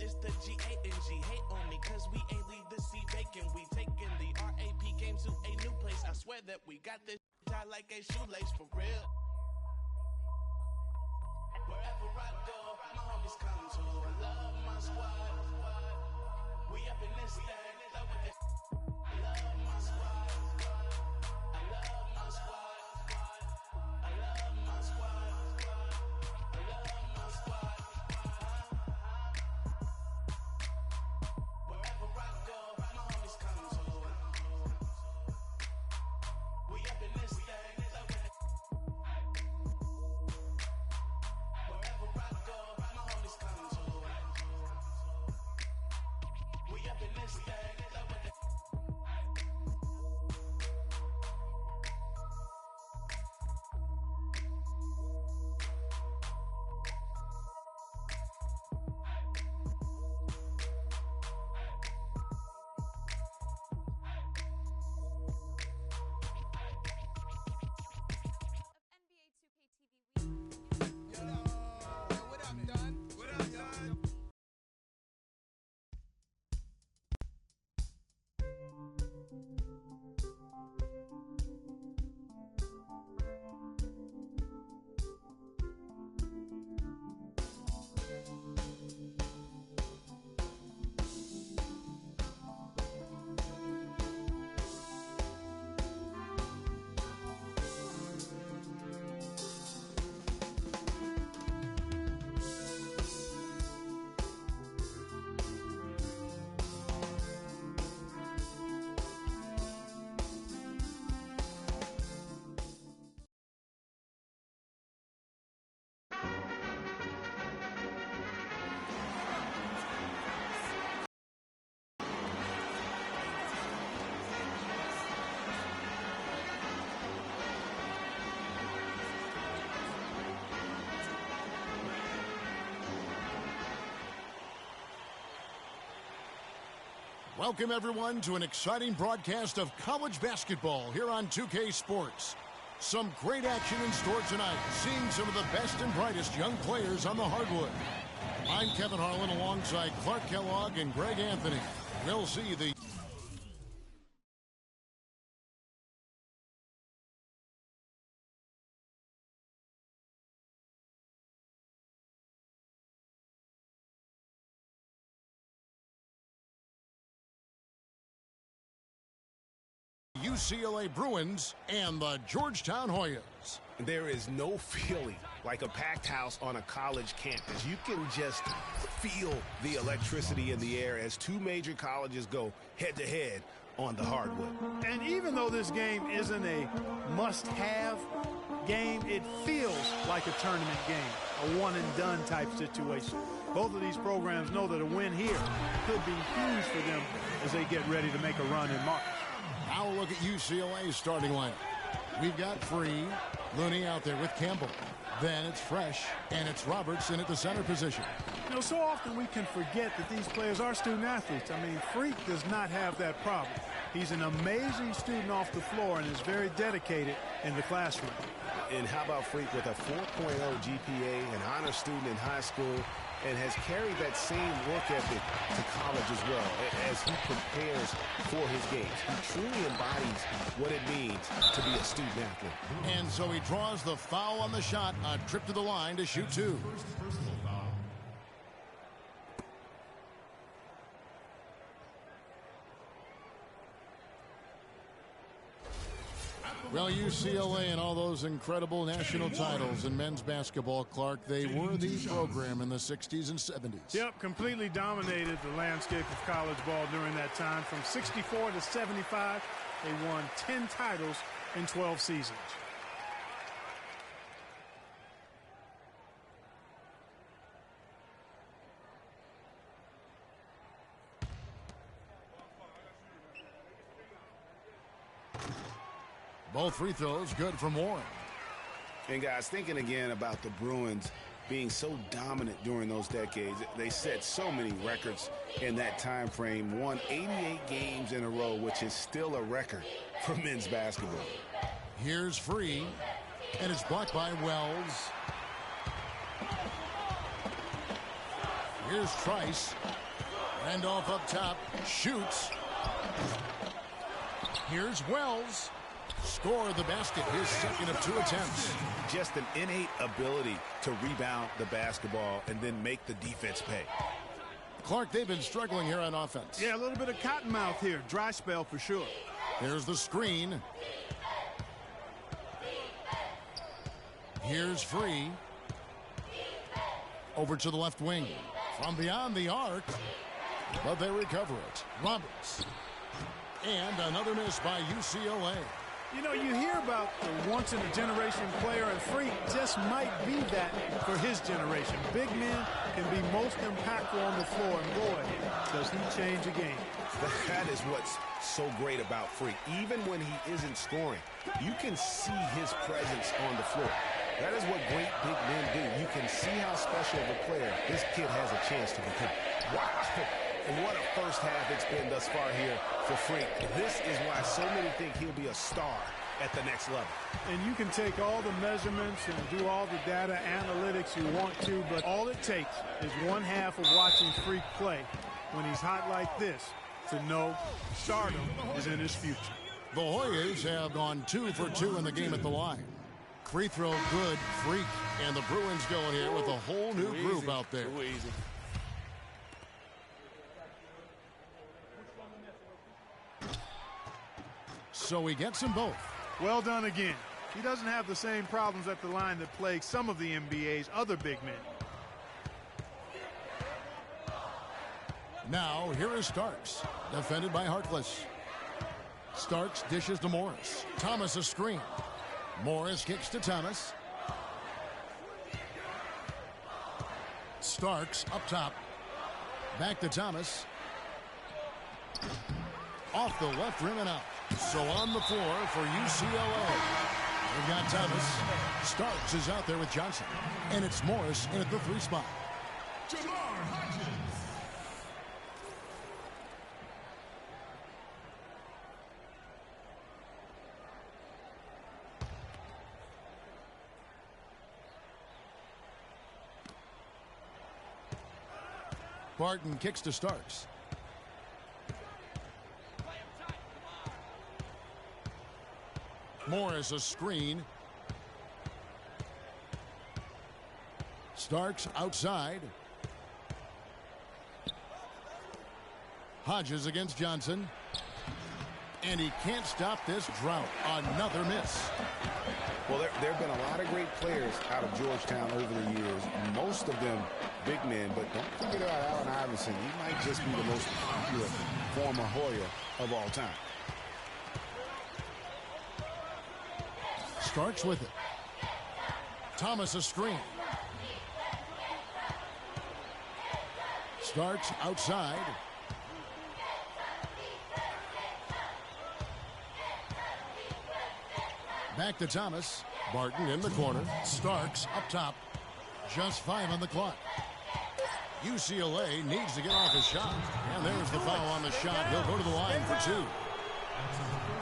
It's the G-A-N-G. Hate on me, cause we ain't leave the sea vacant. We taking the RAP game to a new place. I swear that we got this tied like a shoelace for real. Wherever I go, my homies come to. I love my squad. We up in this thing, love with it. I love my squad. I love my squad. I love my squad. I love my squad. Wherever I go, my homies come to. We up in this thing, love with it. Wherever I go, my homies come to. We up in this thing, love with it. Welcome, everyone, to an exciting broadcast of college basketball here on 2K Sports. Some great action in store tonight, seeing some of the best and brightest young players on the hardwood. I'm Kevin Harlan alongside Clark Kellogg and Greg Anthony. We'll see the UCLA Bruins and the Georgetown Hoyas. There is no feeling like a packed house on a college campus. You can just feel the electricity in the air as two major colleges go head-to-head on the hardwood. And even though this game isn't a must-have game, it feels like a tournament game, a one-and-done type situation. Both of these programs know that a win here could be huge for them as they get ready to make a run in March. Now look at UCLA's starting lineup. We've got Free, Looney out there with Campbell. Then it's Fresh, and it's Robertson at the center position. You know, so often we can forget that these players are student athletes. I mean, Freak does not have that problem. He's an amazing student off the floor and is very dedicated in the classroom. And how about Freak with a 4.0 GPA, an honor student in high school, and has carried that same work ethic to college as well as he prepares for his games. He truly embodies what it means to be a student athlete. And so he draws the foul on the shot, a trip to the line to shoot two. Well, UCLA and all those incredible national titles in men's basketball, Clark, they were the program in the 60s and 70s. Yep, completely dominated the landscape of college ball during that time. From 64 to 75, they won 10 titles in 12 seasons. Both free throws good from Warren. And guys, thinking again about the Bruins being so dominant during those decades, they set so many records in that time frame, won 88 games in a row, which is still a record for men's basketball. Here's Free, and it's blocked by Wells. Here's Trice. Randolph up top. Shoots. Here's Wells. Score the basket. His second of 2 attempts. Just an innate ability to rebound the basketball and then make the defense pay. Clark, they've been struggling here on offense. Yeah, a little bit of cottonmouth here. Dry spell for sure. Here's the screen. Here's Free. Over to the left wing. From beyond the arc. But they recover it. Roberts. And another miss by UCLA. You know, you hear about the once-in-a-generation player, and Free just might be that for his generation. Big men can be most impactful on the floor, and boy, does he change a game. That is what's so great about Free. Even when he isn't scoring, you can see his presence on the floor. That is what great big men do. You can see how special of a player this kid has a chance to become. Wow. And what a first half it's been thus far here for Free. This is why so many think he'll be a star at the next level. And you can take all the measurements and do all the data analytics you want to, but all it takes is one half of watching Free play when he's hot like this to know stardom is in his future. The Hoyas have gone 2 for 2 in the game at the line. Free throw good, Freak. And the Bruins going here with a whole new group out there. Too easy. So he gets them both. Well done again. He doesn't have the same problems at the line that plague some of the NBA's other big men. Now, here is Starks, defended by Harkless. Starks dishes to Morris. Thomas a screen. Morris kicks to Thomas. Starks up top. Back to Thomas. Off the left rim and out. So on the floor for UCLA. We've got Thomas. Starks is out there with Johnson. And it's Morris in at the 3 spot. Barton kicks to Starks. Morris a screen. Starks outside. Hodges against Johnson. And he can't stop this drought. Another miss. Well, there have been a lot of great players out of Georgetown over the years. Most of them big men, but don't forget about Allen Iverson. He might just be the most popular former Hoya of all time. Starks with it. Thomas a screen. Starks outside. Back to Thomas. Barton in the corner. Starks up top. Just 5 on the clock. UCLA needs to get off his shot. And there's the foul on the shot. He'll go to the line for 2.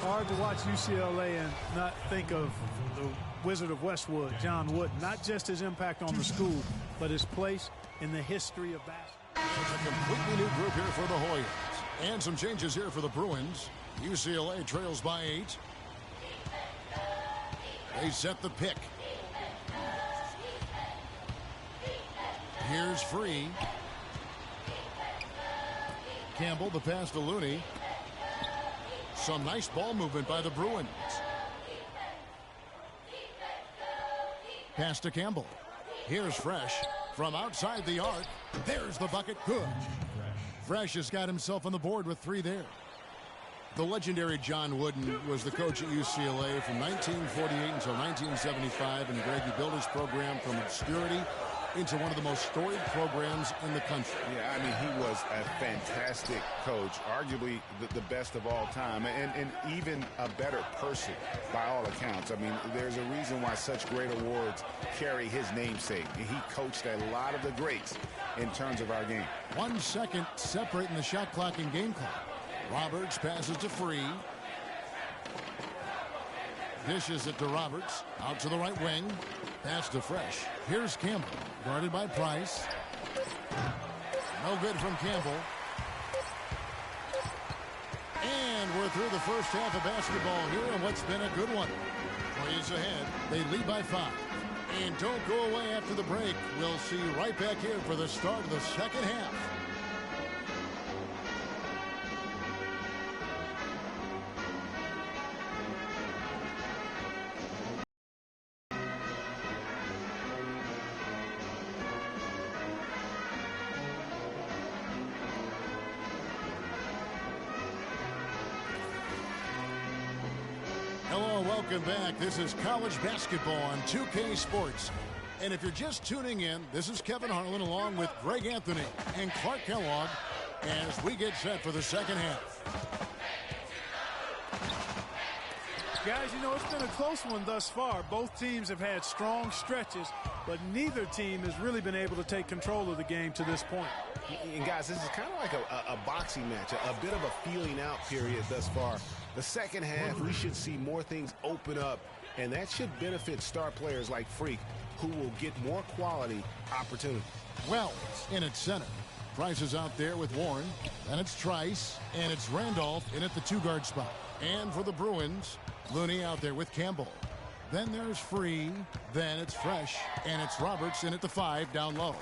Hard to watch UCLA and not think of the Wizard of Westwood, John Wooden. Not just his impact on the school, but his place in the history of basketball. It's a completely new group here for the Hoyas. And some changes here for the Bruins. UCLA trails by 8. They set the pick. Here's Free. Campbell, the pass to Looney. Some nice ball movement by the Bruins. Pass to Campbell. Here's Fresh from outside the arc. There's the bucket. Good. Fresh has got himself on the board with 3 there. The legendary John Wooden was the coach at UCLA from 1948 until 1975, and Greg, he built his program from obscurity into one of the most storied programs in the country. Yeah, I mean, he was a fantastic coach, arguably the best of all time, and even a better person by all accounts. I mean, there's a reason why such great awards carry his namesake. He coached a lot of the greats in terms of our game. 1 second separating the shot clock and game clock. Roberts passes to Free. Dishes it to Roberts. Out to the right wing. Pass to Fresh. Here's Campbell. Guarded by Price. No good from Campbell. And we're through the first half of basketball here in what's been a good one. Plays ahead. They lead by 5. And don't go away after the break. We'll see you right back here for the start of the second half. Hello, welcome back. This is college basketball on 2K Sports. And if you're just tuning in, this is Kevin Harlan along with Greg Anthony and Clark Kellogg as we get set for the second half. Guys, you know, it's been a close one thus far. Both teams have had strong stretches, but neither team has really been able to take control of the game to this point. And guys, this is kind of like a boxing match, a bit of a feeling out period thus far. The second half, we should see more things open up, and that should benefit star players like Freak, who will get more quality opportunity. Wells in at center. Price is out there with Warren. Then it's Trice, and it's Randolph in at the 2-guard spot. And for the Bruins, Looney out there with Campbell. Then there's Free. Then it's Fresh, and it's Roberts in at the 5 down low.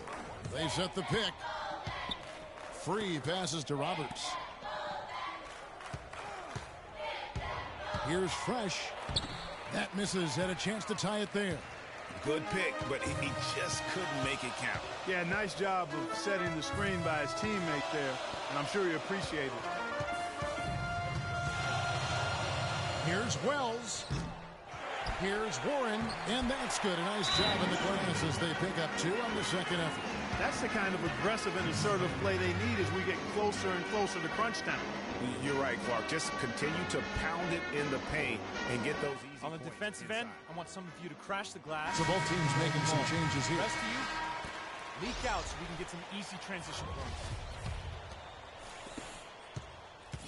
They set the pick. Free passes to Roberts. Here's Fresh. That misses. Had a chance to tie it there. Good pick, but he just couldn't make it count. Yeah, nice job of setting the screen by his teammate there, and I'm sure he appreciated it. Here's Wells. Here's Warren, and that's good. A nice job in the glass as they pick up 2 on the second effort. That's the kind of aggressive and assertive play they need as we get closer and closer to crunch time. You're right, Clark. Just continue to pound it in the paint and get those easy On the defensive end, I want some of you to crash the glass. So both teams making some changes here. The rest of you, leak out so we can get some easy transition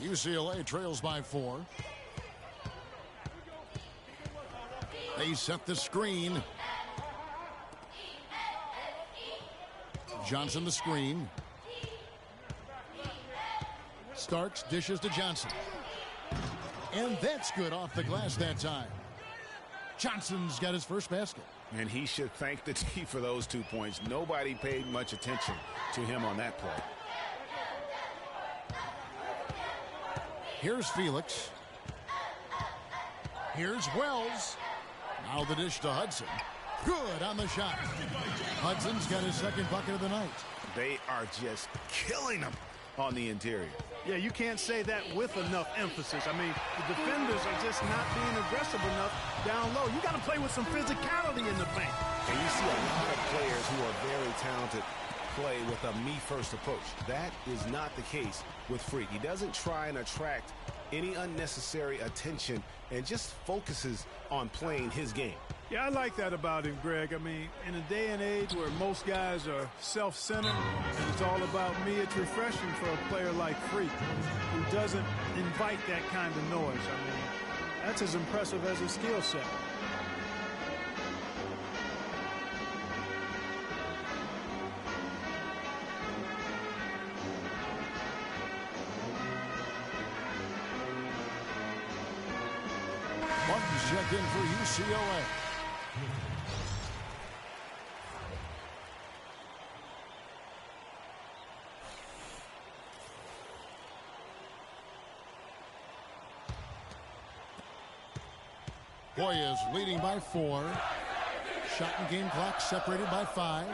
points. UCLA trails by 4. They set the screen. Johnson the screen. Starks dishes to Johnson. And that's good off the glass that time. Johnson's got his first basket. And he should thank the team for those 2 points. Nobody paid much attention to him on that play. Here's Felix. Here's Wells. Now the dish to Hudson. Good on the shot. Hudson's got his second bucket of the night. They are just killing them on the interior. Yeah, you can't say that with enough emphasis. I mean, the defenders are just not being aggressive enough down low. You got to play with some physicality in the paint. And you see a lot of players who are very talented play with a me-first approach. That is not the case with Freak. He doesn't try and attract any unnecessary attention and just focuses on playing his game. Yeah, I like that about him, Greg. I mean, in a day and age where most guys are self-centered and it's all about me, it's refreshing for a player like Freak who doesn't invite that kind of noise. I mean, that's as impressive as his skill set. Martin's checked in for UCLA. Hoyas leading by 4. Shot and game clock separated by 5.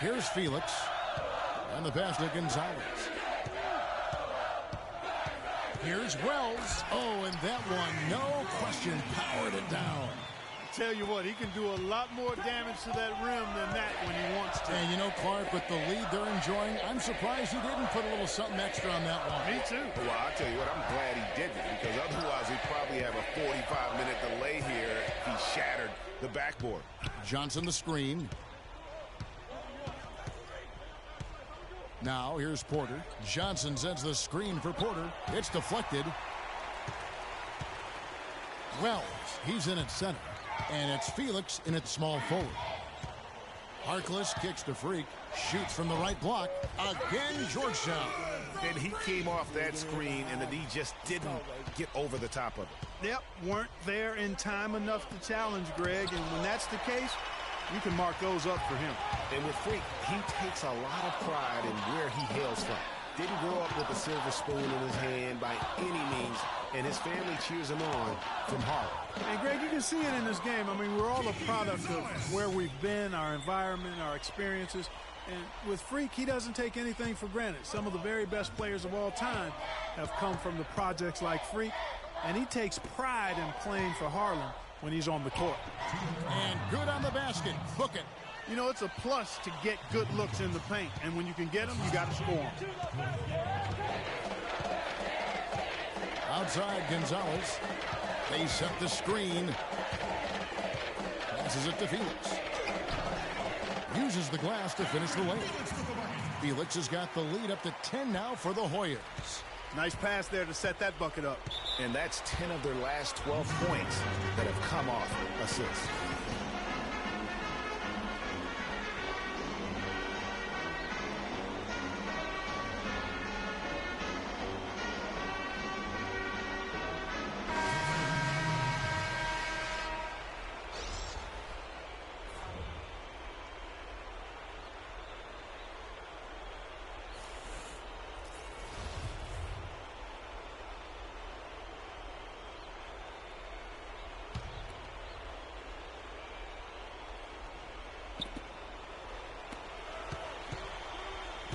Here's Felix. And the pass to Gonzalez. Here's Wells. Oh, and that one, no question, powered it down. Tell you what, he can do a lot more damage to that rim than that when he wants to. And you know, Clark, with the lead they're enjoying, I'm surprised he didn't put a little something extra on that one. Me too. Well, I'll tell you what, I'm glad he didn't, because otherwise he'd probably have a 45-minute delay here if he shattered the backboard. Johnson the screen. Now here's Porter. Johnson sends the screen for Porter. It's deflected. Wells, he's in at center. And it's Felix in at small forward. Harkless kicks to Freak, shoots from the right block. Again, Georgetown. And he came off that screen, and the D just didn't get over the top of it. Yep, weren't there in time enough to challenge Greg, and when that's the case, you can mark those up for him. And with Freak, he takes a lot of pride in where he hails from. Didn't grow up with a silver spoon in his hand by any means, and his family cheers him on from Harlem. And Greg, you can see it in this game. I mean, we're all a product of where we've been, our environment, our experiences. And with Freak, he doesn't take anything for granted. Some of the very best players of all time have come from the projects like Freak, and he takes pride in playing for Harlem when he's on the court. And good on the basket. Book it. You know, it's a plus to get good looks in the paint, and when you can get them, you got to score them. Outside, Gonzalez. They set the screen. Passes it to Felix. Uses the glass to finish the lane. Felix has got the lead up to 10 now for the Hoyas. Nice pass there to set that bucket up. And that's 10 of their last 12 points that have come off assists.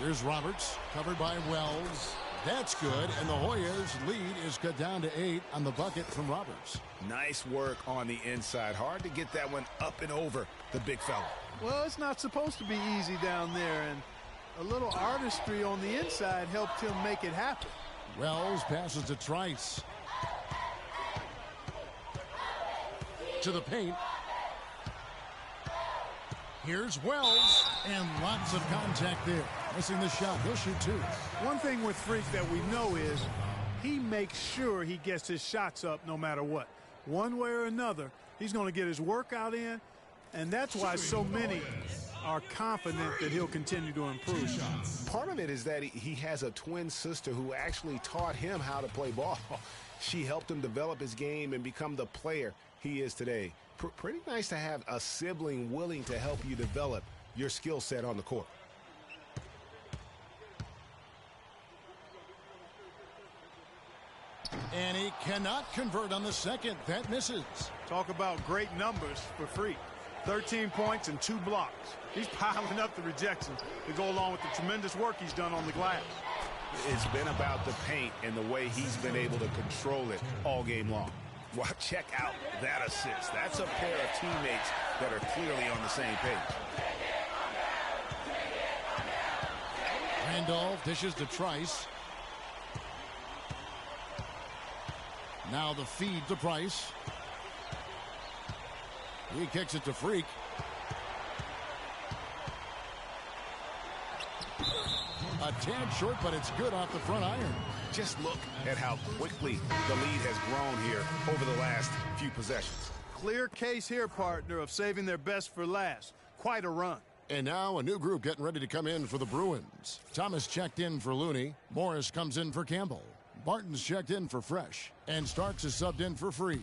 Here's Roberts, covered by Wells. That's good, and the Hoyas' lead is cut down to 8 on the bucket from Roberts. Nice work on the inside. Hard to get that one up and over the big fella. Well, it's not supposed to be easy down there, and a little artistry on the inside helped him make it happen. Wells passes to Trice. To the paint. Here's Wells, and lots of contact there. Missing the shot. He'll shoot 2. One thing with Freak that we know is he makes sure he gets his shots up no matter what. One way or another, he's going to get his workout in, and that's why so many are confident that he'll continue to improve. Part of it is that he has a twin sister who actually taught him how to play ball. She helped him develop his game and become the player he is today. Pretty nice to have a sibling willing to help you develop your skill set on the court. And he cannot convert on the second. That misses. Talk about great numbers for Freak. 13 points and 2 blocks. He's piling up the rejections to go along with the tremendous work he's done on the glass. It's been about the paint and the way he's been able to control it all game long. Well, check out that assist. That's a pair of teammates that are clearly on the same page. Randolph dishes to Trice. Now the feed to Price. He kicks it to Freak. A tad short, but it's good off the front iron. Just look at how quickly the lead has grown here over the last few possessions. Clear case here, partner, of saving their best for last. Quite a run. And now a new group getting ready to come in for the Bruins. Thomas checked in for Looney. Morris comes in for Campbell. Barton's checked in for Fresh. And Starks is subbed in for Free.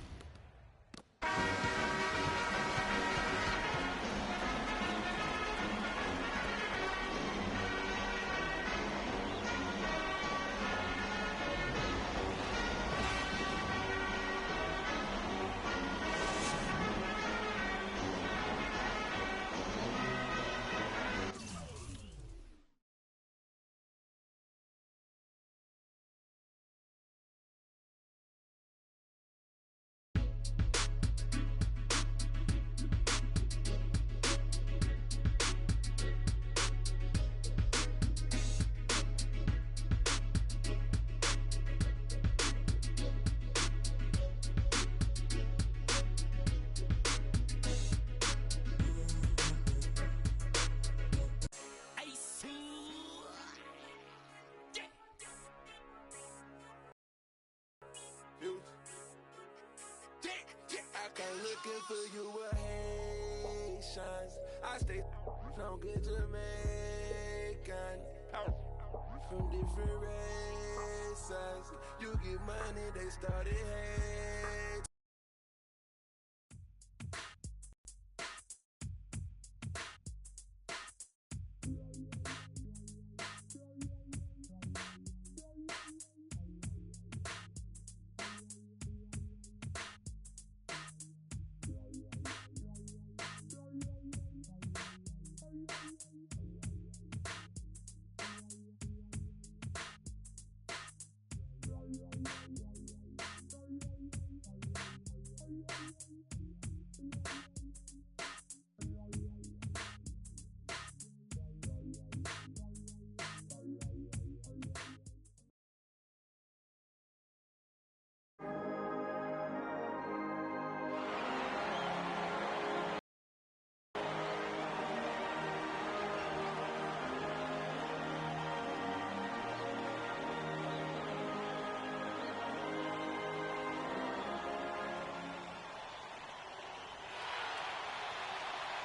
Looking for you with Haitians. I stay Don't get Jamaican from different races. You get money, they started hate.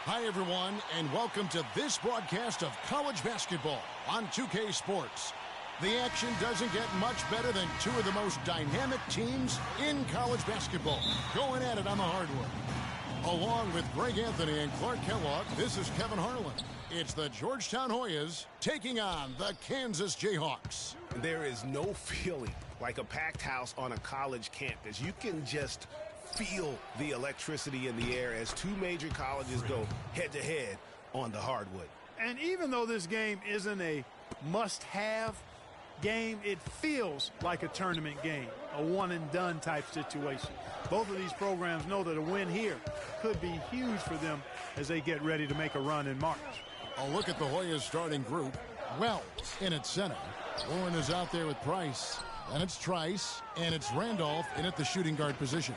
Hi, everyone, and welcome to this broadcast of college basketball on 2K Sports. The action doesn't get much better than two of the most dynamic teams in college basketball going at it on the hardwood. Along with Greg Anthony and Clark Kellogg, this is Kevin Harlan. It's the Georgetown Hoyas taking on the Kansas Jayhawks. There is no feeling like a packed house on a college campus. You can just feel the electricity in the air as two major colleges go head-to-head on the hardwood. And even though this game isn't a must-have game, it feels like a tournament game, a one-and-done type situation. Both of these programs know that a win here could be huge for them as they get ready to make a run in March. A look at the Hoyas starting group. Wells in at center. Warren is out there with Price. And it's Trice, and it's Randolph in at the shooting guard position.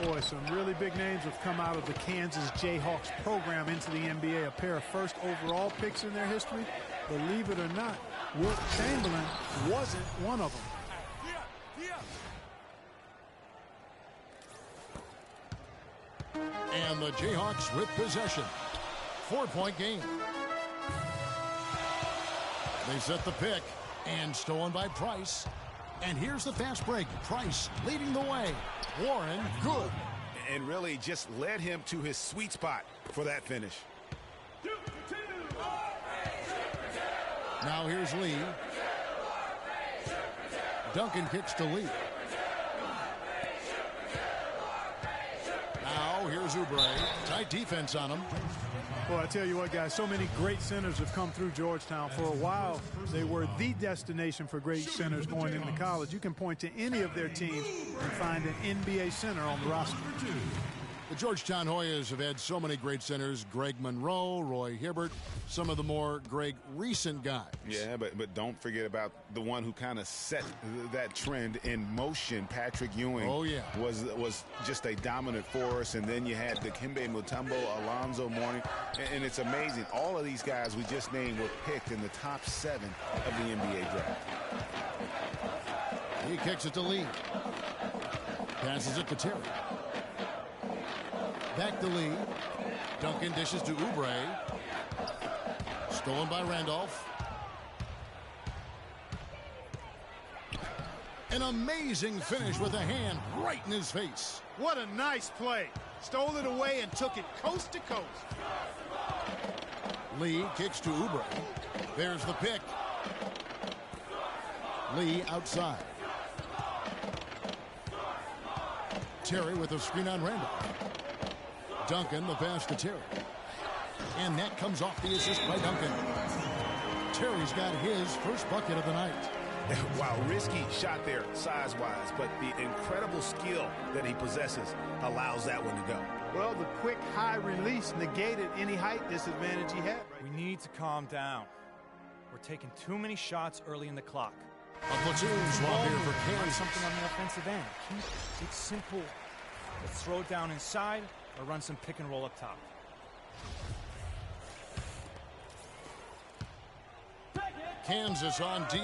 Boy, some really big names have come out of the Kansas Jayhawks program into the NBA. A pair of first overall picks in their history. Believe it or not, Wilt Chamberlain wasn't one of them. And the Jayhawks with possession. 4-point game. They set the pick. And stolen by Price. And here's the fast break. Price leading the way. Warren, good. And really just led him to his sweet spot for that finish. Now here's Lee. Duncan kicks to Lee. Now here's Oubre. Tight defense on him. Well, I tell you what, guys, so many great centers have come through Georgetown. For a while, they were the destination for great centers going into college. You can point to any of their teams and find an NBA center on the roster. The Georgetown Hoyas have had so many great centers. Greg Monroe, Roy Hibbert, some of the more Greg recent guys. Yeah, but don't forget about the one who kind of set that trend in motion. Patrick Ewing was just a dominant force. And then you had Dikembe Mutombo, Alonzo Mourning. And it's amazing. All of these guys we just named were picked in the top 7 of the NBA draft. He kicks it to Lee. Passes it to Terry. Back to Lee. Duncan dishes to Oubre. Stolen by Randolph. An amazing finish with a hand right in his face. What a nice play. Stole it away and took it coast to coast. Lee kicks to Oubre. There's the pick. Lee outside. Terry with a screen on Randolph. Duncan, the pass to Terry. And that comes off the assist by Duncan. Terry's got his first bucket of the night. Wow, risky shot there size-wise, but the incredible skill that he possesses allows that one to go. Well, the quick high release negated any height disadvantage he had. We need to calm down. We're taking too many shots early in the clock. A platoon swap here for Kansas. Something on the offensive end. Keep it simple. Let's throw it down inside or run some pick and roll up top. Kansas on D,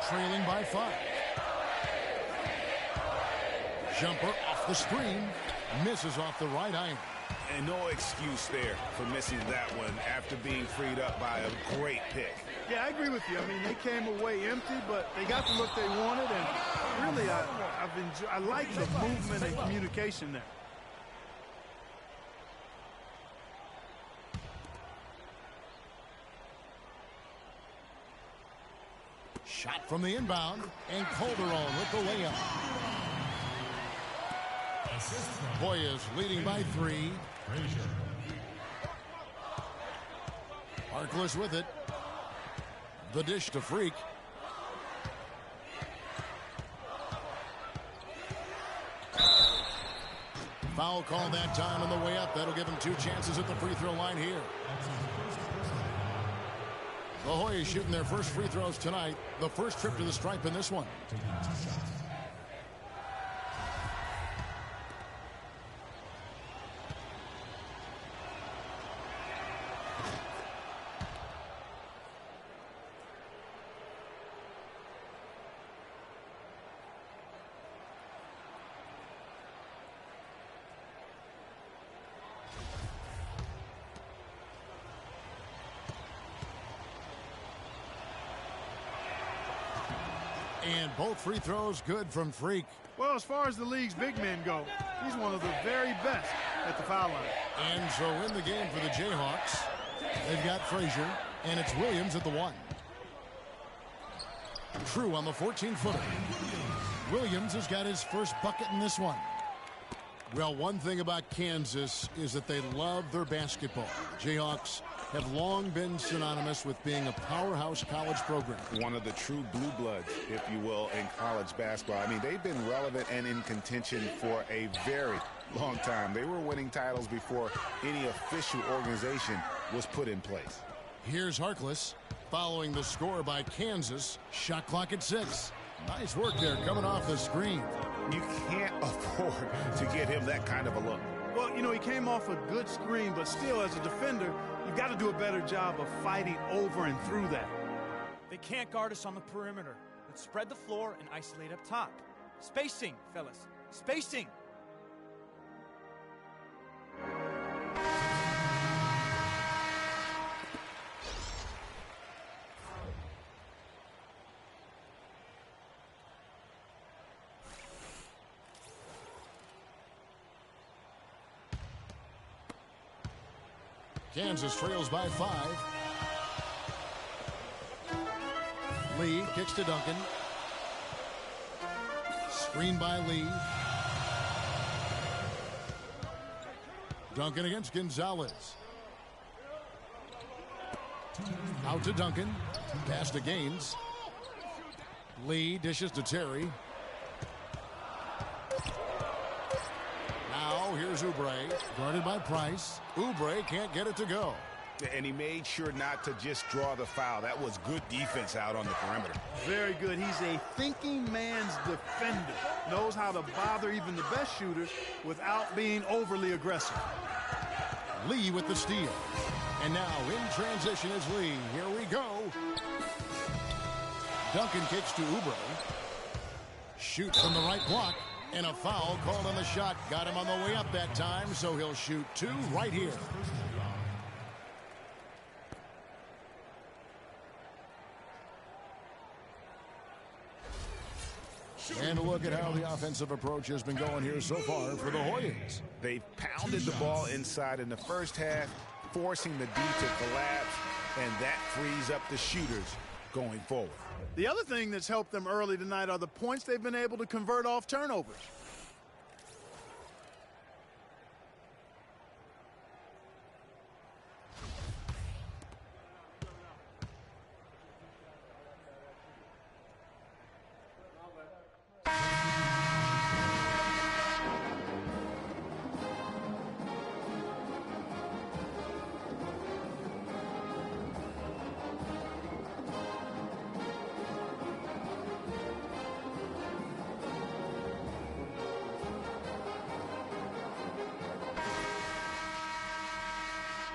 trailing by 5. Jumper off the screen, misses off the right iron. And no excuse there for missing that one after being freed up by a great pick. Yeah, I agree with you. I mean, they came away empty, but they got the look they wanted, and really, I like the movement and communication there. Shot from the inbound, and Calderon with the layup. Hoyas leading by 3. Harkless with it. The dish to Freak. Foul call that time on the way up. That'll give him 2 chances at the free throw line here. The Hoyas shooting their first free throws tonight. The first trip to the stripe in this one. And both free throws good from Freak. Well, as far as the league's big men go, he's one of the very best at the foul line. And so in the game for the Jayhawks, they've got Frazier, and it's Williams at the 1. True on the 14-footer. Williams has got his first bucket in this one. Well, one thing about Kansas is that they love their basketball. Jayhawks have long been synonymous with being a powerhouse college program. One of the true blue bloods, if you will, in college basketball. I mean, they've been relevant and in contention for a very long time. They were winning titles before any official organization was put in place. Here's Harkless following the score by Kansas. Shot clock at 6. Nice work there coming off the screen. You can't afford to get him that kind of a look. Well, you know, he came off a good screen, but still, as a defender, you've got to do a better job of fighting over and through that. They can't guard us on the perimeter. Let's spread the floor and isolate up top. Spacing, fellas. Spacing. Kansas trails by 5. Lee kicks to Duncan. Screen by Lee. Duncan against Gonzalez. Out to Duncan. Pass to Gaines. Lee dishes to Terry. Now here's Oubre, guarded by Price. Oubre can't get it to go. And he made sure not to just draw the foul. That was good defense out on the perimeter. Very good. He's a thinking man's defender. Knows how to bother even the best shooters without being overly aggressive. Lee with the steal. And now in transition is Lee. Here we go. Duncan kicks to Oubre. Shoots from the right block. And a foul called on the shot. Got him on the way up that time, so he'll shoot 2 right here. And look at how the offensive approach has been going here so far for the Hoyas. They've pounded the ball inside in the first half, forcing the D to collapse, and that frees up the shooters going forward. The other thing that's helped them early tonight are the points they've been able to convert off turnovers.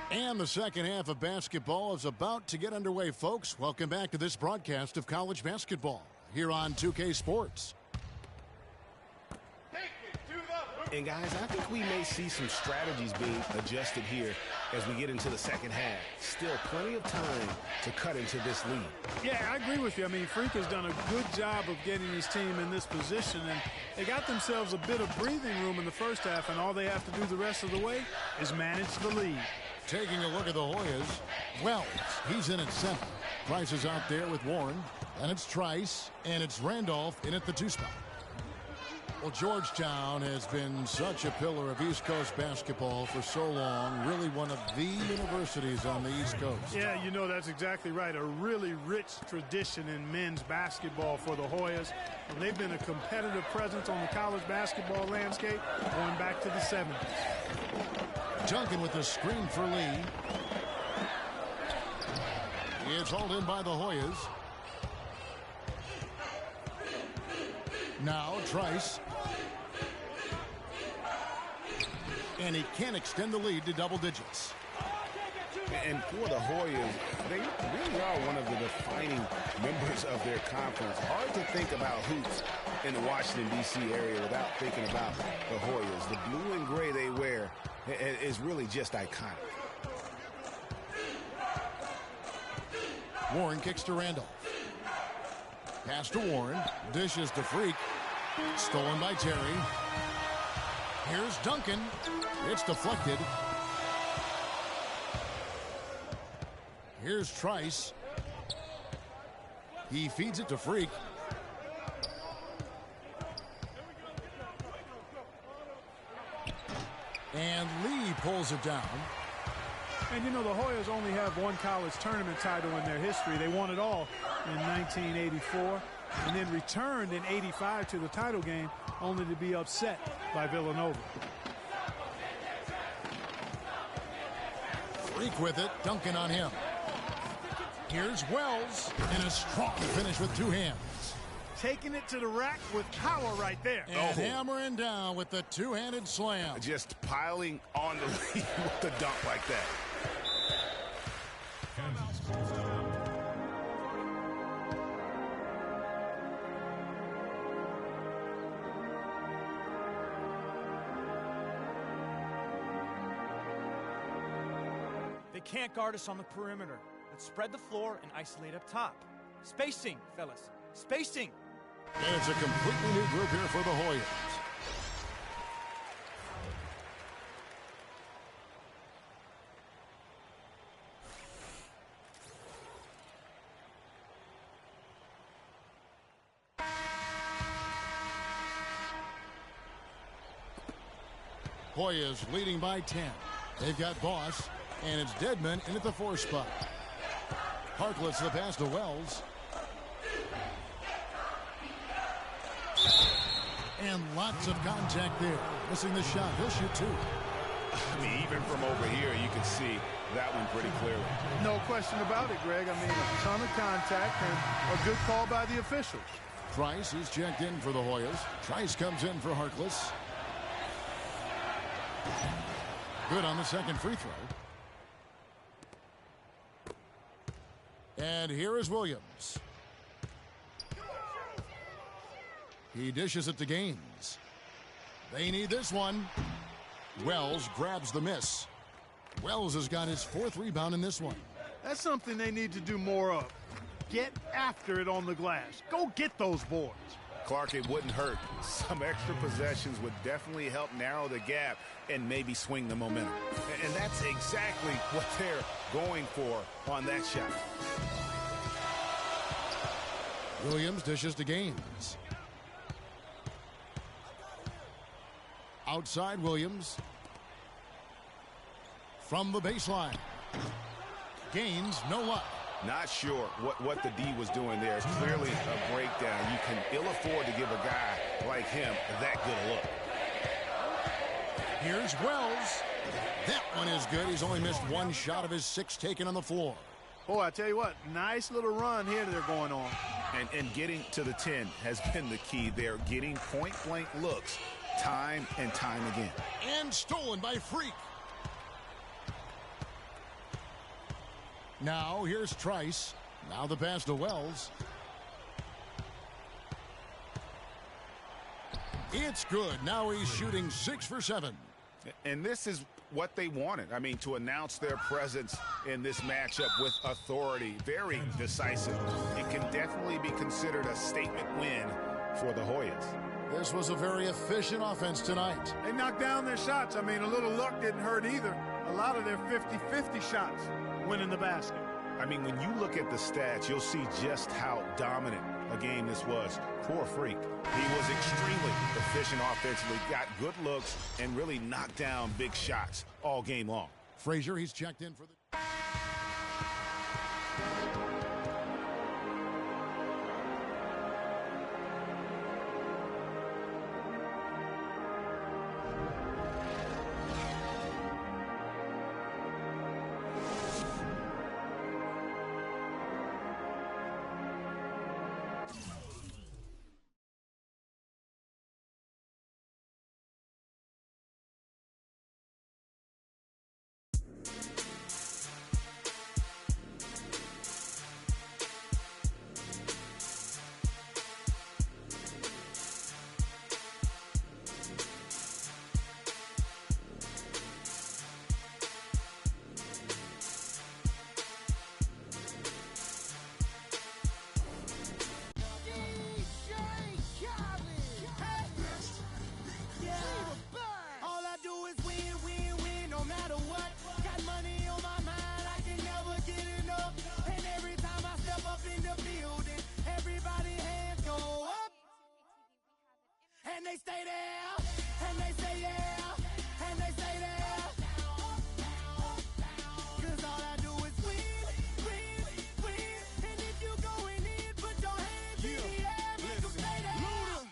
And the second half of basketball is about to get underway, folks. Welcome back to this broadcast of college basketball here on 2K Sports. And guys, I think we may see some strategies being adjusted here as we get into the second half. Still plenty of time to cut into this lead. Yeah, I agree with you. I mean, Freak has done a good job of getting his team in this position, and they got themselves a bit of breathing room in the first half, and all they have to do the rest of the way is manage the lead. Taking a look at the Hoyas, Wells, he's in at center. Price is out there with Warren, and it's Trice, and it's Randolph in at the 2 spot. Well, Georgetown has been such a pillar of East Coast basketball for so long, really one of the universities on the East Coast. Yeah, you know, that's exactly right. A really rich tradition in men's basketball for the Hoyas. And they've been a competitive presence on the college basketball landscape going back to the 70s. Duncan with the screen for Lee. It's hauled in by the Hoyas. Now Trice. And he can extend the lead to double digits. And for the Hoyas, they really are one of the defining members of their conference. Hard to think about hoops in the Washington, D.C. area without thinking about the Hoyas. The blue and gray they wear is really just iconic. Warren kicks to Randolph. Pass to Warren. Dishes to Freak. Stolen by Terry. Here's Duncan. It's deflected. Here's Trice. He feeds it to Freak. And Lee pulls it down. And, you know, the Hoyas only have one college tournament title in their history. They won it all in 1984 and then returned in '85 to the title game, only to be upset by Villanova. Freak with it. Duncan on him. Here's Wells. And a strong finish with 2 hands. Taking it to the rack with power right there. And hammering down with the 2-handed slam. Just piling on the lead with the dunk like that. They can't guard us on the perimeter. Let's spread the floor and isolate up top. Spacing, fellas. Spacing. And it's a completely new group here for the Hoyas. Hoyas leading by 10. They've got Boss, and it's Deadman in at the 4 spot. Harkless the pass to Wells. And lots of contact there. Missing the shot. He'll shoot 2. I mean, even from over here, you can see that one pretty clearly. No question about it, Greg. I mean, a ton of contact and a good call by the officials. Trice is checked in for the Hoyas. Trice comes in for Harkless. Good on the second free throw. And here is Williams. He dishes it to Gaines. They need this one. Wells grabs the miss. Wells has got his 4th rebound in this one. That's something they need to do more of. Get after it on the glass. Go get those boards. Clark, it wouldn't hurt. Some extra possessions would definitely help narrow the gap and maybe swing the momentum. And that's exactly what they're going for on that shot. Williams dishes to Gaines. Outside Williams. From the baseline. Gaines, no luck. Not sure what the D was doing there. It's clearly a breakdown. You can ill afford to give a guy like him that good a look. Here's Wells. That one is good. He's only missed 1 shot of his 6 taken on the floor. Oh, I tell you what, nice little run here they're going on. And getting to the 10 has been the key. They're getting point-blank looks time and time again. And stolen by Freak. Now here's Trice. Now the pass to Wells. It's good. Now he's shooting 6 for 7. And this is what they wanted. I mean, to announce their presence in this matchup with authority, very decisive. It can definitely be considered a statement win for the Hoyas. This was a very efficient offense tonight. They knocked down their shots. I mean, a little luck didn't hurt either. A lot of their 50-50 shots went in the basket. I mean, when you look at the stats, you'll see just how dominant a game this was. Poor Freak. He was extremely efficient offensively, got good looks, and really knocked down big shots all game long. Frazier, he's checked in for the... And they stay there, and they say yeah, and they stay there. Cause all I do is win, win, win. And if you going in, put your hands in the air, make them stay there.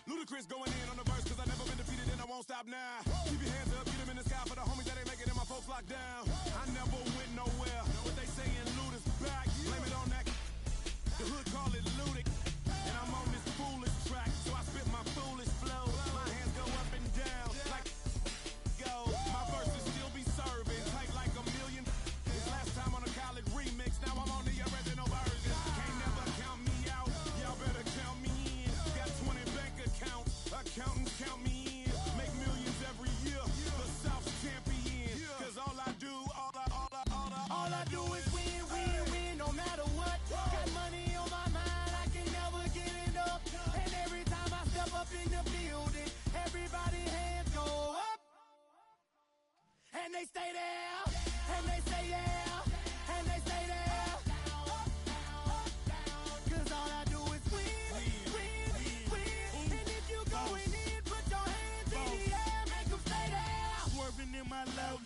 Ludacris going in on the verse, cause I never been defeated and I won't stop now. Keep your hands up, get them in the sky for the homies that ain't making it, my folks locked down. I never went nowhere. What they saying, Luda's back. Blame it on that. The hood call it Ludic. And I'm on this foolish track, so I spit my foolish flow. My hands go up and down like go. My verses still be serving, tight like a million. This last time on a college remix, now I'm on the original version. Can't never count me out, y'all better count me in. Got 20 bank accounts, accountants count me in. Make millions every year, the South's champion. Cause all I do is win, win, win, no matter what. Got money on my mind, I can never get enough. And every time I step up in the building, everybody hands go up. And they stay there, and they say yeah, and they stay there. Cause all I do is win, win, win. And if you going in, put your hands in the air, make them stay there. swerving in my low,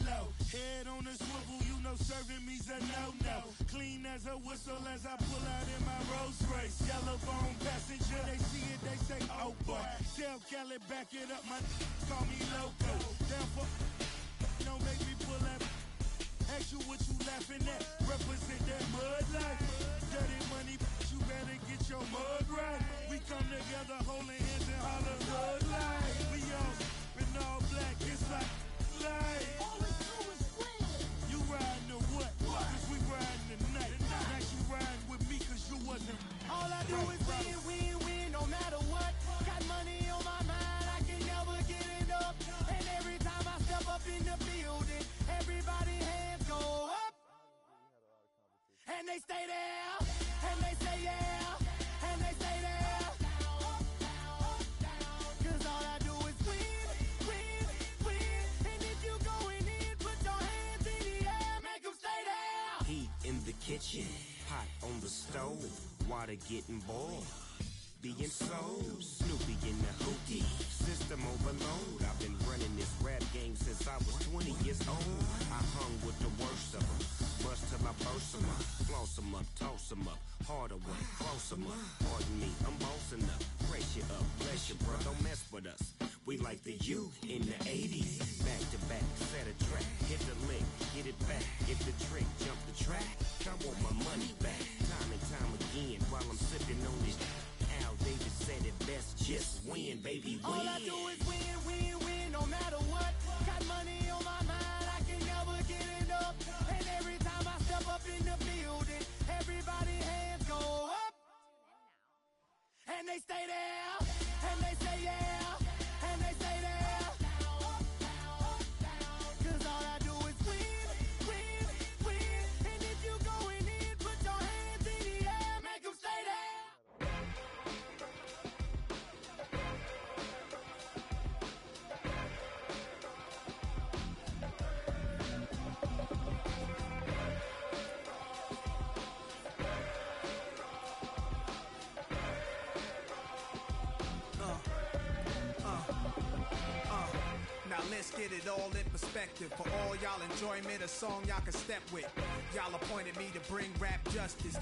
head on the swivel, you know serving me's a no-no. Clean as a whistle as I pull out in my Rolls Royce. Yellow bone passenger, they see it, they say, oh boy. Tell Kelly, back it up, my call me loco. Down for, don't make me pull that. Ask you what you laughing at, represent that mud life. Dirty money, you better get your mug right. We come together holding hands and holler mud life. We all in all black, it's like life. You riding or what? Cause we riding tonight. Now you riding with me cause you wasn't. All I do is win, win, win, no matter what. Got money on my mind, I can never get enough. And every time I step up in the building, everybody hands go up. And they stay there, and they say yeah, and they stay there. Cause all I do is win, win, win. And if you going in, put your hands in the air, make them stay there. Heat in the kitchen, pot on the stove, water getting boiled. Being sold, Snoopy in the hootie, system overload. I've been running this rap game since I was 20 years old. I hung with the worst of them, bust till I burst them up, floss them up, toss them up, harder way, close them up. Pardon me, I'm bossing up, brace you up, bless you, bro, don't mess with us. We like the U in the 80s, back to back, set a track, hit the lick, get it back, hit the trick, jump the track. I want my money back, time and time again, while I'm sipping on this. Al Davis said it best, just win, baby, win. All I do is win, win, win, no matter what. Got money on my mind, I can never get enough. And every time I step up in the building, everybody hands go up. And they stay there, and they say yeah, and they Now let's get it all in perspective. For all y'all enjoyment, a song y'all can step with. Y'all appointed me to bring rap justice.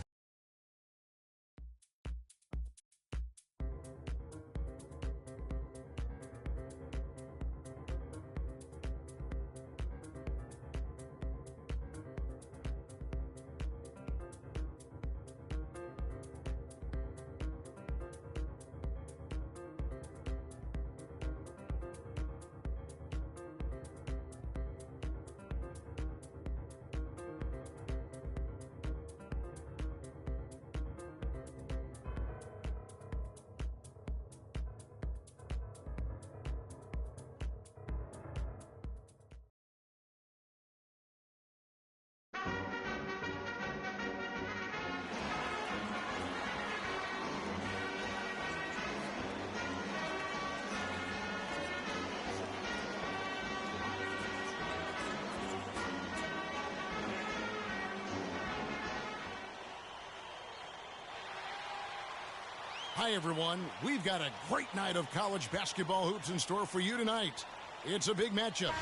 Hi, everyone. We've got a great night of college basketball hoops in store for you tonight. It's a big matchup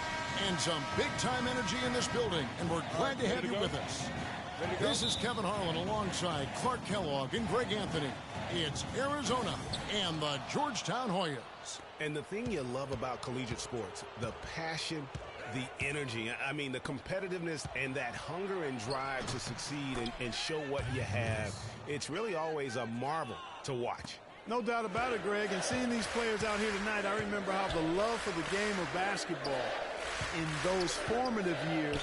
and some big-time energy in this building, and we're glad to have you with us. This is Kevin Harlan alongside Clark Kellogg and Greg Anthony. It's Arizona and the Georgetown Hoyas. And the thing you love about collegiate sports, the passion, the energy, I mean, the competitiveness and that hunger and drive to succeed and show what you have, it's really always a marvel to watch. No doubt about it, Greg. And seeing these players out here tonight, I remember how the love for the game of basketball in those formative years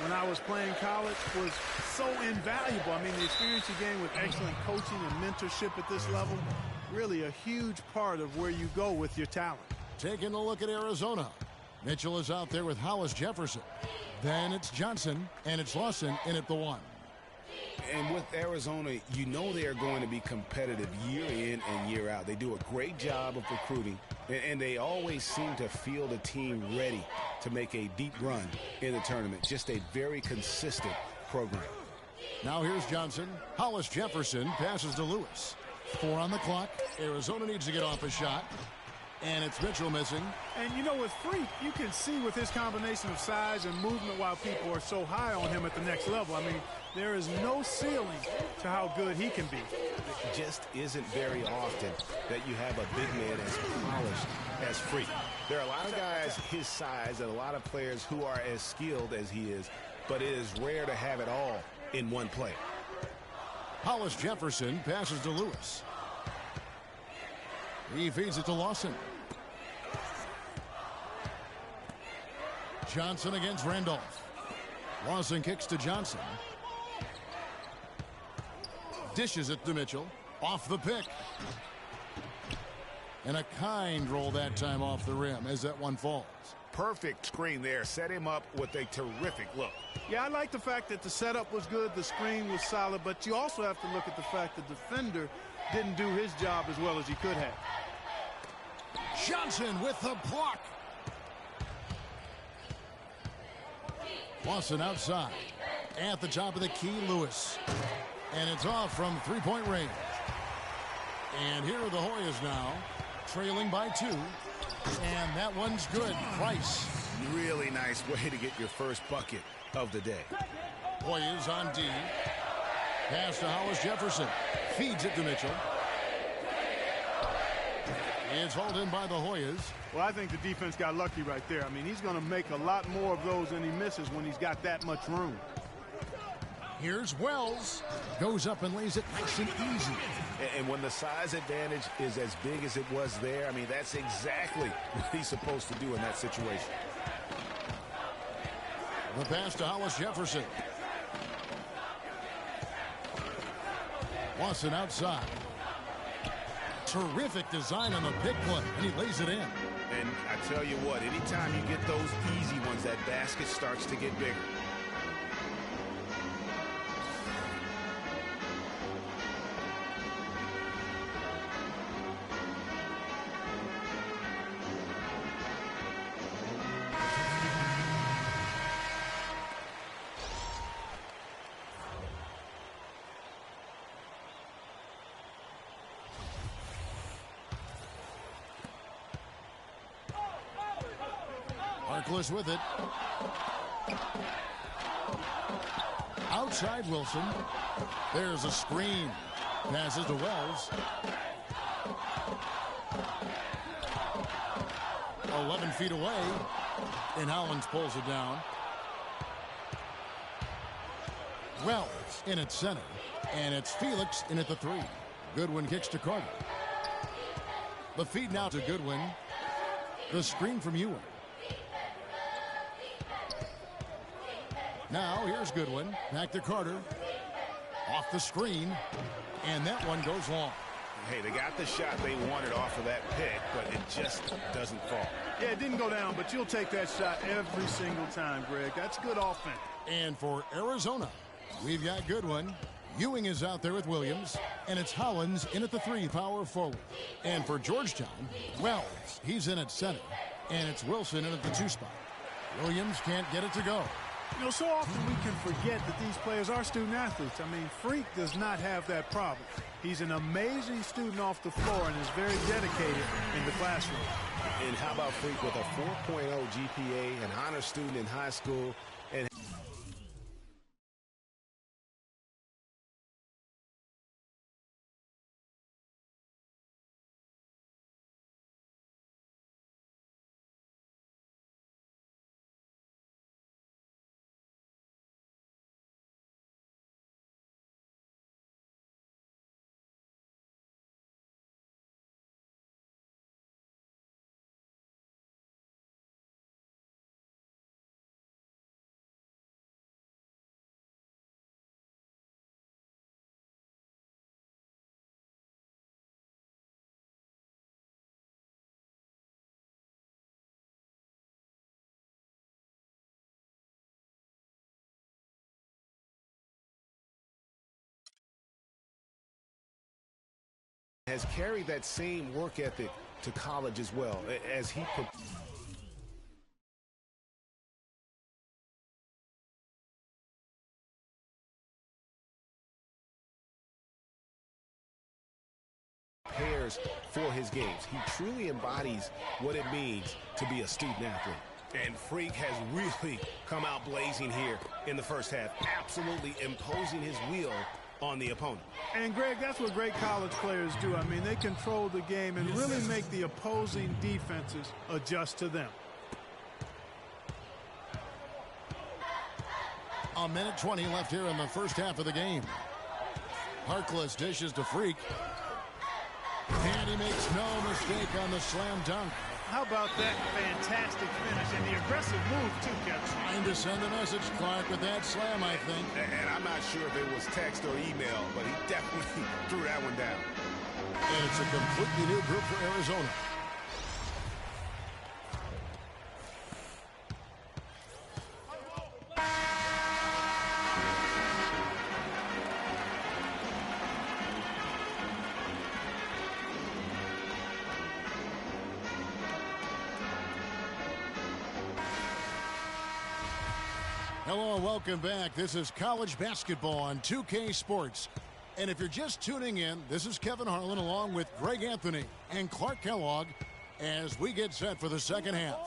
when I was playing college was so invaluable. I mean, the experience you gain with excellent coaching and mentorship at this level, really a huge part of where you go with your talent. Taking a look at Arizona. Mitchell is out there with Hollis Jefferson. Then it's Johnson, and it's Lawson in at the one. And with Arizona, you know they are going to be competitive year in and year out. They do a great job of recruiting, and they always seem to field a team ready to make a deep run in the tournament. Just a very consistent program. Now here's Johnson. Hollis Jefferson passes to Lewis. 4 on the clock. Arizona needs to get off a shot. And it's Mitchell missing. And you know, with Freak, you can see with his combination of size and movement why people are so high on him at the next level. I mean, there is no ceiling to how good he can be. It just isn't very often that you have a big man as polished as Freak. There are a lot of guys his size and a lot of players who are as skilled as he is, but it is rare to have it all in one play. Hollis Jefferson passes to Lewis. He feeds it to Lawson. Johnson against Randolph. Lawson kicks to Johnson. Dishes it to Mitchell. Off the pick. And a kind roll that time off the rim as that one falls. Perfect screen there. Set him up with a terrific look. Yeah, I like the fact that the setup was good, the screen was solid, but you also have to look at the fact that the defender didn't do his job as well as he could have. Johnson with the block. Lawson outside. At the top of the key, Lewis. And it's off from three-point range. And here are the Hoyas now, trailing by 2. And that one's good. Price. Really nice way to get your first bucket of the day. Hoyas on D. Pass to Hollis Jefferson. Feeds it to Mitchell. It's hauled in by the Hoyas. Well, I think the defense got lucky right there. I mean, he's going to make a lot more of those than he misses when he's got that much room. Here's Wells. Goes up and lays it nice and easy. And when the size advantage is as big as it was there, I mean, that's exactly what he's supposed to do in that situation. The pass to Hollis Jefferson. Lawson outside. Terrific design on the pick play, and he lays it in. And I tell you what, anytime you get those easy ones, that basket starts to get bigger. Harkless with it. Outside Wilson. There's a screen. Passes to Wells. 11 feet away. And Hollins pulls it down. Wells in at center. And it's Felix in at the 3. Goodwin kicks to Carter. The feed now to Goodwin. The screen from Ewing. Now here's Goodwin. Back to Carter. Off the screen. And that one goes long. Hey, they got the shot they wanted off of that pick, but it just doesn't fall. Yeah, it didn't go down, but you'll take that shot every single time, Greg. That's good offense. And for Arizona, we've got Goodwin. Ewing is out there with Williams, and it's Hollins in at the 3, power forward. And for Georgetown, Wells, he's in at center, and it's Wilson in at the 2 spot. Williams can't get it to go. You know, so often we can forget that these players are student athletes. I mean, Freak does not have that problem. He's an amazing student off the floor and is very dedicated in the classroom. And how about Freak with a 4.0 GPA, an honor student in high school, and has carried that same work ethic to college as well as he prepares for his games. He truly embodies what it means to be a student athlete. And Freak has really come out blazing here in the first half, absolutely imposing his will on the opponent. And Greg, that's what great college players do. I mean, they control the game and really make the opposing defenses adjust to them. A minute 20 left here in the first half of the game. Harkless dishes to Freak. And he makes no mistake on the slam dunk. How about that fantastic finish and the aggressive move, too, Kevin? Trying to send a message, Clark, with that slam, I think. And I'm not sure if it was text or email, but he definitely threw that one down. And it's a completely new group for Arizona. Hello, welcome back. This is college basketball on 2K Sports. And if you're just tuning in, this is Kevin Harlan along with Greg Anthony and Clark Kellogg as we get set for the second half.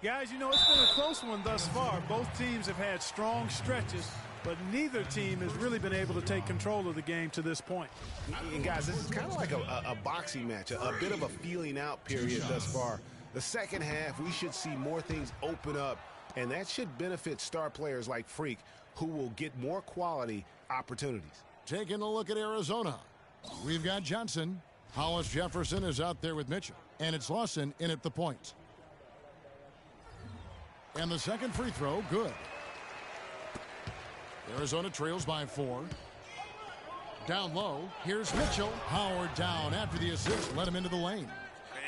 Guys, you know, it's been a close one thus far. Both teams have had strong stretches, but neither team has really been able to take control of the game to this point. And guys, this is kind of like a boxing match, a bit of a feeling out period thus far. The second half, we should see more things open up, and that should benefit star players like Freak, who will get more quality opportunities. Taking a look at Arizona. We've got Johnson. Hollis Jefferson is out there with Mitchell, and it's Lawson in at the point. And the second free throw, good. Arizona trails by 4. Down low, here's Mitchell. Howard down after the assist, let him into the lane.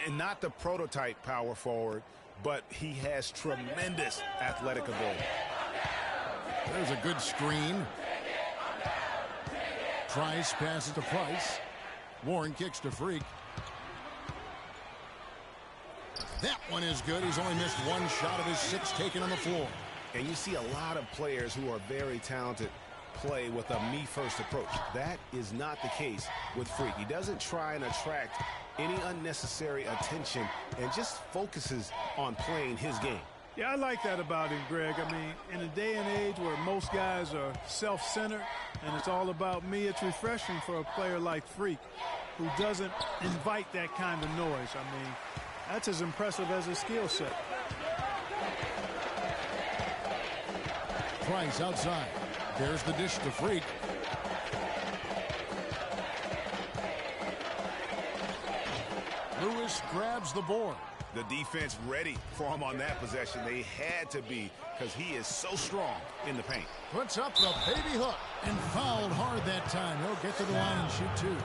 And not the prototype power forward, but he has tremendous athletic ability. There's a good screen. Trice passes to Price. Warren kicks to Freak. That one is good. He's only missed one shot of his 6 taken on the floor. And you see a lot of players who are very talented play with a me-first approach. That is not the case with Freak. He doesn't try and attract any unnecessary attention and just focuses on playing his game. Yeah, I like that about him, Greg. I mean, in a day and age where most guys are self-centered and it's all about me, it's refreshing for a player like Freak who doesn't invite that kind of noise. I mean, that's as impressive as his skill set. Price outside. There's the dish to Freak. Lewis grabs the board. The defense ready for him on that possession. They had to be because he is so strong in the paint. Puts up the baby hook and fouled hard that time. He'll get to the line and shoot two.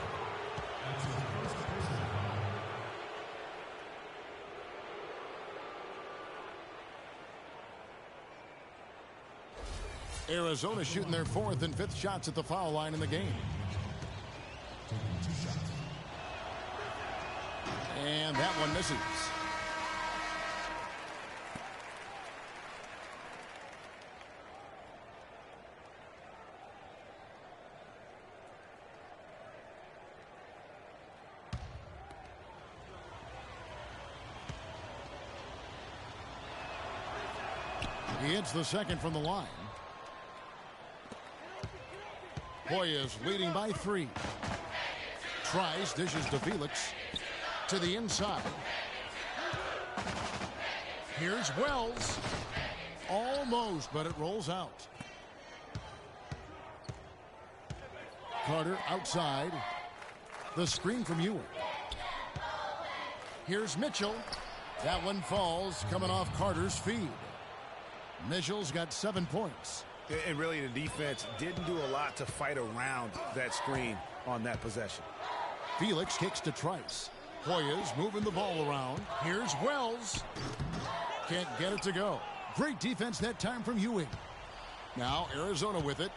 Arizona shooting their 4th and 5th shots at the foul line in the game. And that one misses. He hits the second from the line. Hoyas leading by 3. Tries, dishes to Felix. To the inside. Here's Wells. Almost, but it rolls out. Carter outside. The screen from Ewing. Here's Mitchell. That one falls, coming off Carter's feed. Mitchell's got 7 points. And really, the defense didn't do a lot to fight around that screen on that possession. Felix kicks to Trice. Hoyas moving the ball around. Here's Wells. Can't get it to go. Great defense that time from Ewing. Now Arizona with it.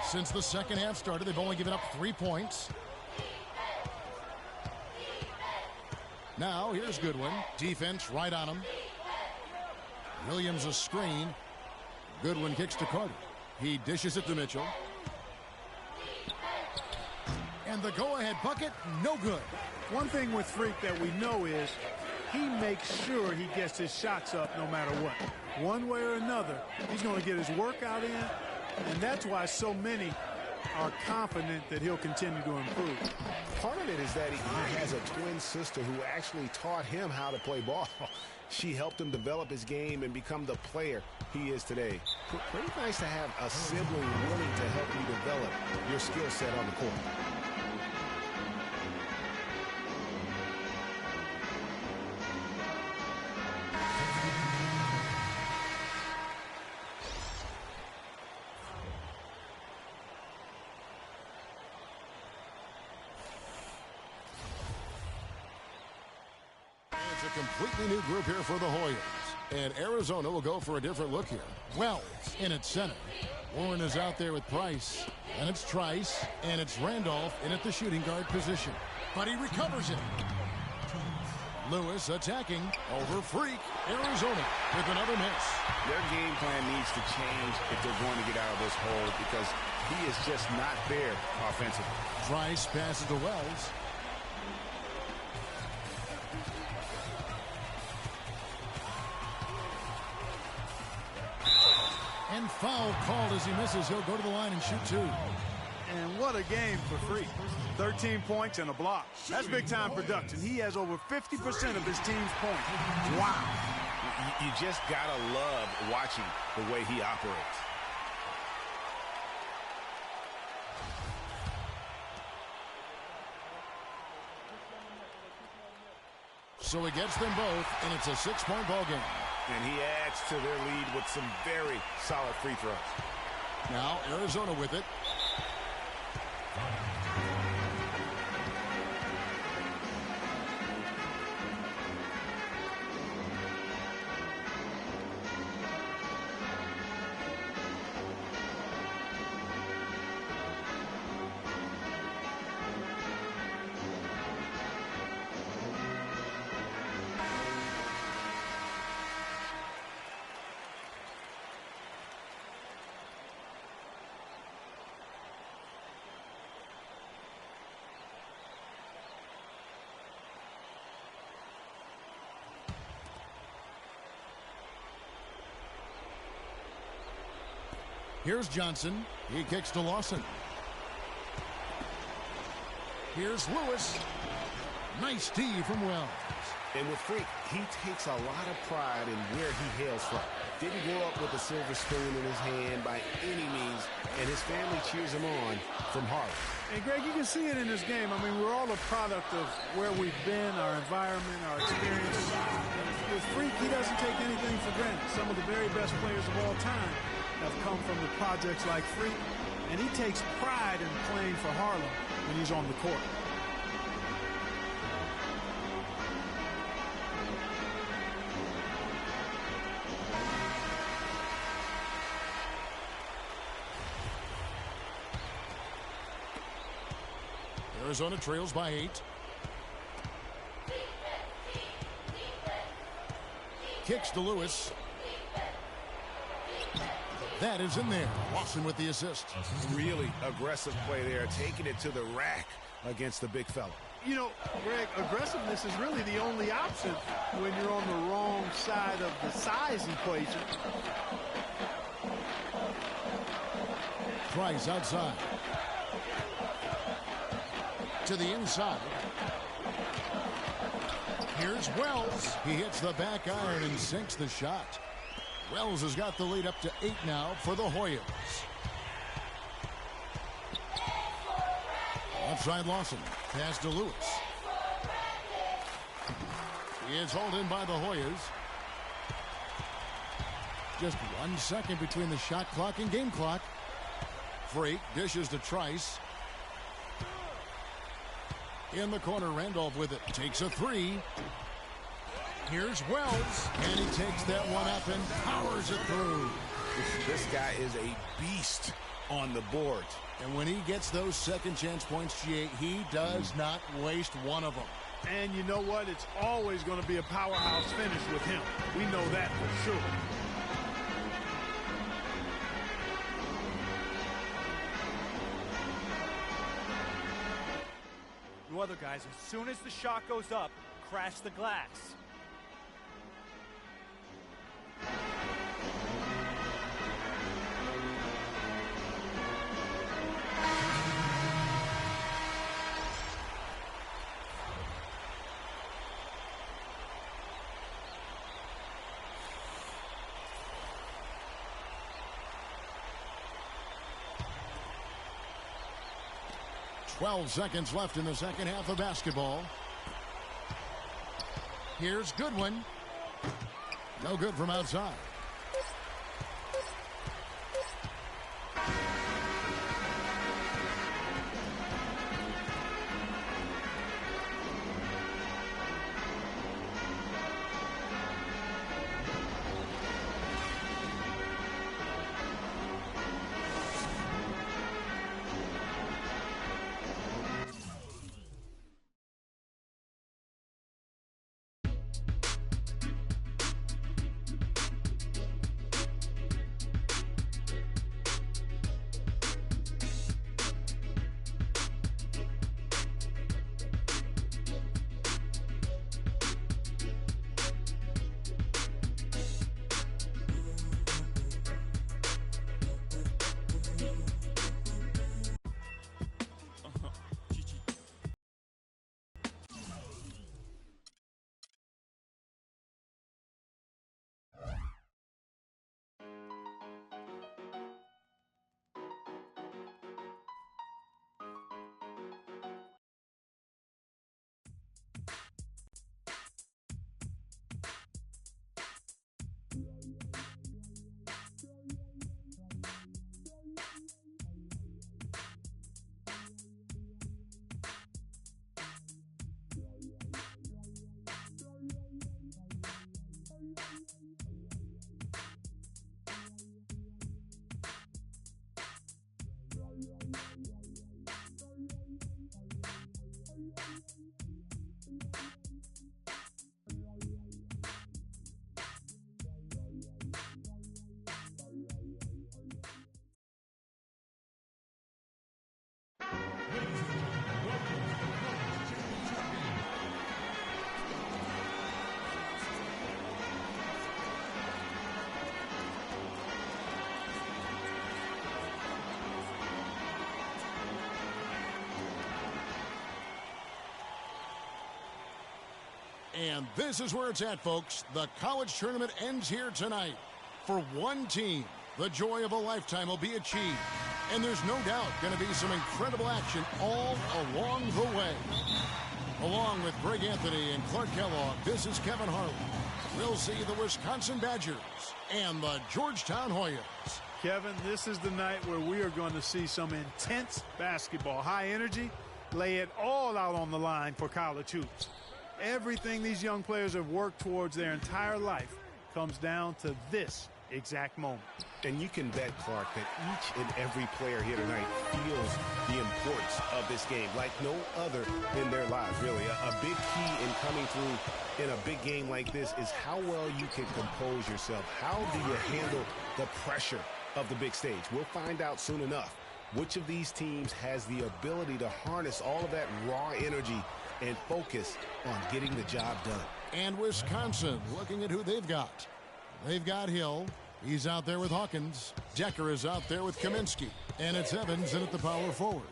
Since the second half started, they've only given up 3 points. Now here's Goodwin. Defense right on him. Williams a screen. Goodwin kicks to Carter. He dishes it to Mitchell. And the go-ahead bucket, no good. One thing with Freak that we know is he makes sure he gets his shots up no matter what. One way or another, he's going to get his workout in, and that's why so many are confident that he'll continue to improve. Part of it is that he has a twin sister who actually taught him how to play ball. She helped him develop his game and become the player he is today. Pretty nice to have a sibling willing to help you develop your skill set on the court. It's a completely new group here for the Hoyas. And Arizona will go for a different look here. Wells in at center. Warren is out there with Price. And it's Trice. And it's Randolph in at the shooting guard position. But he recovers it. Lewis attacking over Freak. Arizona with another miss. Their game plan needs to change if they're going to get out of this hole because he is just not there offensively. Trice passes to Wells. And foul called as he misses. He'll go to the line and shoot two. And what a game for Freak. 13 points and a block. That's big-time production. He has over 50% of his team's points. Wow. You just got to love watching the way he operates. So he gets them both, and it's a 6-point ball game. And he adds to their lead with some very solid free throws. Now Arizona with it. Here's Johnson. He kicks to Lawson. Here's Lewis. Nice tee from Wells. And with Freak, he takes a lot of pride in where he hails from. Didn't grow up with a silver spoon in his hand by any means, and his family cheers him on from Harlem. And, Greg, you can see it in this game. I mean, we're all a product of where we've been, our environment, our experiences. With Freak, he doesn't take anything for granted. Some of the very best players of all time have come from the projects like Freak, and he takes pride in playing for Harlem when he's on the court. Arizona trails by 8. Kicks to Lewis. That is in there. Lawson with the assist. Really aggressive play there, taking it to the rack against the big fella. You know, Greg, aggressiveness is really the only option when you're on the wrong side of the size equation. Price outside. To the inside. Here's Wells. He hits the back iron and sinks the shot. Wells has got the lead up to 8 now for the Hoyas. Outside Lawson. Pass to Lewis. He is hauled in by the Hoyas. Just 1 second between the shot clock and game clock. Freak dishes to Trice. In the corner, Randolph with it. Takes a 3. Here's Wells. And he takes that one up and powers it through. This guy is a beast on the board. And when he gets those second chance points, GA, he does not waste one of them. And you know what? It's always going to be a powerhouse finish with him. We know that for sure. You other guys, as soon as the shot goes up, crash the glass. Twelve seconds left in the second half of basketball. Here's Goodwin. No good from outside. And this is where it's at, folks. The college tournament ends here tonight. For one team, the joy of a lifetime will be achieved. And there's no doubt going to be some incredible action all along the way. Along with Greg Anthony and Clark Kellogg, this is Kevin Harlan. We'll see the Wisconsin Badgers and the Georgetown Hoyas. Kevin, this is the night where we are going to see some intense basketball. High energy, lay it all out on the line for college hoops. Everything these young players have worked towards their entire life comes down to this exact moment. And you can bet, Clark, that each and every player here tonight feels the importance of this game like no other in their lives, really. A big key in coming through in a big game like this is how well you can compose yourself. How do you handle the pressure of the big stage? We'll find out soon enough which of these teams has the ability to harness all of that raw energy and focus on getting the job done. And Wisconsin, looking at who they've got. They've got Hill. He's out there with Hawkins. Decker is out there with Kaminsky. And it's Evans in at the power forward.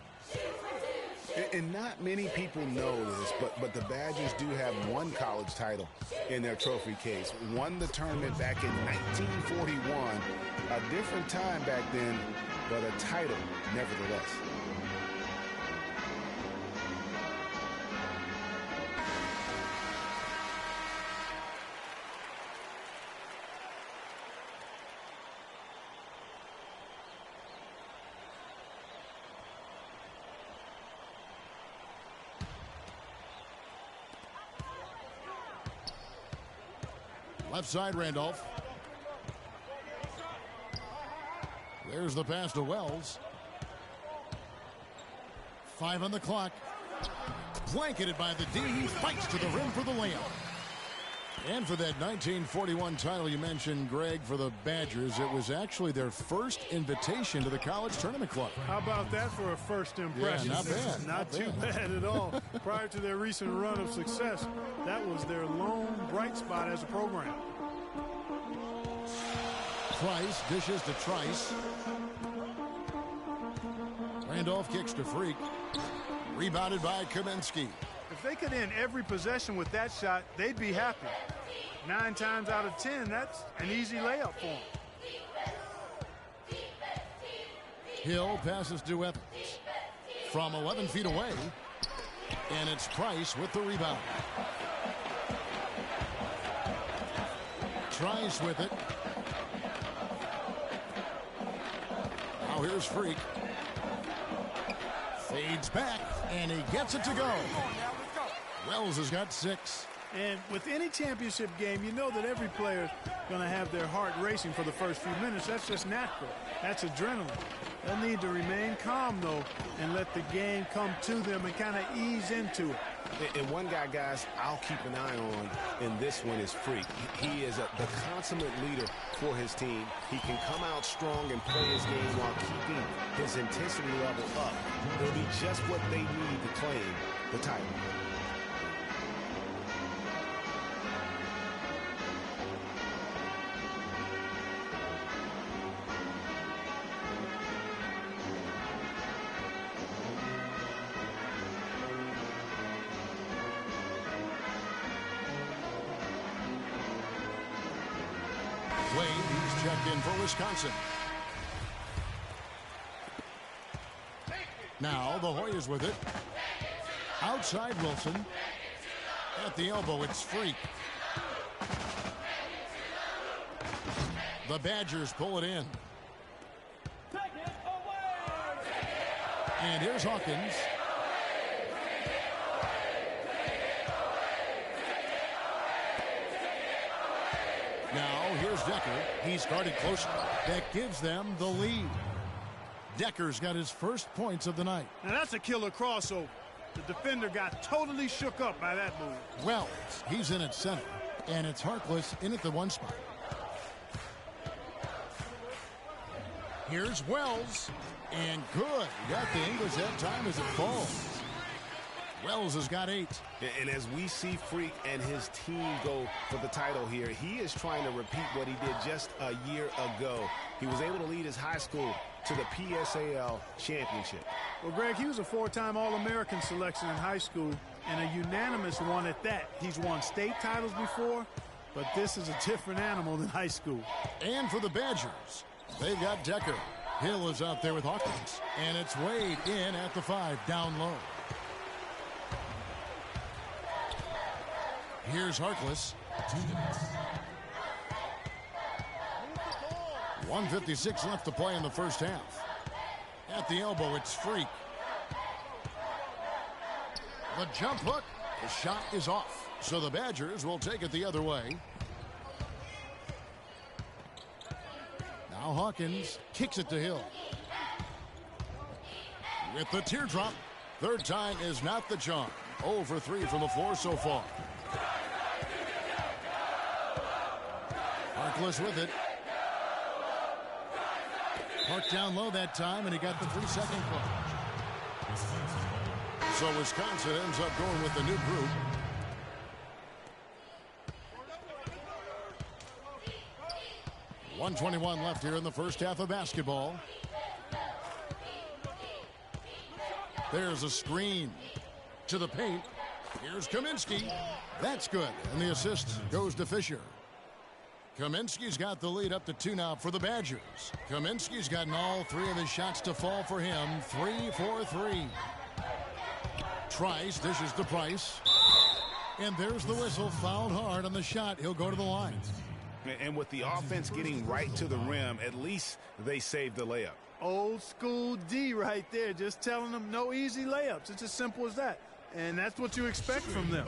And not many people know this, but the Badgers do have one college title in their trophy case. Won the tournament back in 1941. A different time back then, but a title nevertheless. Left side, Randolph. There's the pass to Wells. 5 on the clock. Blanketed by the D. He fights to the rim for the layup. And for that 1941 title you mentioned, Greg, for the Badgers, it was actually their first invitation to the College Tournament Club. How about that for a first impression? Yeah, not bad. Not too bad at all. Prior to their recent run of success, that was their lone bright spot as a program. Trice dishes to Trice. Randolph kicks to Freak. Rebounded by Kaminsky. If they could end every possession with that shot, they'd be happy. 9 times out of 10, that's an easy layup for them. Hill passes to Evans. From 11 feet away. And it's Trice with the rebound. Trice with it. Now here's Freak. Fades back, and he gets it to go. Wells has got 6. And with any championship game, you know that every player is going to have their heart racing for the first few minutes. That's just natural. That's adrenaline. They'll need to remain calm, though, and let the game come to them and kind of ease into it. And one guy, guys, I'll keep an eye on in this one is Freak. He is the consummate leader for his team. He can come out strong and play his game while keeping his intensity level up. It'll be just what they need to claim the title. Wade, he's checked in for Wisconsin. Now the Hoyas with it. Outside Wilson. At the elbow, it's Freak. The Badgers pull it in. And here's Hawkins. Now here's Decker. He's guarded closely. That gives them the lead. Decker's got his first points of the night. Now that's a killer crossover. The defender got totally shook up by that move. Wells, he's in at center. And it's Harkless in at the 1 spot. Here's Wells. And good. Got the English that time as it falls. Wells has got 8. And as we see Freak and his team go for the title here, he is trying to repeat what he did just a year ago. He was able to lead his high school to the PSAL championship. Well, Greg, he was a 4-time All-American selection in high school and a unanimous one at that. He's won state titles before, but this is a different animal than high school. And for the Badgers, they've got Decker. Hill is out there with Hawkins, and it's Wade in at the 5, down low. Here's Harkless. 1:56 left to play in the first half. At the elbow, it's Freak. The jump hook. The shot is off. So the Badgers will take it the other way. Now Hawkins kicks it to Hill. With the teardrop. Third time is not the charm. 0 for 3 from the floor so far. Harkless with it. Parked down low that time, and he got the 3-second call. So Wisconsin ends up going with the new group. .121 left here in the first half of basketball. There's a screen to the paint. Here's Kaminsky. That's good, and the assist goes to Fisher. Kaminsky's got the lead up to 2 now for the Badgers. Kaminsky's gotten all 3 of his shots to fall for him. 3 for 3. Trice dishes to Price. And there's the whistle. Fouled hard on the shot. He'll go to the line. And with the offense getting right to the rim, at least they saved the layup. Old school D right there. Just telling them no easy layups. It's as simple as that. And that's what you expect from them.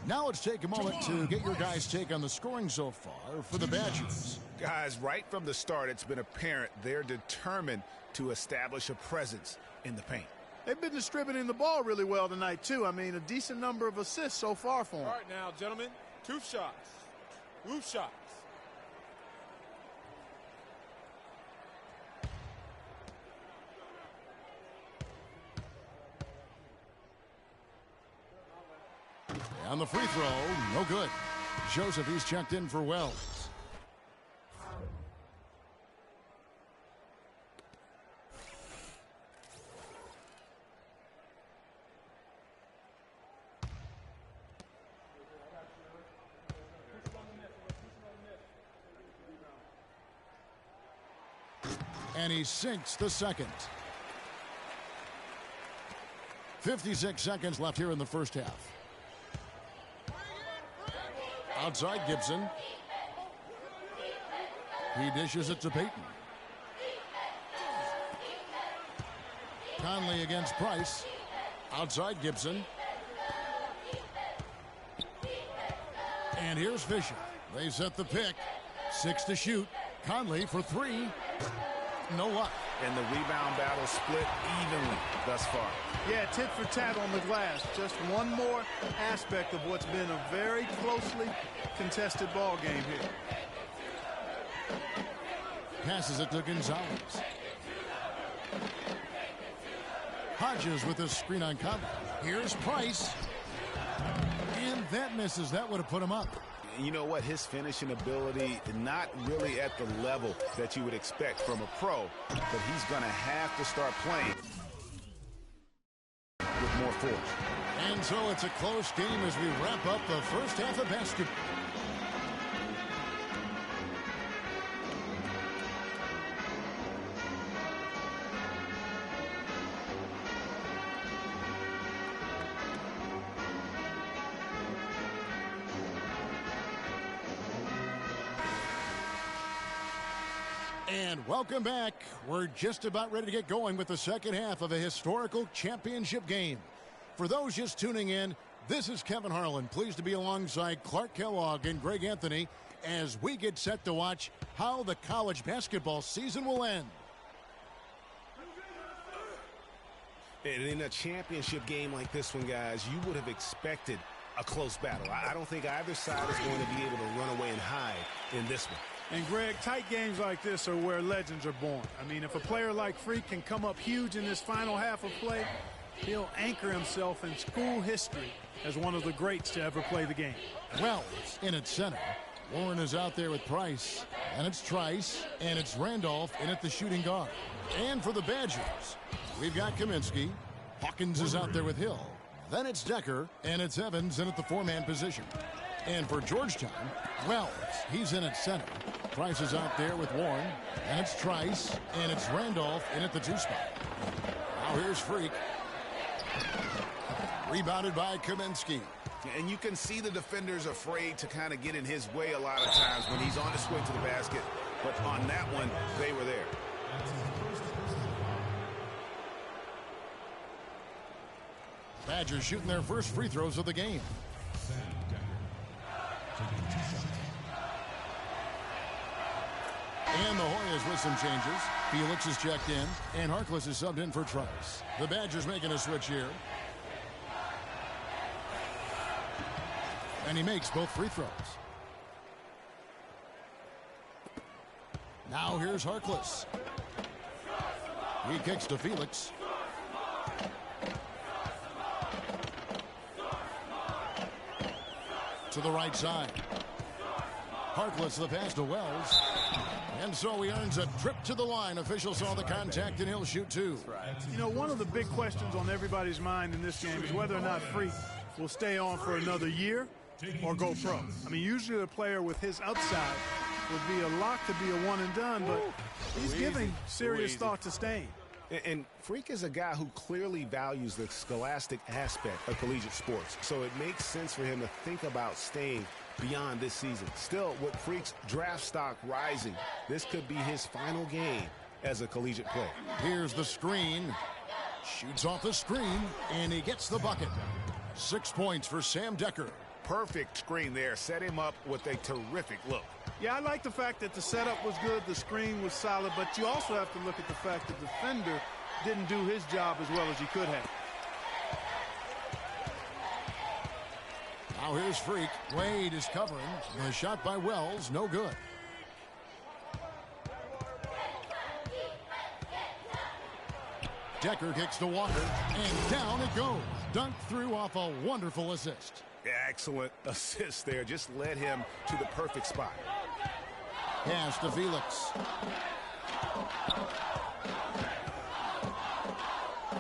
Now let's take a moment to get your guys' take on the scoring so far for the Badgers. Guys, right from the start, it's been apparent they're determined to establish a presence in the paint. They've been distributing the ball really well tonight, too. I mean, a decent number of assists so far for them. All right, now, gentlemen, 2 shots. 2 shots. On the free throw, no good. Joseph, he's checked in for Wells. And he sinks the second. 56 seconds left here in the first half. Outside Gibson. He dishes it to Payton. Conley against Price. Outside Gibson. And here's Fisher. They set the pick. 6 to shoot. Conley for 3. No luck. And the rebound battle split evenly thus far. Yeah, tit for tat on the glass. Just one more aspect of what's been a very closely contested ball game here. Passes it to Gonzalez. Hodges with a screen on Conley. Here's Price. And that misses. That would have put him up. You know what? His finishing ability, not really at the level that you would expect from a pro, but he's going to have to start playing with more force. And so it's a close game as we wrap up the first half of basketball. And welcome back. We're just about ready to get going with the second half of a historical championship game. For those just tuning in, this is Kevin Harlan, pleased to be alongside Clark Kellogg and Greg Anthony as we get set to watch how the college basketball season will end. And in a championship game like this one, guys, you would have expected a close battle. I don't think either side is going to be able to run away and hide in this one. And, Greg, tight games like this are where legends are born. I mean, if a player like Freak can come up huge in this final half of play, He'll anchor himself in school history as one of the greats to ever play the game. Wells in at center. Warren is out there with Price. And it's Trice. And it's Randolph in at the shooting guard. And for the Badgers, we've got Kaminsky. Hawkins is out there with Hill. Then it's Decker. And it's Evans in at the four-man position. And for Georgetown, Wells, he's in at center. Price is out there with Warren. And it's Trice. And it's Randolph in at the two spot. Now here's Freak. Rebounded by Kaminsky. And you can see the defenders afraid to kind of get in his way a lot of times when he's on his way to the basket. But on that one, they were there. Badgers shooting their first free throws of the game. And the Hoyas with some changes. Felix is checked in, and Harkless is subbed in for Trice. The Badgers making a switch here. And he makes both free throws. Now here's Harkless. He kicks to Felix. To the right side. Harkless the pass to Wells. And so he earns a trip to the line. Officials saw the contact and he'll shoot two. You know, one of the big questions on everybody's mind in this game is whether or not Freak will stay on for another year or go pro. I mean, usually a player with his upside would be a lock to be a one and done, but he's giving serious thought to staying. And Freak is a guy who clearly values the scholastic aspect of collegiate sports, so it makes sense for him to think about staying beyond this season. Still, with Freak's draft stock rising, this could be his final game as a collegiate player. Here's the screen. Shoots off the screen, and he gets the bucket. 6 points for Sam Decker. Perfect screen there. Set him up with a terrific look. Yeah, I like the fact that the setup was good, the screen was solid, but you also have to look at the fact that the defender didn't do his job as well as he could have. Now here's Freak. Wade is covering. The shot by Wells, no good. Decker kicks to Walker, and down it goes. Dunked through off a wonderful assist. Excellent assist there. Just led him to the perfect spot. Pass to Felix.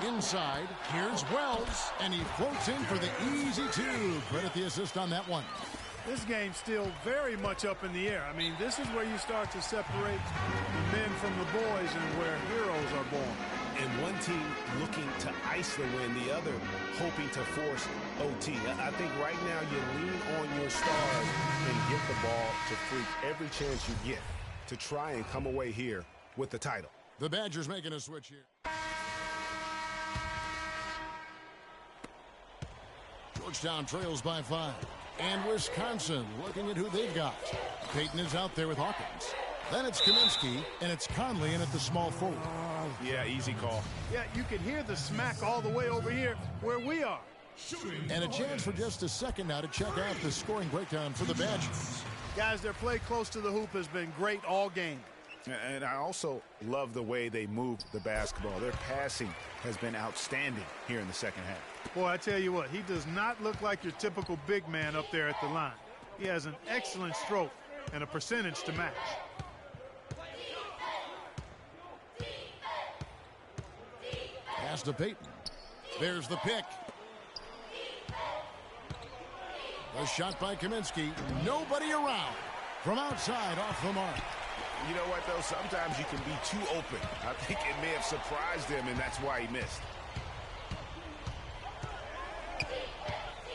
Inside, here's Wells, and he floats in for the easy two. Credit the assist on that one. This game's still very much up in the air. I mean, this is where you start to separate the men from the boys and where heroes are born. And one team looking to ice the win, the other hoping to force OT. I think right now you lean on your stars and get the ball to Freak every chance you get to try and come away here with the title. The Badgers making a switch here. Georgetown trails by 5. And Wisconsin looking at who they've got. Peyton is out there with Hawkins. Then it's Kaminsky, and it's Conley in at the small forward. Yeah, easy call. Yeah, you can hear the smack all the way over here where we are. And a chance for just a second now to check out the scoring breakdown for the Badgers. Guys, their play close to the hoop has been great all game. And I also love the way they move the basketball. Their passing has been outstanding here in the second half. Boy, I tell you what, he does not look like your typical big man up there at the line. He has an excellent stroke and a percentage to match. Pass to Peyton. There's the pick. The shot by Kaminsky. Nobody around. From outside, off the mark. You know what, though? Sometimes you can be too open. I think it may have surprised him, and that's why he missed.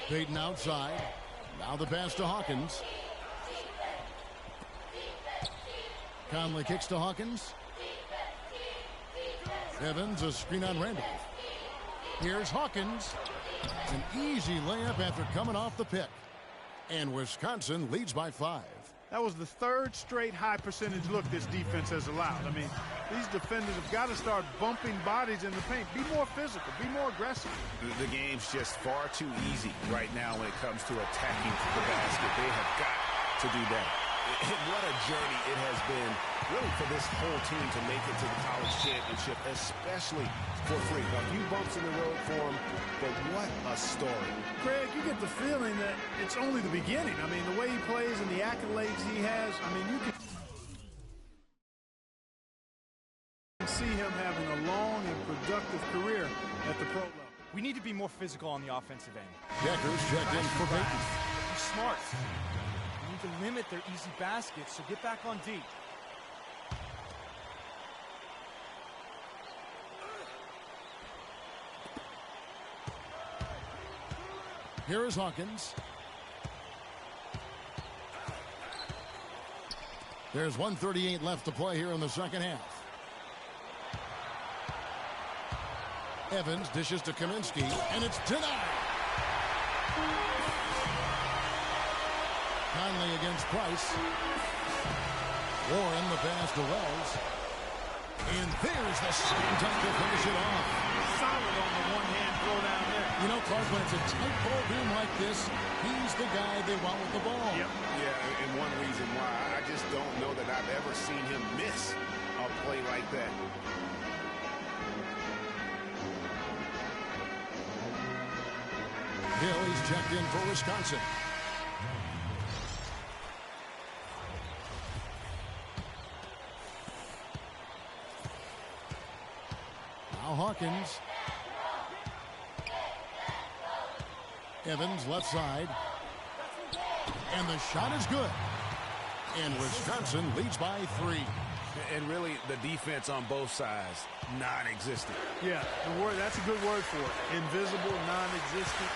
Peyton outside. Now the pass to Hawkins. Conley kicks to Hawkins. Evans, a screen on Randolph. Here's Hawkins. An easy layup after coming off the pick. And Wisconsin leads by 5. That was the third straight high percentage look this defense has allowed. I mean, these defenders have got to start bumping bodies in the paint. Be more physical. Be more aggressive. The game's just far too easy right now when it comes to attacking the basket. They have got to do that. And what a journey it has been, really, for this whole team to make it to the college championship, especially for Freak. A few bumps in the road for him, but what a story. Craig, you get the feeling that it's only the beginning. I mean, the way he plays and the accolades he has, I mean, you can see him having a long and productive career at the pro level. We need to be more physical on the offensive end. Deckers checked in for Peyton. Be smart. We need to limit their easy baskets, so get back on D. Here is Hawkins. There's 1:38 left to play here in the second half. Evans dishes to Kaminsky, and it's denied. Conley against Price. Warren the pass to Wells. And there's the second time to finish it off. Solid on the one-hand throw down there. You know, Clark, when it's a tight ball game like this, he's the guy they want with the ball. Yep. Yeah, and one reason why, I just don't know that I've ever seen him miss a play like that. Hill, he's checked in for Wisconsin. Now Hawkins. Evans left side. And the shot is good. And Wisconsin leads by 3. And really, the defense on both sides, non-existent. Yeah, that's a good word for it. Invisible, non-existent.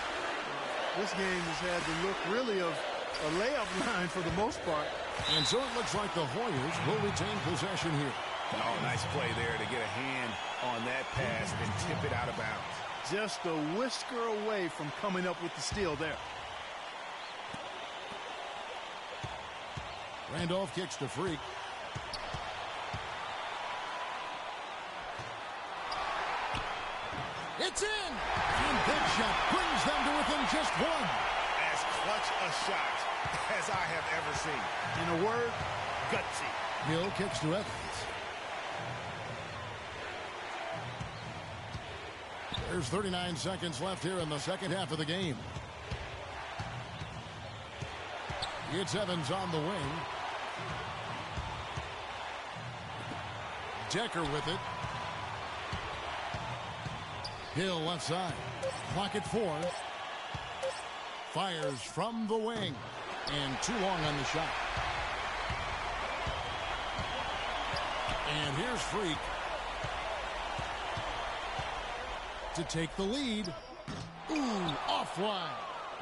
This game has had the look really of a layup line for the most part. And so it looks like the Hoyas will retain possession here. Oh, nice play there to get a hand on that pass and tip it out of bounds. Just a whisker away from coming up with the steal there. Randolph kicks to Freak. It's in! And that shot brings them to within just 1. As clutch a shot as I have ever seen. In a word, gutsy. Hill kicks to Evans. There's 39 seconds left here in the second half of the game. It's Evans on the wing. Decker with it. Hill left side. Clock at 4. Fires from the wing. And too long on the shot. And here's Freak to take the lead. Ooh, offline.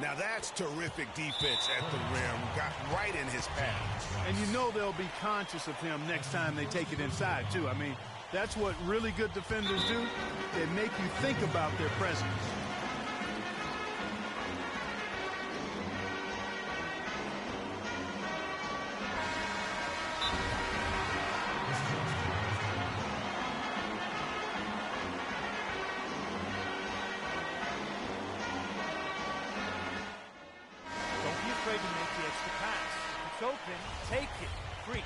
Now that's terrific defense at the rim. Got right in his path. And you know they'll be conscious of him next time they take it inside, too. I mean, that's what really good defenders do. They make you think about their presence. Take it. Freak.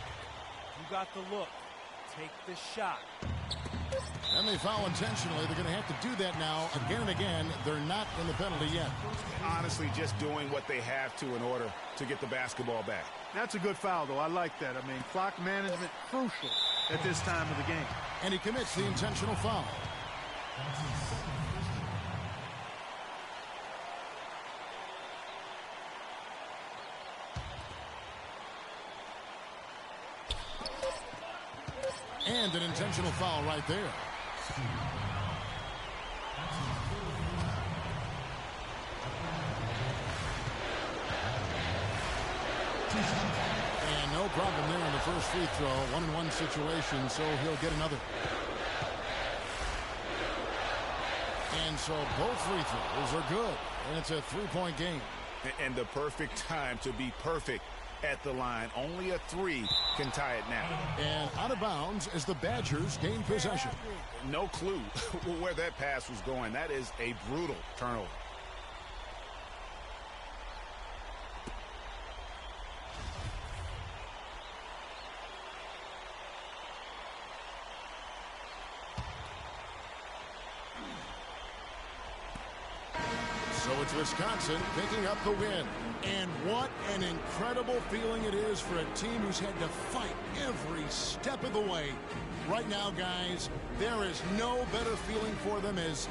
You got the look. Take the shot. And they foul intentionally. They're going to have to do that now again and again. They're not in the penalty yet. Honestly, just doing what they have to in order to get the basketball back. That's a good foul, though. I like that. I mean, clock management crucial at this time of the game. And he commits the intentional foul. And an intentional foul right there. And no problem there in the first free throw. 1-on-1 situation, so he'll get another. And so both free throws are good. And it's a three-point game. And the perfect time to be perfect at the line. Only a 3 can tie it now. And out of bounds as the Badgers gain possession. No clue where that pass was going. That is a brutal turnover. it's Wisconsin picking up the win. And what an incredible feeling it is for a team who's had to fight every step of the way. Right now, guys, there is no better feeling for them as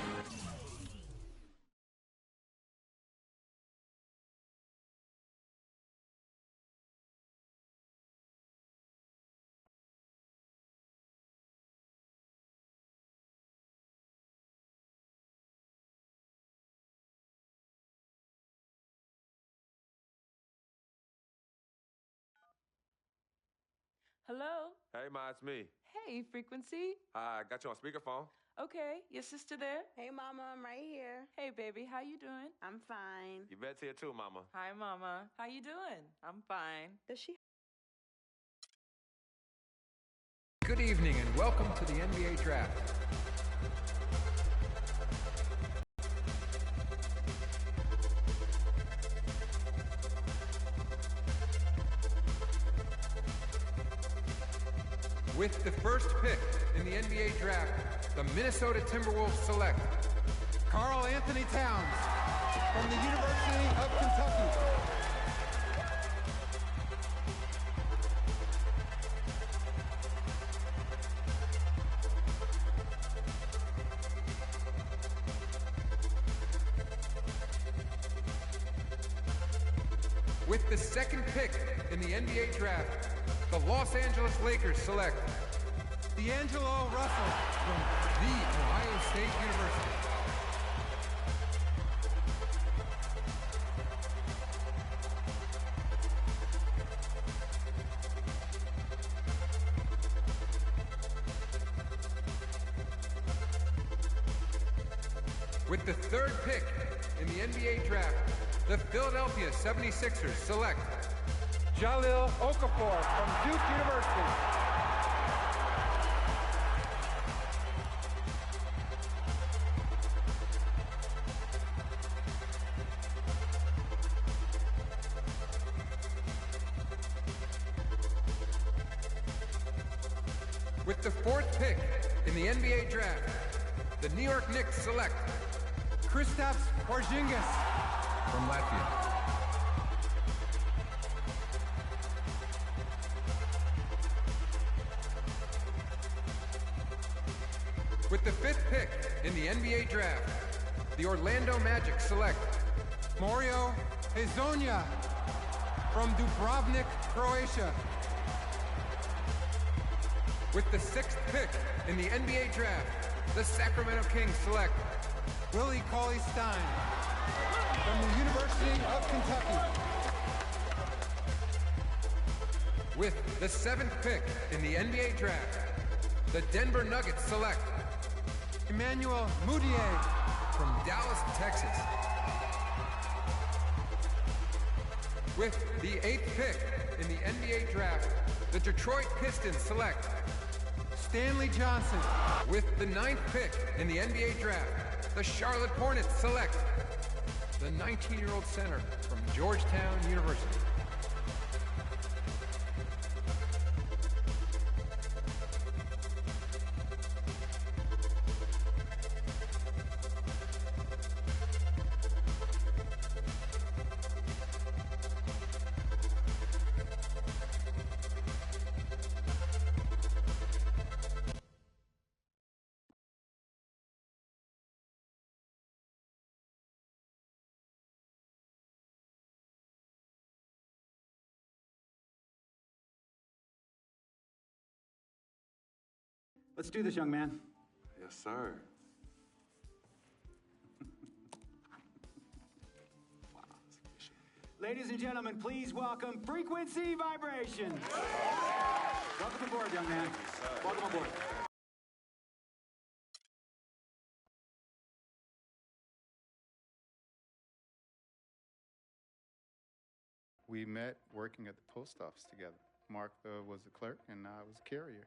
Hello? Hey, Ma, it's me. Hey, Frequency. Hi, I got you on speakerphone. Okay, your sister there? Hey, Mama, I'm right here. Hey, baby, how you doing? I'm fine. You Bet's here too, Mama. Hi, Mama. How you doing? I'm fine. Does she? Good evening and welcome to the NBA Draft. With the first pick in the NBA Draft, the Minnesota Timberwolves select Karl Anthony Towns from the University of Kentucky. With the second pick in the NBA Draft, the Los Angeles Lakers select D'Angelo Russell from the Ohio State University. With the third pick in the NBA Draft, the Philadelphia 76ers select Jahlil Okafor from Duke University. With the fourth pick in the NBA Draft, the New York Knicks select Kristaps Porzingis from Latvia. With the fifth pick in the NBA Draft, the Orlando Magic select Mario Hezonja from Dubrovnik, Croatia. With the sixth pick in the NBA Draft, the Sacramento Kings select Willie Cauley-Stein from the University of Kentucky. With the seventh pick in the NBA Draft, the Denver Nuggets select Emmanuel Mudiay from Dallas, Texas. With the eighth pick in the NBA Draft, the Detroit Pistons select Stanley Johnson. With the ninth pick in the NBA Draft, the Charlotte Hornets select the 19-year-old center from Georgetown University. Let's do this, young man. Yes, sir. Ladies and gentlemen, please welcome Frequency Vibrations. Welcome aboard, young man. Welcome aboard. We met working at the post office together. Mark was the clerk and I was a carrier.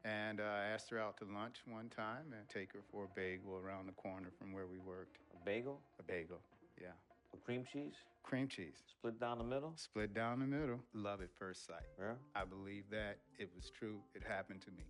And I asked her out to lunch one time and take her for a bagel around the corner from where we worked. A bagel? A bagel, yeah. With cream cheese? Cream cheese. Split down the middle? Split down the middle. Love at first sight. Yeah? I believe that. It was true. It happened to me.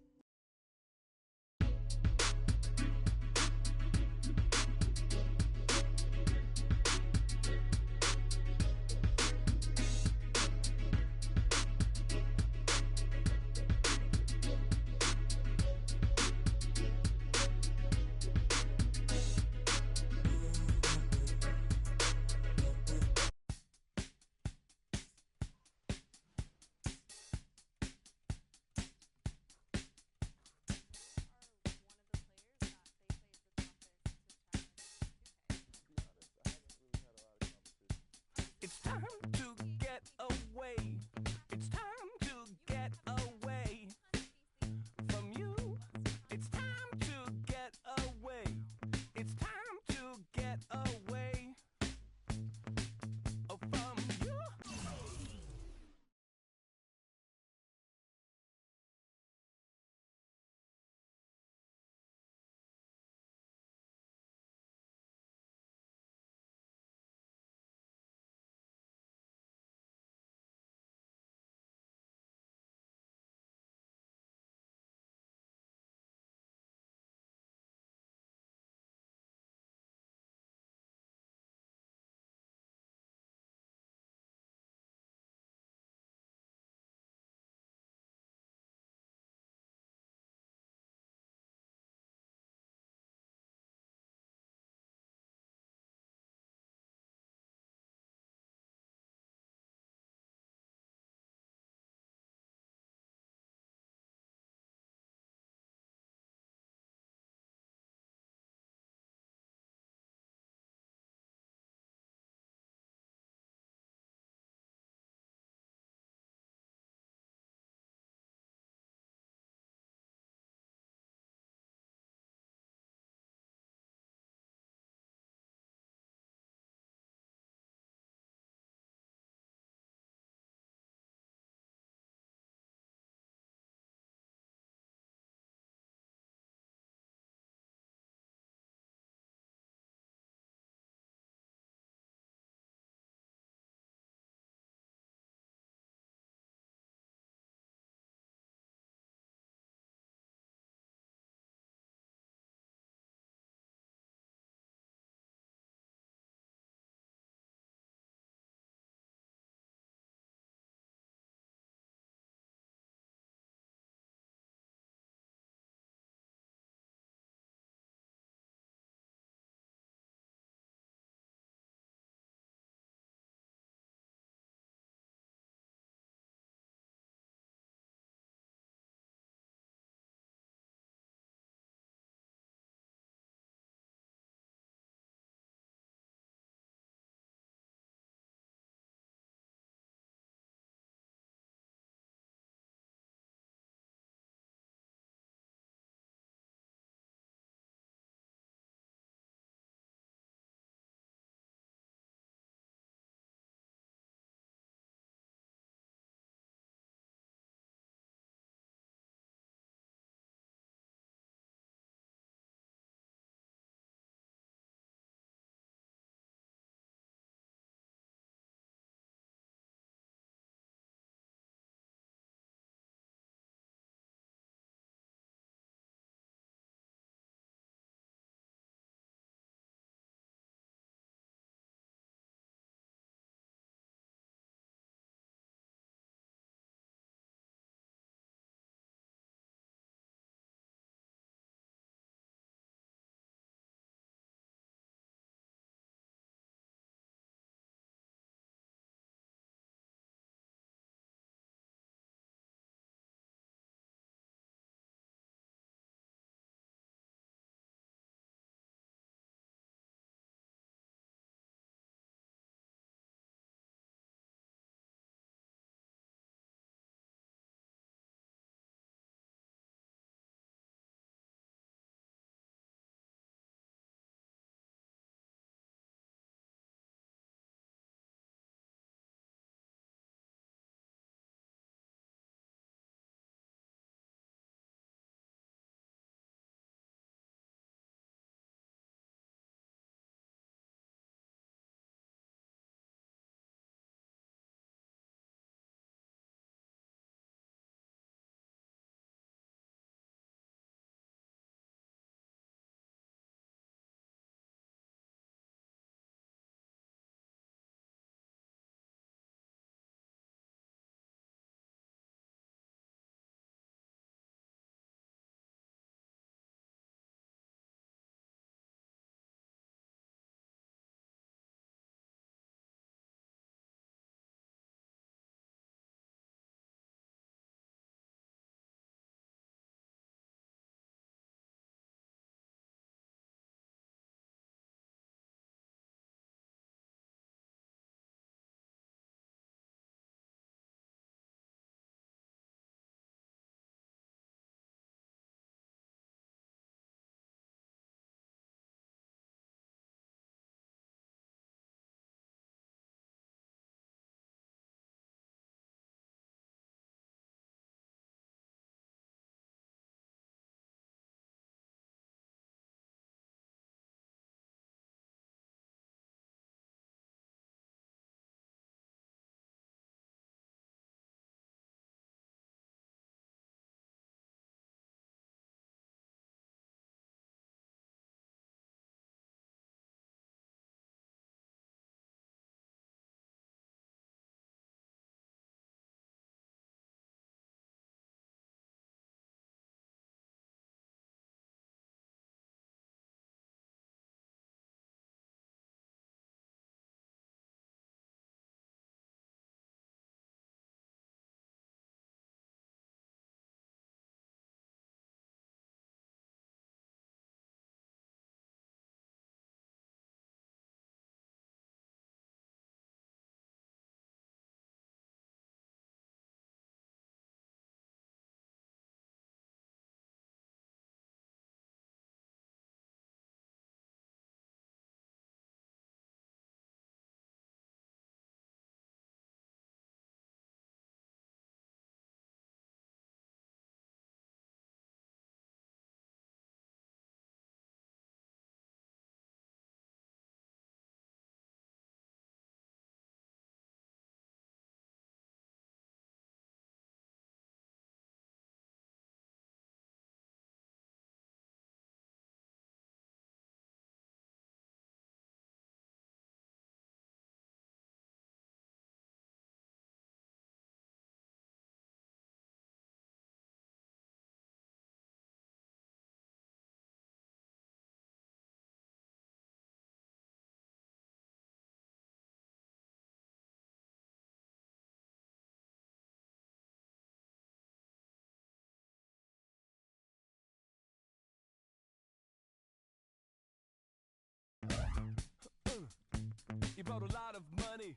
total lot of money.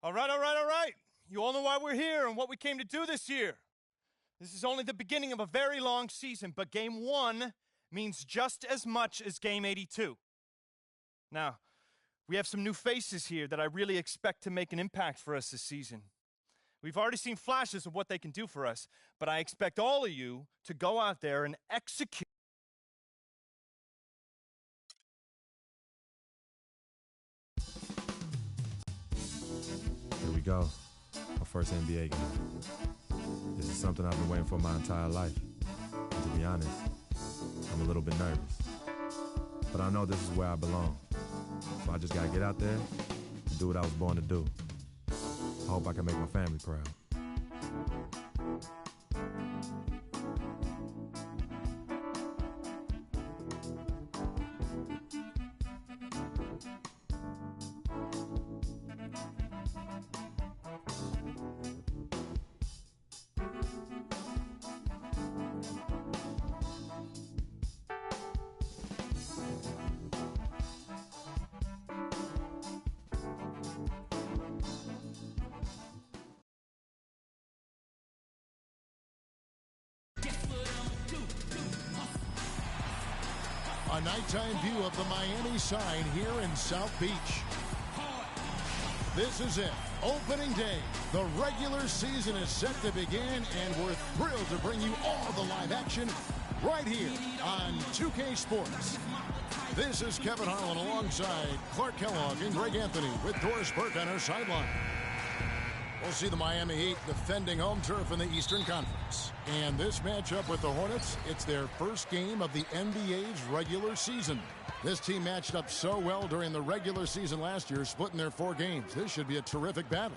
All right. You all know why we're here and what we came to do this year. This is only the beginning of a very long season, but Game 1 means just as much as Game 82. Now, we have some new faces here that I really expect to make an impact for us this season. We've already seen flashes of what they can do for us, but I expect all of you to go out there and execute. Here we go. My first NBA game. This is something I've been waiting for my entire life. And to be honest, I'm a little bit nervous. But I know this is where I belong. So I just gotta get out there and do what I was born to do. I hope I can make my family proud. A nighttime view of the Miami sign here in South Beach. This is it. Opening day. The regular season is set to begin, and we're thrilled to bring you all the live action right here on 2K Sports. This is Kevin Harlan alongside Clark Kellogg and Greg Anthony with Doris Burke on our sideline. We'll see the Miami Heat defending home turf in the Eastern Conference. And this matchup with the Hornets, it's their first game of the NBA's regular season. This team matched up so well during the regular season last year, splitting their 4 games. This should be a terrific battle.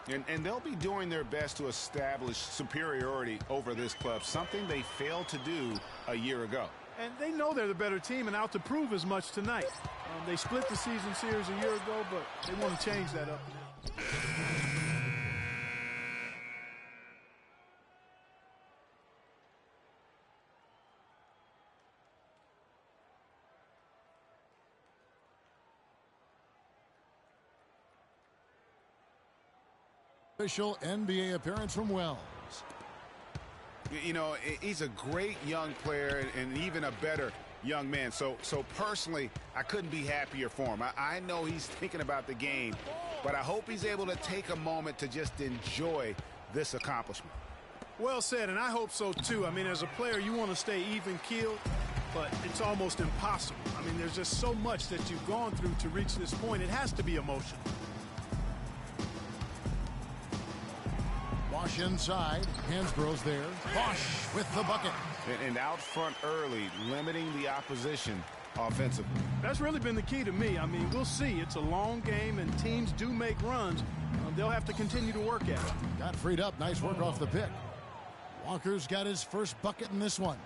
And they'll be doing their best to establish superiority over this club, something they failed to do a year ago. And they know they're the better team and out to prove as much tonight. They split the season series a year ago, but they want to change that up now. Official NBA appearance from Wells. You know, he's a great young player and even a better young man. So personally, I couldn't be happier for him. I know he's thinking about the game, but I hope he's able to take a moment to just enjoy this accomplishment. Well said, and I hope so too. I mean, as a player, you want to stay even-keeled, but it's almost impossible. I mean, there's just so much that you've gone through to reach this point. It has to be emotional. Bosch inside. Hansborough's there. Bosch with the bucket. And out front early, limiting the opposition offensively. That's really been the key to me. I mean, we'll see. It's a long game, and teams do make runs. They'll have to continue to work at it. Got freed up. Nice work off the pick. Walker's got his first bucket in this one.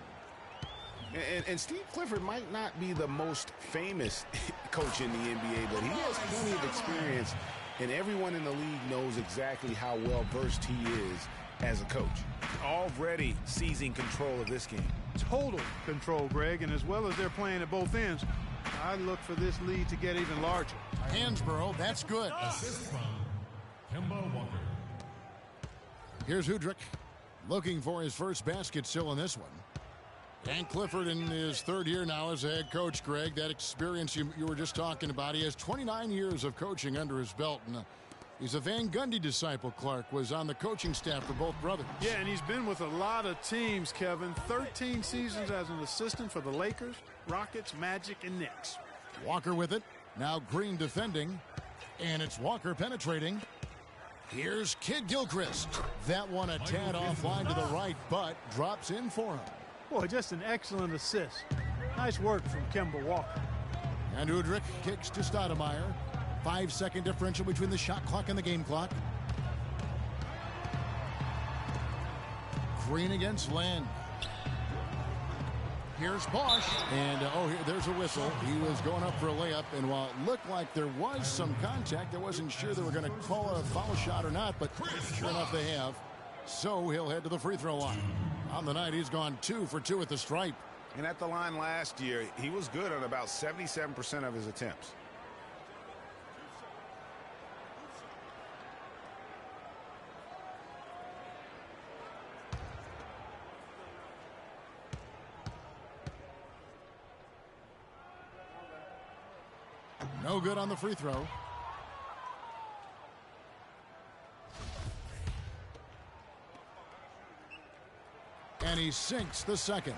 And Steve Clifford might not be the most famous coach in the NBA, but he has plenty of experience, and everyone in the league knows exactly how well-versed he is as a coach. Already seizing control of this game. Total control, Greg, and as well as they're playing at both ends, I look for this lead to get even larger. Hansborough, that's good. Assist from Kemba Walker. Here's Hudrick looking for his first basket still in this one. Dan Clifford in his 3rd year now as a head coach, Greg. That experience you were just talking about. He has 29 years of coaching under his belt. And he's a Van Gundy disciple, Clark. Was on the coaching staff for both brothers. Yeah, and he's been with a lot of teams, Kevin. 13 seasons as an assistant for the Lakers, Rockets, Magic, and Knicks. Walker with it. Now Green defending. And it's Walker penetrating. Here's Kid Gilchrist. That one a tad offline to the right, but drops in for him. Boy, just an excellent assist. Nice work from Kemba Walker. And Hudrick kicks to Stoudemire. 5-second differential between the shot clock and the game clock. Green against Len. Here's Bosch. And, there's a whistle. He was going up for a layup, and while it looked like there was some contact, I wasn't sure they were going to call a foul shot or not, but sure enough they have. So he'll head to the free throw line. On the night, he's gone 2 for 2 at the stripe. And at the line last year, he was good on about 77% of his attempts. No good on the free throw. And he sinks the second.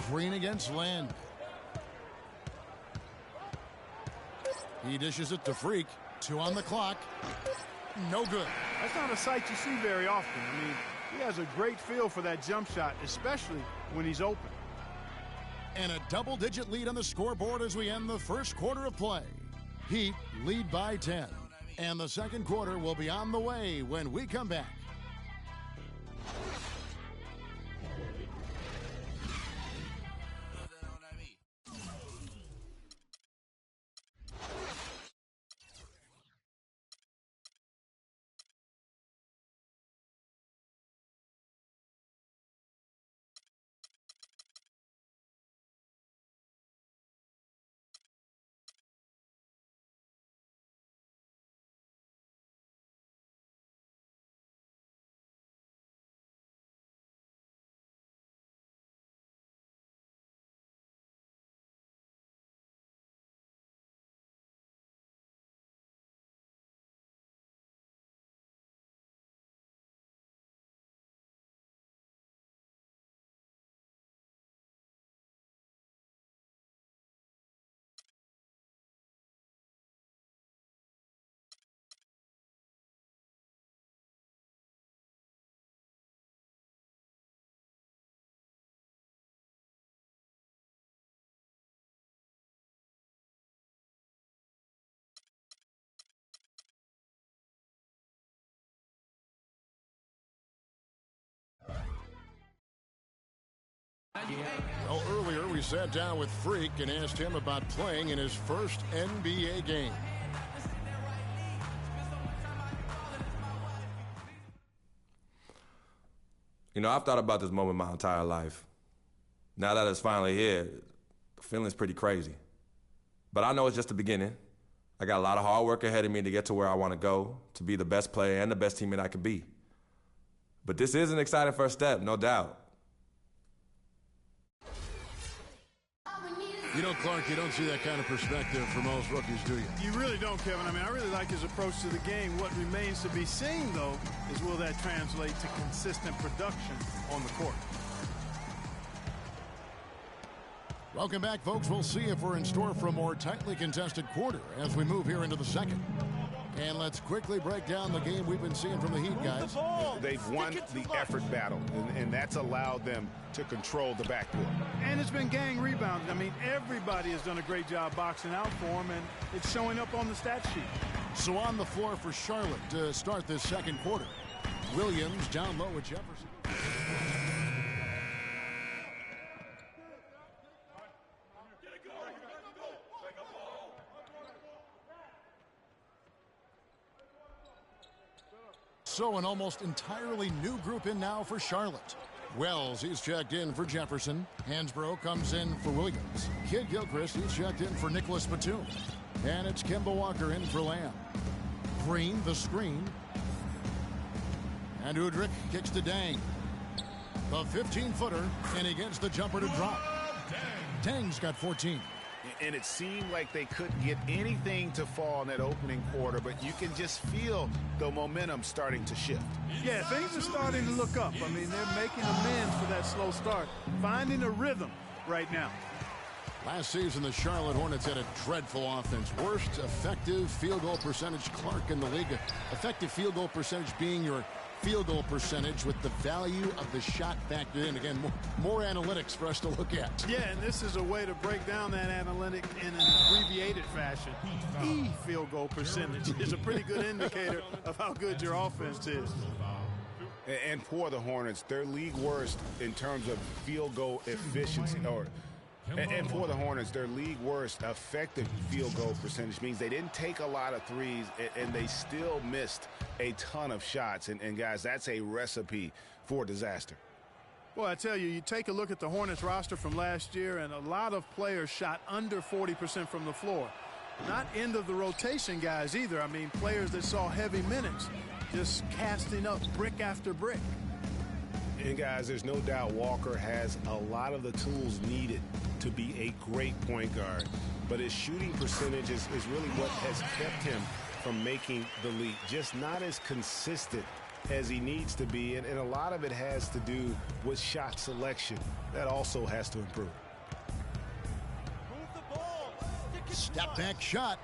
Green against Land. He dishes it to Freak. 2 on the clock. No good. That's not a sight you see very often. I mean, he has a great feel for that jump shot, especially when he's open. And a double-digit lead on the scoreboard as we end the first quarter of play. Heat lead by 10. And the second quarter will be on the way when we come back. Well, earlier we sat down with Freak and asked him about playing in his first NBA game. You know, I've thought about this moment my entire life. Now that it's finally here, the feeling's pretty crazy. But I know it's just the beginning. I got a lot of hard work ahead of me to get to where I want to go, to be the best player and the best teammate I can be. But this is an exciting first step, no doubt. You know, Clark, you don't see that kind of perspective for most rookies, do you? You really don't, Kevin. I mean, I really like his approach to the game. What remains to be seen, though, is will that translate to consistent production on the court. Welcome back, folks. We'll see if we're in store for a more tightly contested quarter as we move here into the second. And let's quickly break down the game we've been seeing from the Heat, guys. They've won the effort battle, and that's allowed them to control the backcourt. And it's been gang rebounding. I mean, everybody has done a great job boxing out for him, and it's showing up on the stat sheet. So on the floor for Charlotte to start this second quarter. Williams down low with Jefferson. So an almost entirely new group in now for Charlotte. Wells, he's checked in for Jefferson. Hansbrough comes in for Williams. Kid Gilchrist, he's checked in for Nicholas Batum. And it's Kemba Walker in for Lamb. Green, the screen. And Udrich kicks to Dang. The 15-footer, and he gets the jumper to drop. Dang's got 14. And it seemed like they couldn't get anything to fall in that opening quarter, but you can just feel the momentum starting to shift. Yeah, things are starting to look up. I mean, they're making amends for that slow start, finding a rhythm right now. Last season, the Charlotte Hornets had a dreadful offense. Worst effective field goal percentage, Clark, in the league. Effective field goal percentage being your field goal percentage with the value of the shot factored in. Again, more analytics for us to look at. Yeah, and this is a way to break down that analytic in an abbreviated fashion. Field goal percentage is a pretty good indicator of how good your offense is. And for the Hornets, they're league worst in terms of field goal efficiency. And for the Hornets, their league worst effective field goal percentage means they didn't take a lot of threes, and they still missed a ton of shots. And guys, that's a recipe for disaster. Well, I tell you, you take a look at the Hornets roster from last year, and a lot of players shot under 40% from the floor. Not end of the rotation guys either. I mean, players that saw heavy minutes, just casting up brick after brick. And guys, there's no doubt Walker has a lot of the tools needed to be a great point guard. But his shooting percentage is really what has kept him from making the league. Just not as consistent as he needs to be. And a lot of it has to do with shot selection. That also has to improve. Step back shot.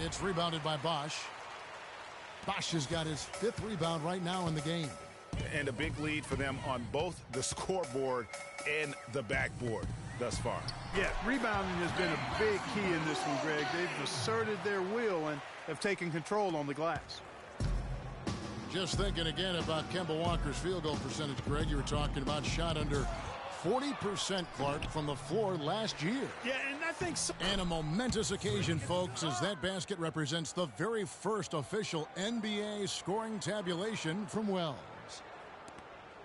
It's rebounded by Bosch. Bosch has got his 5th rebound right now in the game. And a big lead for them on both the scoreboard and the backboard thus far. Yeah, rebounding has been a big key in this one, Greg. They've asserted their will and have taken control on the glass. Just thinking again about Kemba Walker's field goal percentage, Greg. You were talking about shot under 40%, Clark, from the floor last year. Yeah, and I think so. And a momentous occasion, folks, as that basket represents the very first official NBA scoring tabulation from Wells.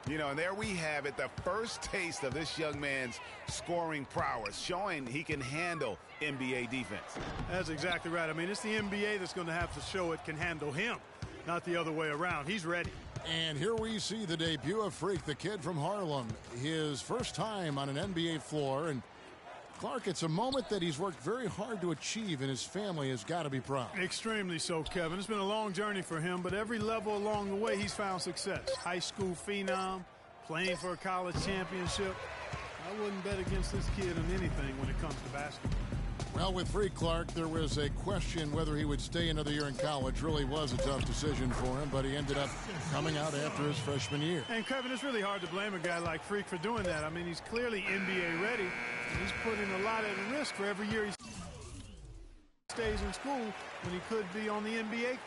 You know, and there we have it, the first taste of this young man's scoring prowess, showing he can handle NBA defense. That's exactly right. I mean, it's the NBA that's going to have to show it can handle him, not the other way around. He's ready. And here we see the debut of Freak, the kid from Harlem, his first time on an NBA floor. And Clark, it's a moment that he's worked very hard to achieve, and his family has got to be proud. Extremely so, Kevin. It's been a long journey for him, but every level along the way, he's found success. High school phenom, playing for a college championship. I wouldn't bet against this kid on anything when it comes to basketball. Well, with Freak, Clark, there was a question whether he would stay another year in college. Really was a tough decision for him, but he ended up coming out after his freshman year. And, Kevin, it's really hard to blame a guy like Freak for doing that. I mean, he's clearly NBA ready, and he's putting a lot at risk for every year he stays in school when he could be on the NBA.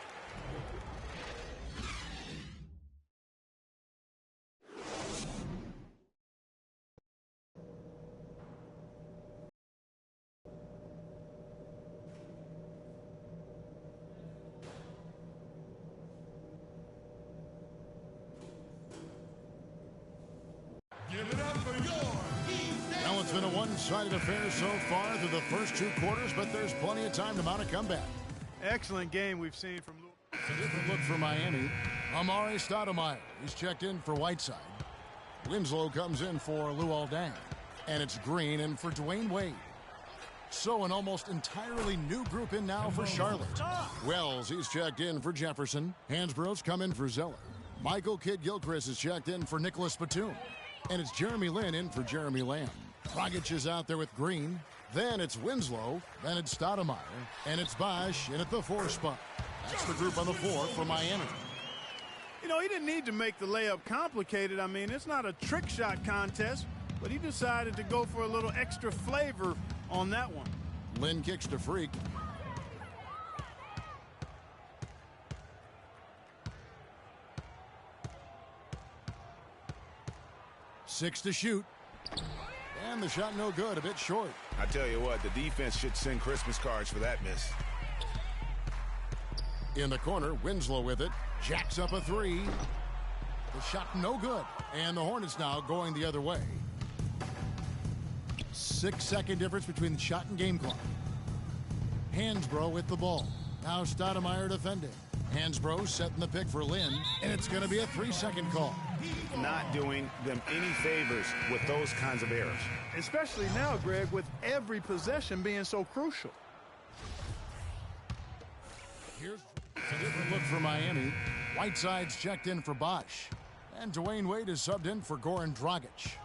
Well, it's been a one-sided affair so far through the first 2 quarters, but there's plenty of time to mount a comeback. Excellent game we've seen from Lou. A different look for Miami. Amari Stoudemire. He's checked in for Whiteside. Winslow comes in for Luol Deng. And it's Green in for Dwayne Wade. So an almost entirely new group in now for Charlotte. Wells, he's checked in for Jefferson. Hansborough's come in for Zeller. Michael Kidd-Gilchrist is checked in for Nicholas Batum. And it's Jeremy Lin in for Jeremy Lamb. Dragic is out there with Green. Then it's Winslow. Then it's Stoudemire. And it's Bosch in at the 4 spot. That's the group on the floor for Miami. You know, he didn't need to make the layup complicated. I mean, it's not a trick shot contest, but he decided to go for a little extra flavor on that one. Lin kicks to Freak. Six to shoot. And the shot no good, a bit short. I tell you what, the defense should send Christmas cards for that miss. In the corner, Winslow with it. Jacks up a 3. The shot no good. And the Hornets now going the other way. 6-second difference between the shot and game clock. Hansbrough with the ball. Now Stoudemire defending. Hansbrough setting the pick for Lin. And it's going to be a 3-second call. Not doing them any favors with those kinds of errors. Especially now, Greg, with every possession being so crucial. Here's a different look for Miami. Whiteside's checked in for Bosch. And Dwayne Wade is subbed in for Goran Dragic.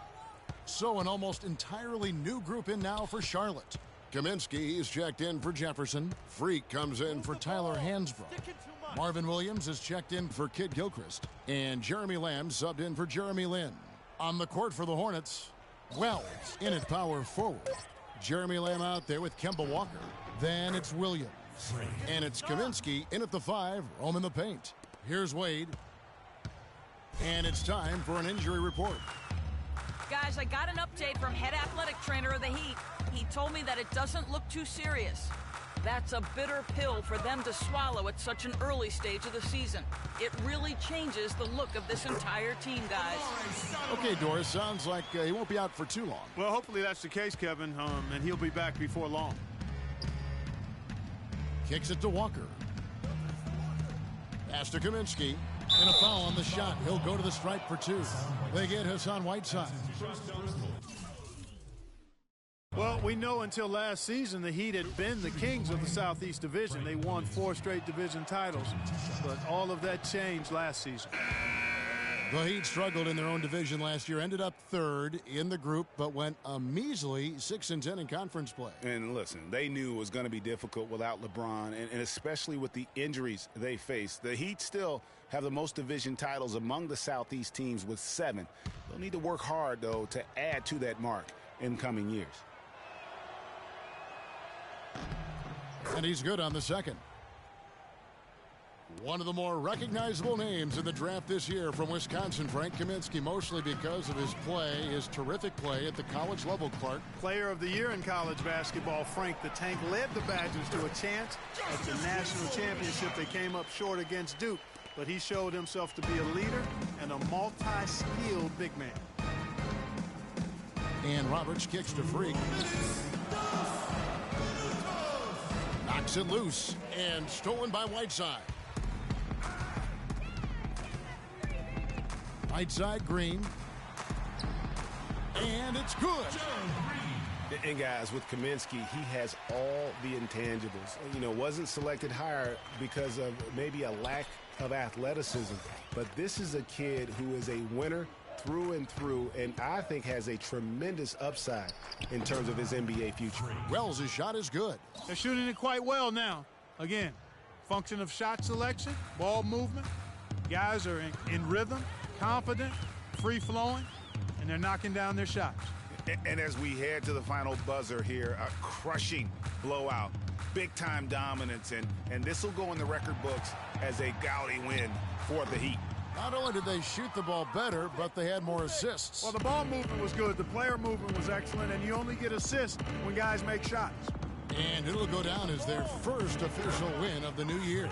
So an almost entirely new group in now for Charlotte. Kaminsky is checked in for Jefferson. Freak comes in for Tyler Hansbrough. Marvin Williams is checked in for Kid Gilchrist. And Jeremy Lamb subbed in for Jeremy Lin. On the court for the Hornets, Wells in at power forward. Jeremy Lamb out there with Kemba Walker. Then it's Williams. And it's Kaminsky in at the 5, roam in the paint. Here's Wade. And it's time for an injury report. Guys, I got an update from head athletic trainer of the Heat. He told me that it doesn't look too serious. That's a bitter pill for them to swallow at such an early stage of the season. It really changes the look of this entire team, guys. Okay, Doris, sounds like he won't be out for too long. Well, hopefully that's the case, Kevin, and he'll be back before long. Kicks it to Walker. Pass to Kaminsky. And a foul on the shot. He'll go to the stripe for 2. They get Hassan Whiteside. Well, we know until last season the Heat had been the kings of the Southeast Division. They won 4 straight division titles, but all of that changed last season. The Heat struggled in their own division last year, ended up 3rd in the group, but went a measly 6-10 in conference play. And listen, they knew it was going to be difficult without LeBron, and especially with the injuries they faced. The Heat still have the most division titles among the Southeast teams with 7. They'll need to work hard, though, to add to that mark in coming years. And he's good on the second. One of the more recognizable names in the draft this year from Wisconsin, Frank Kaminsky, mostly because of his play, his terrific play at the college level, Clark. Player of the year in college basketball, Frank the Tank led the Badgers to a chance at the national championship. They came up short against Duke, but he showed himself to be a leader and a multi-skilled big man. And Roberts kicks to Freak. Knocks it loose and stolen by Whiteside. Whiteside, Green. And it's good. And guys, with Kaminsky, he has all the intangibles. You know, wasn't selected higher because of maybe a lack of athleticism. But this is a kid who is a winner through and through, and I think has a tremendous upside in terms of his NBA future. Wells' shot is good. They're shooting it quite well now. Again, function of shot selection, ball movement. Guys are in rhythm, confident, free-flowing, and they're knocking down their shots. And as we head to the final buzzer here, a crushing blowout, big-time dominance, and this will go in the record books as a gaudy win for the Heat. Not only did they shoot the ball better, but they had more assists. Well, the ball movement was good. The player movement was excellent, and you only get assists when guys make shots. And it'll go down as their first official win of the new year.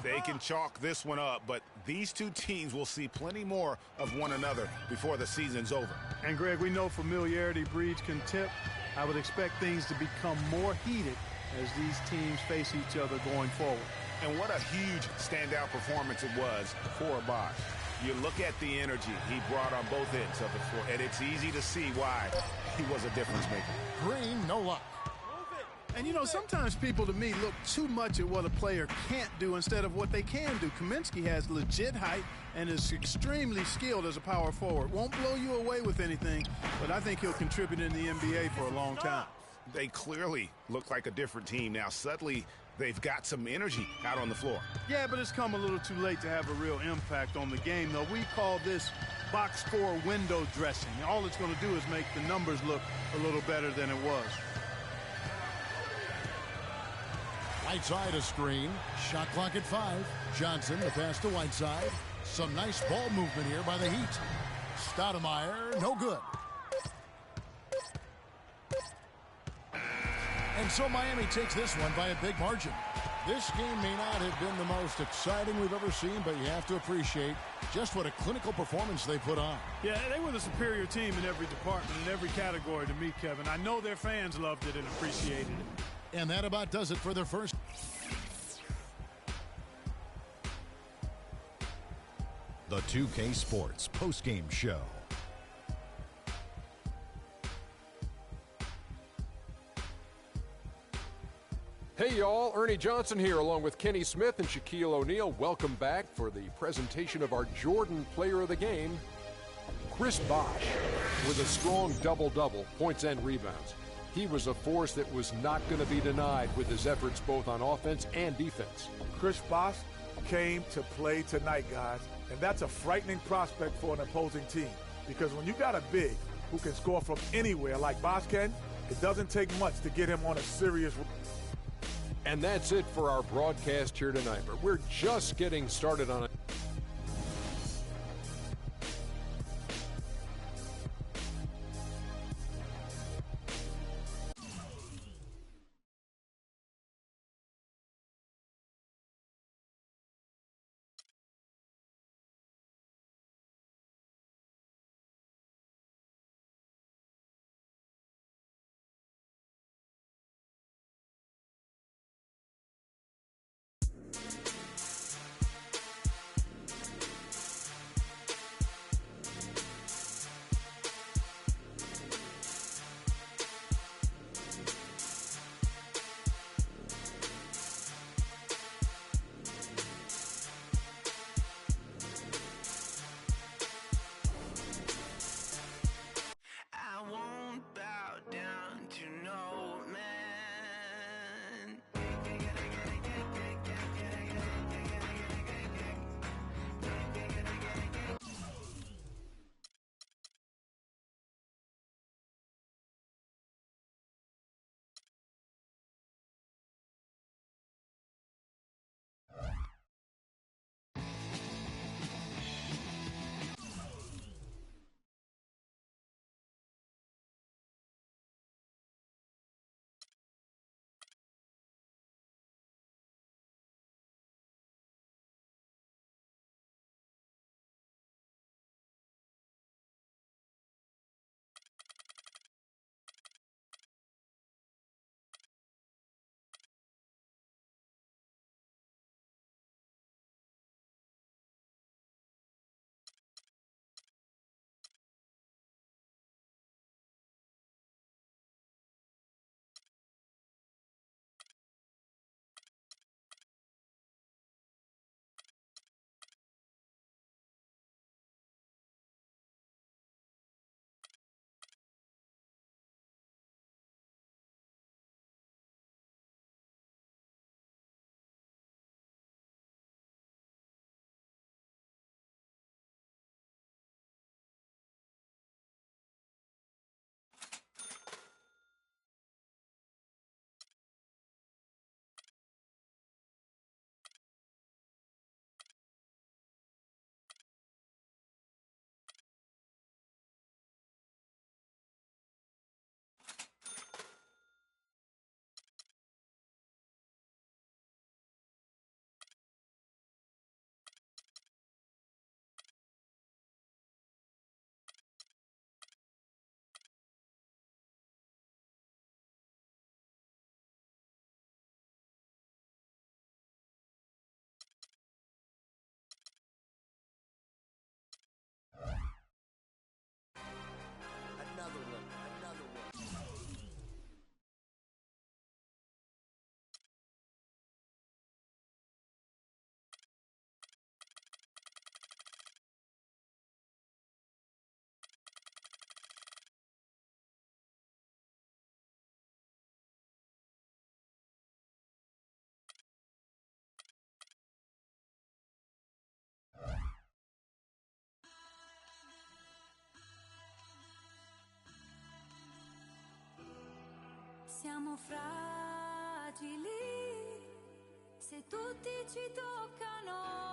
They can chalk this one up, but these two teams will see plenty more of one another before the season's over. And, Greg, we know familiarity breeds contempt. I would expect things to become more heated as these teams face each other going forward. And what a huge standout performance it was for Bosh. You look at the energy he brought on both ends of the floor, and it's easy to see why he was a difference maker. Green, no luck. And, you know, sometimes people, to me, look too much at what a player can't do instead of what they can do. Kaminsky has legit height and is extremely skilled as a power forward. Won't blow you away with anything, but I think he'll contribute in the NBA for a long time. They clearly look like a different team now. Suddenly, they've got some energy out on the floor. Yeah, but it's come a little too late to have a real impact on the game, though. We call this box score window dressing. All it's going to do is make the numbers look a little better than it was. Whiteside a screen. Shot clock at 5. Johnson, the pass to Whiteside. Some nice ball movement here by the Heat. Stoudemire, no good. And so Miami takes this one by a big margin. This game may not have been the most exciting we've ever seen, but you have to appreciate just what a clinical performance they put on. Yeah, they were the superior team in every department, in every category to me, Kevin. I know their fans loved it and appreciated it. And that about does it for their first. The 2K Sports postgame show. Hey y'all, Ernie Johnson here along with Kenny Smith and Shaquille O'Neal. Welcome back for the presentation of our Jordan Player of the Game, Chris Bosh, with a strong double-double, points and rebounds. he was a force that was not going to be denied with his efforts both on offense and defense. Chris Bosh came to play tonight, guys, and that's a frightening prospect for an opposing team because when you got a big who can score from anywhere like Bosh can, it doesn't take much to get him on a serious. And that's it for our broadcast here tonight, but we're just getting started on it. Siamo fragili se tutti ci toccano.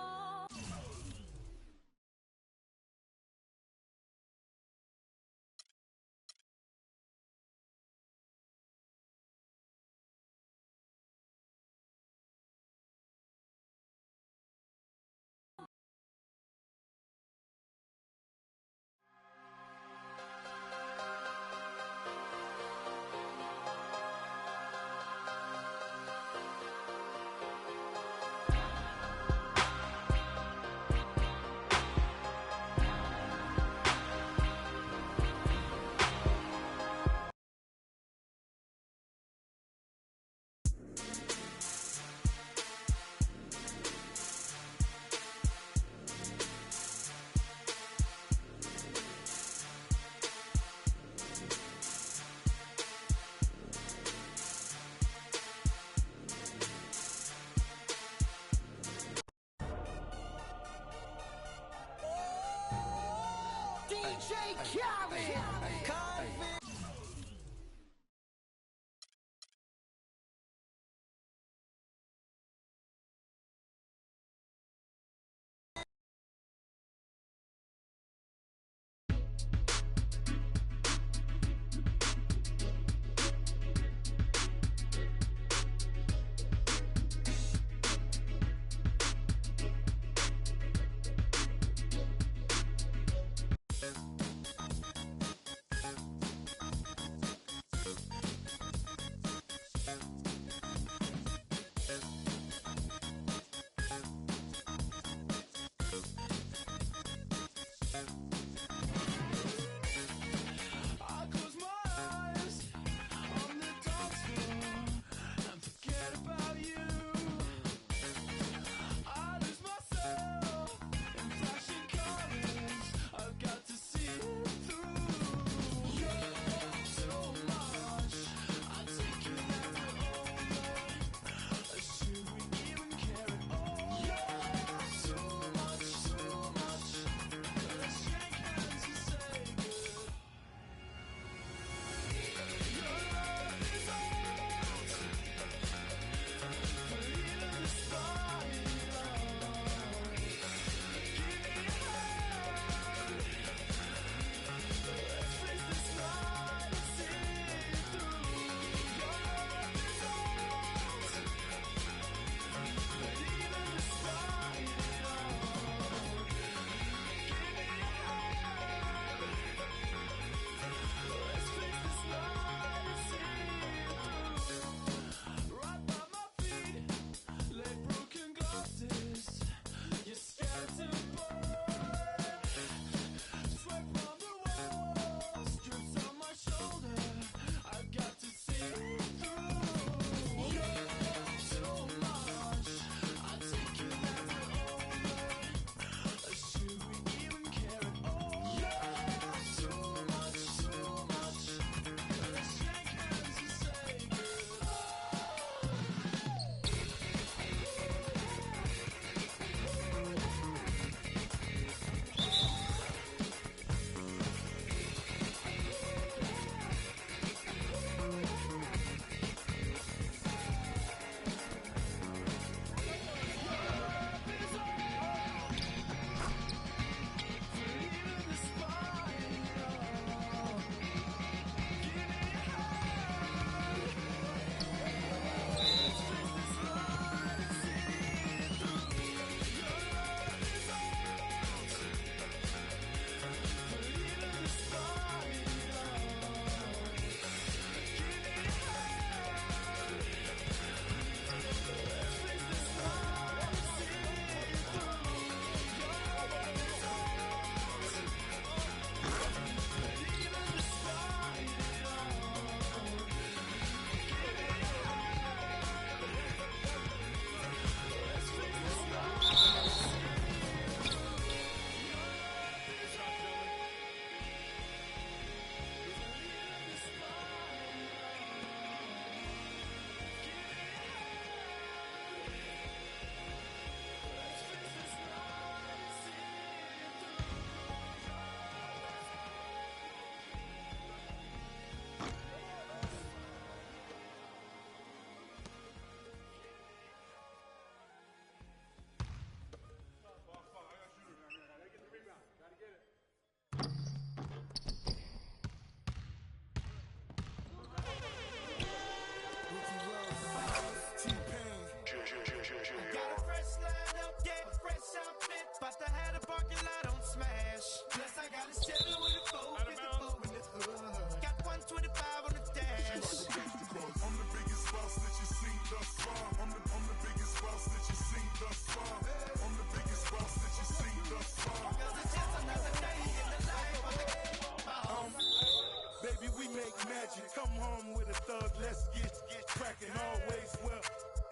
Come home with a thug, let's get cracking always well.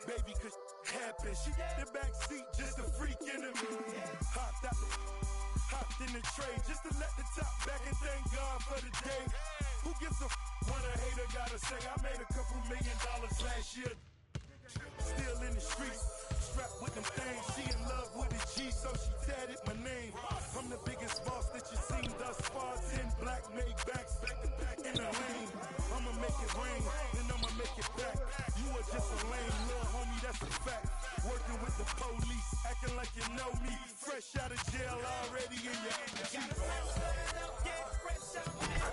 Baby, cause happen. She got the back seat, just a freak in the hopped in the tray, just to let the top back and thank God for the day. Who gives a what a hater gotta say? I made a couple $1 million last year. Still in the streets, strapped with them things. She in love with a G, so she tatted my name. I'm the biggest boss that you've seen thus far. 10 black acting like you know me. Fresh out of jail, already in your Jeep.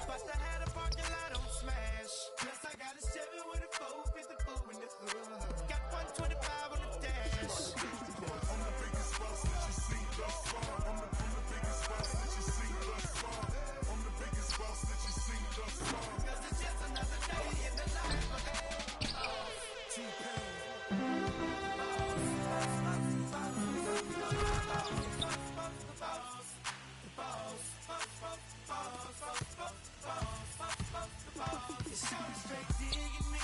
But I had a parking lot on smash. Plus I got a 7 with a 454 in the hood. Got 125 on the dash. I'm the biggest boss that you see thus far. I'm the biggest boss that you see thus far. I'm the biggest boss that you see thus far. 'Cause it's just another day in the life of It's short straight digging me,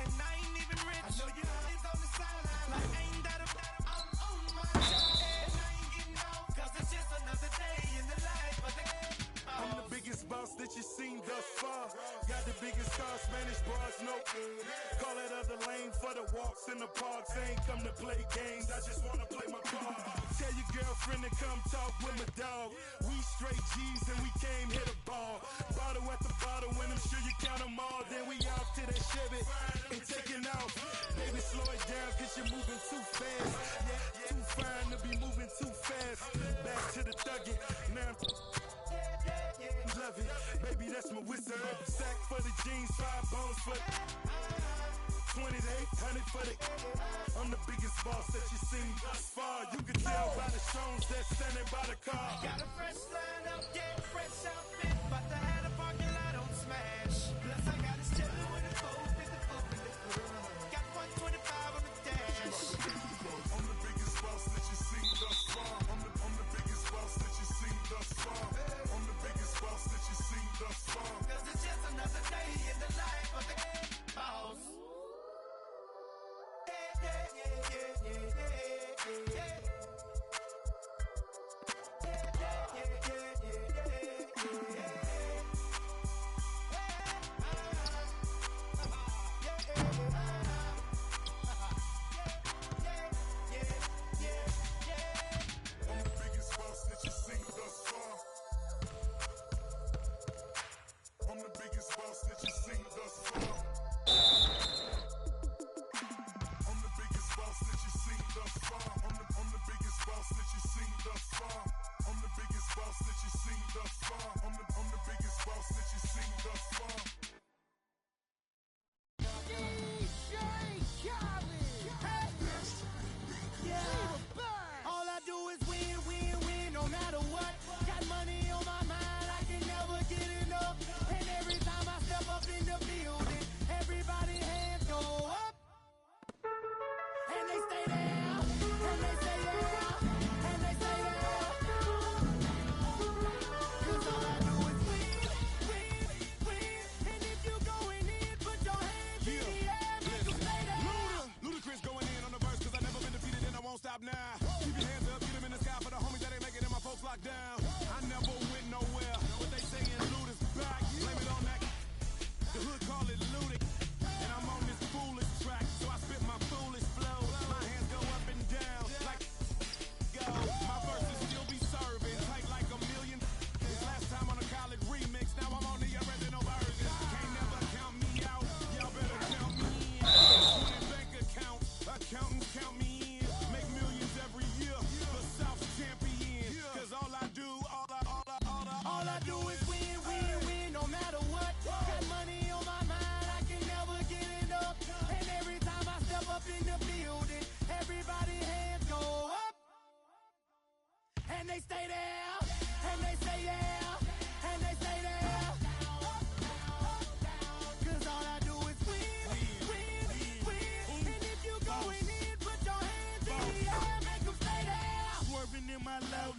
and I ain't even rich. I know you is on the sideline like ain't that I'm on my job, and I ain't getting off 'cause it's just another day in the life of the I'm the biggest boss that you seen thus far. Got the biggest car, Spanish bars, no good. Call that other lane for the walks in the parks. I ain't come to play games, I just wanna play my part. Tell your girlfriend to come talk with my dog. We straight G's and we came hit a ball. Bottle at the bottle, and I'm sure you count them all. Then we off to that Chevy and taking off. Baby, slow it down 'cause you're moving too fast. Yeah, too fine to be moving too fast. Back to the thuggin', now I'm loving. Baby, that's my whistle. Sack for the jeans, 5 bones for 20 to 800 for the. I'm the biggest boss that you seen thus far. You can tell by the stones that's standing by the car. Got a fresh line up, yeah, fresh outfit, but I had a parking lot on smash. Plus I got a 7 with a 454 in the hood. Got 125 on the dash. I'm the biggest boss that you seen thus far. I'm the biggest boss that you seen thus far. I'm the biggest boss that you seen thus far. 'Cause it's just another day in the life of the boss. I'm the biggest boss that you seen thus far. I'm the biggest boss that you seen thus far. I'm the biggest boss that you seen thus far. I'm the biggest boss that you seen thus far. I'm the biggest boss that you seen thus far. I'm the biggest boss that you seen thus far. All I do is win, win, win, no matter what. Got money on my mind, I can never get enough. And every time I step up in the building, everybody hands go up. And they stay there, and they stay there, and they stay there. 'Cause all I do is win, win, win. And if you going in, put your hands in the air, make 'em stay there. Ludacris going in on the verse 'cause I never been defeated and I won't stop now. Keep your hands up, get them in the sky for the homies that ain't making it, my folks locked down. I never went nowhere. What they saying, Luda's back. Blame it on that. The hood call it Ludic. And I'm on this foolish track, so I spit my foolish flow. My hands go up and down like go. My verses still be serving, tight like a million. Last time on a college remix, now I'm on the original version. Can't never count me out, y'all better count me in. 20 bank accounts, accountants count me in. Make millions every year, the South's champion. 'Cause all I do is win, win, win, no matter what. Got money on my mind, I can never get enough. And every time I step up in the building, everybody hands go up. And they stay there, and they stay there, and they stay there. 'Cause all I do is win, win, win. And if you going in, put your hands in the air, make 'em stay there. swerving in my low,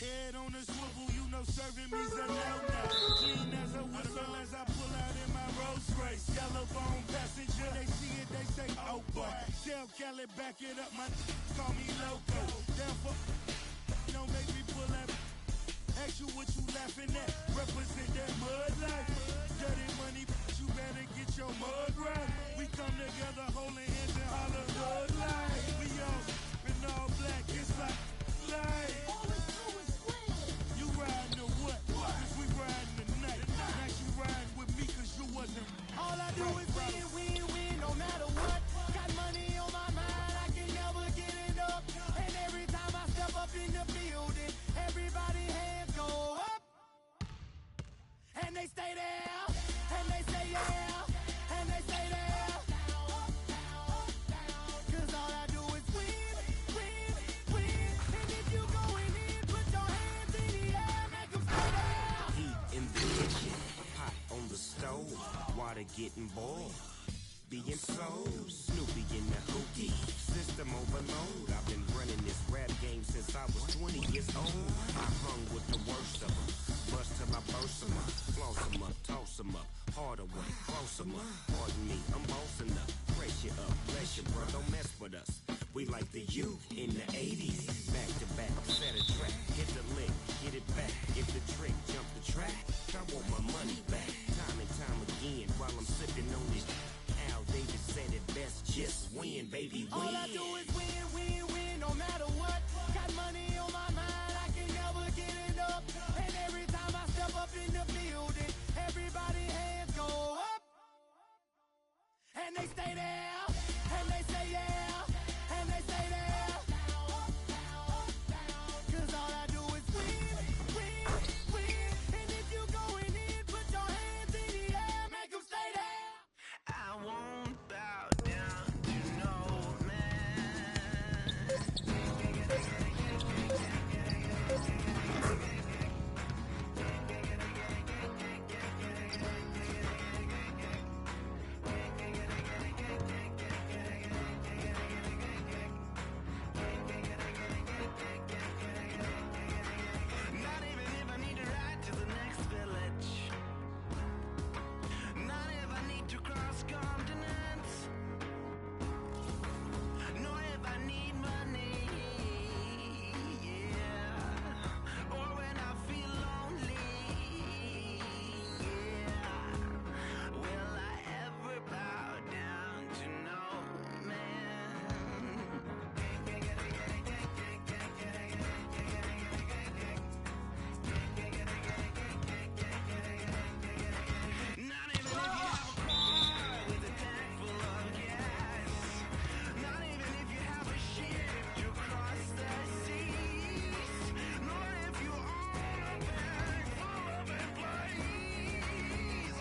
head on a swivel, you know serving me's a no-no. Clean as a whistle as I pull out in my Rolls Royce. Yellow bone passenger, they see it, they say, oh boy. Tell Kelly, back it up, my call me loco. Down for, don't make me pull that. Ask you what you laughing at, represent that mud life. Dirty money, you better get your mud right. We come together holding hands and holler mud life. We all in all black, it's like life. You riding or what? 'Cause we riding tonight. Now you riding with me 'cause you wasn't. All I do is win, win, win, no matter what. Got money on my mind, I can never get enough. And every time I water getting boiled. Being so Snoopy in the hookie. System overload. I've been running this rap game since I was 20 years old. I hung with the worst of them. Bust till I burst them up. Floss them up, toss them up. Harder way, close them up. Pardon me, I'm bossing up. Brace you up, bless you, bro, don't mess with us. We like the youth in the 80s. Back to back, set a track. Hit the lick, get it back. Get the trick, jump the track. I want my money back. Time and time again while I'm sipping on this. Al Davis said it best, just win, baby, win. All I do is win, win, win, no matter what. Got money on my mind, I can never get enough. And every time I step up in the building, everybody hands go up. And they stay there, and they say yeah, and they stay there. Cause all I do is win, win, win. And if you going in, put your hands in the air, make them stay there. I won't bow down to no Not even if I need to ride to the next village. Not if I need to cross continents. Nor if I need money. Yeah. Or when I feel lonely. Yeah. Will I ever bow down to no Not even if you have a car with a tank full of gas. Not even if you have a ship to cross the seas. Nor if you own a bank full of employees.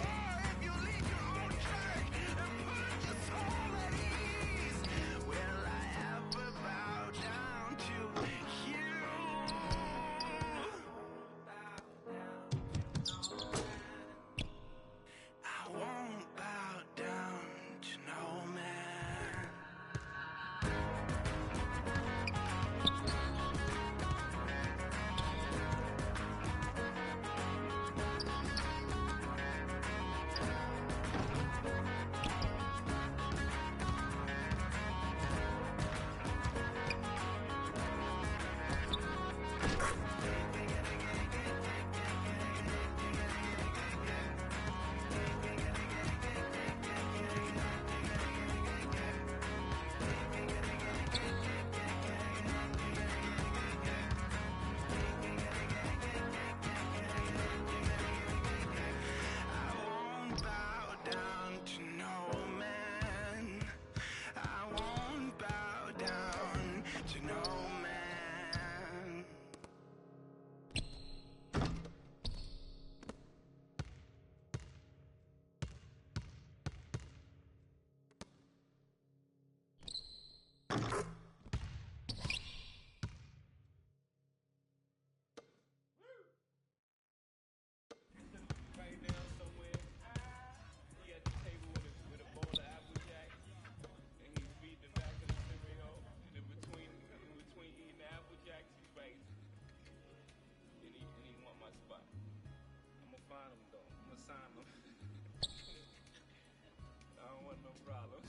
Or if you lead your own church and put your soul at ease. Will I ever bow down to you? I won't bow down to no man. I won't bow down to no man. I won't bow down to no man. Right down somewhere. He at the table with a bowl of Applejack, and he's feeding the back of the cereal. And in between eating the Applejack, he's writing. And he want my spot. I'm gonna find him though. I'm gonna sign him. I don't want no problems.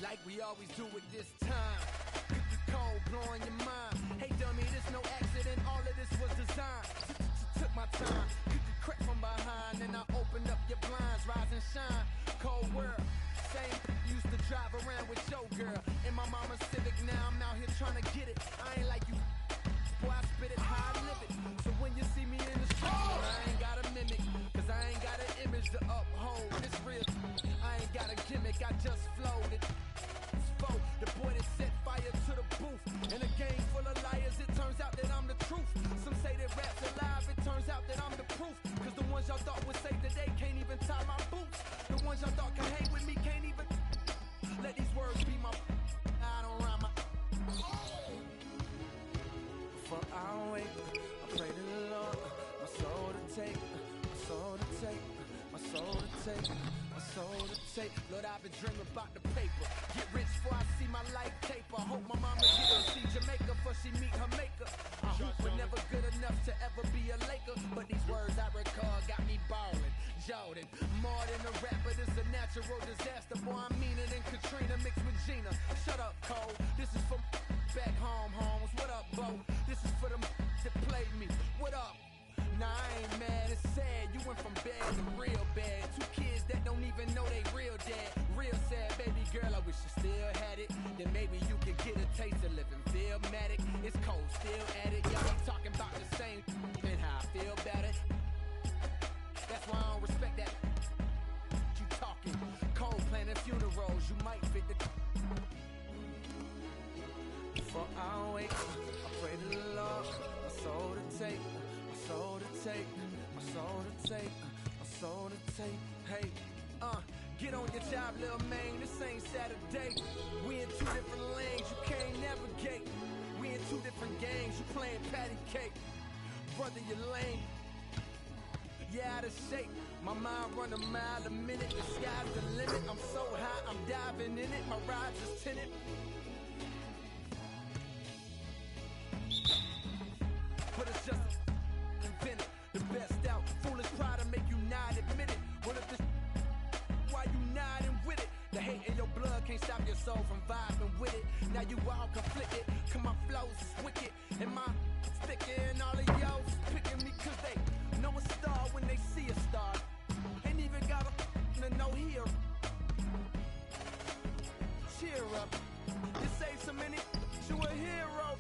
Like we always do it this time. Get the cold blowing your mind. Hey dummy, this no accident. All of this was designed. Took my time. You could creep from behind, and I opened up your blinds. Rise and shine. Cold world. Same used to drive around with your girl. In my mama's Civic, now I'm out here trying to get it. I ain't like you. Boy, I spit it how I live it. So when you see me in the streets, I ain't got a mimic. Cause I ain't got an image to uphold. It's real. I ain't got a gimmick, I just flowed it. The boy that set fire to the booth. In a game full of liars, it turns out that I'm the truth. Some say that take, my soul to take. Lord, I've been dreaming about the paper. Get rich before I see my life taper. Hope my mama get to see Jamaica before she meet her maker. I hope we're never good enough to ever be a Laker, but these words I recall got me ballin'. Jordan, more than a rapper, this a natural disaster. Boy, I'm meaner than Katrina mixed with Gina. Shut up, Cole. This is for back home, homes. What up, Bo? This is for them that played me. What up? Nah, I ain't mad, it's sad. You went from bad to real bad. Two kids that don't even know they real dad. Real sad, baby girl, I wish you still had it. Then maybe you could get a taste of living Philmatic. It's cold, still at it. Y'all ain't talking about the same and how I feel about it. That's why I don't respect that. You talking cold planning funerals, you might fit the. For I wait, I pray to the Lord, my soul to take, my soul to take, my soul to take, my soul to take. Hey, get on your job, little man. This ain't Saturday. We in two different lanes, you can't navigate. We in two different games, you playing patty cake. Brother, you lame. Yeah, out of shape. My mind run a mile a minute. The sky's the limit. I'm so high, I'm diving in it. My ride's just tinted. But it's just invented. The best out. Foolish pride to make you not admit it. What if this why you nodding with it? The hate in your blood can't stop your soul from vibing with it. Now you all conflicted. Cause my flows is wicked. And my sticker and all of y'all picking me cause they know a star when they see a star. Ain't even got to know here. Cheer up. You save so many, you a hero.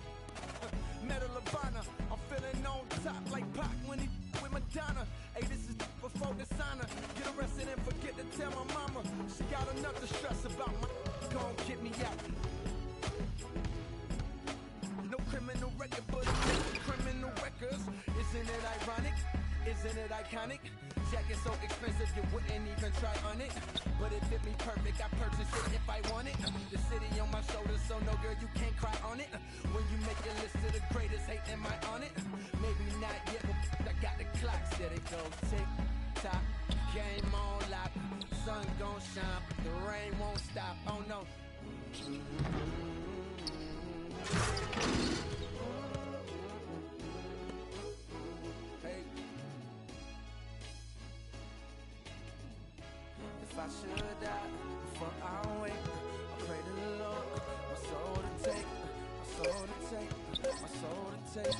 Medal of Honor. I'm feeling on top like Pac when he with Madonna. Hey, this is before dishonor. Get arrested and forget to tell my mama. She got enough to stress about my gon' get me out. No criminal record, but criminal records. Isn't it ironic? Isn't it iconic? Jacket so expensive you wouldn't even try on it. But it fit me perfect, I purchased it if I want it. The city on my shoulders, so no girl you can't cry on it. When you make your list of the greatest, hate am I on it? Maybe not yet, but I got the clock set. It goes tick tock, game on lock. Sun gon' shine, but the rain won't stop. Oh no. If I should die before I wake, I pray to the Lord, my soul to take, my soul to take, my soul to take.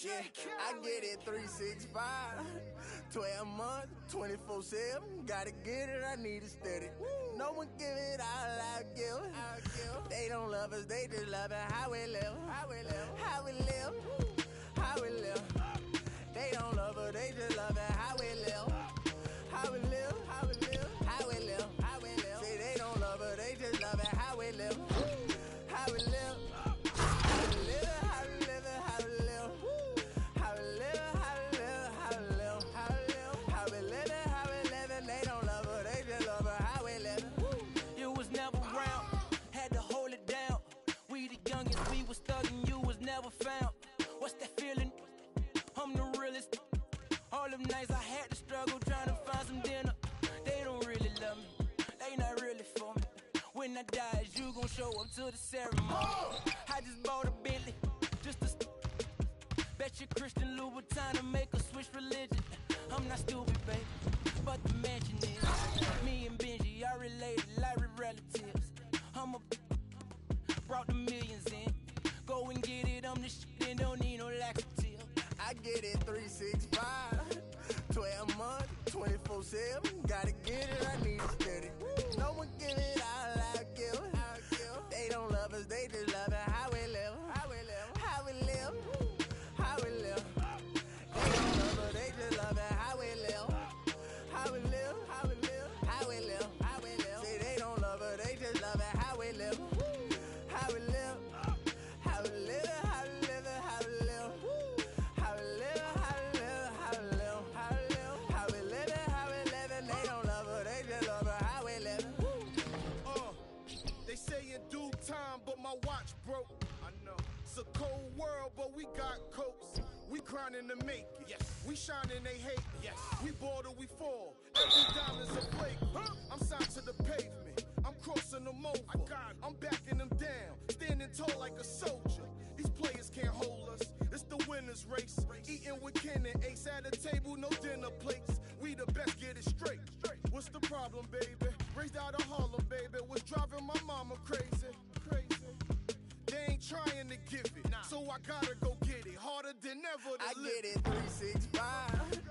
Yeah, I get it 365. 12 months, 24/7. Gotta get it, I need it steady. No one give it all I give. They don't love us, they just love it. How we live, how we live, how we live, how we live. They don't love us, they just love it. How we live, how we live, how we live, how we live, how we live. Say they don't love us, they just love it. How we live, how we live, how we live, how we live, how we live, how we live, how we live, how we live, how we live, how we live, how we live. And they don't love us, they just love us. How we live. You was never around, had to hold it down. We the youngest, we was thugging, you was never found. What's that feeling? I'm the realest. All them nights I had to struggle trying to find some dinner. They don't really love me, they not really for me. When I die, is you gon' show up to the ceremony? I just bought a Bentley, just to bet you Christian Louboutin to make a switch religion. I'm not stupid, baby, but the mansion is. Me and Benji are related like we relatives. Brought the millions in. Go and get it, I'm the shit and don't need no laxative. I get it 365. 12 months, 24/7. Gotta get it, I need it steady. No one give it all I give. They don't love us, they just love it. How we live, how we live, how we live, how we live. They don't love us, they just love it. How we live, how we live, how we live, how we live, how we live. Say they don't love us, they just love it. How we live, how we live, how we live, how we live, how we live, how we live, how we live, how we live, how we live, how we live, how we live. And they don't love us, they just love us. How we live. They say in due time, but my watch broke. I know. It's a cold world, but we got coats. We grinding to make it. Yes. We shining, they hate. Yes. We ball or we fall. Every dime is a flake. I'm signed to the pavement. I'm crossing them over. I'm backing them down. Standing tall like a soldier. These players can't hold us. It's the winner's race. Eating with Ken and Ace at a table, no dinner plates. We the best, get it straight. What's the problem, baby? Raised out of Harlem, baby. What's driving my mama crazy? They ain't trying to give it, so I gotta go get it. Harder than ever to I live. get it 365.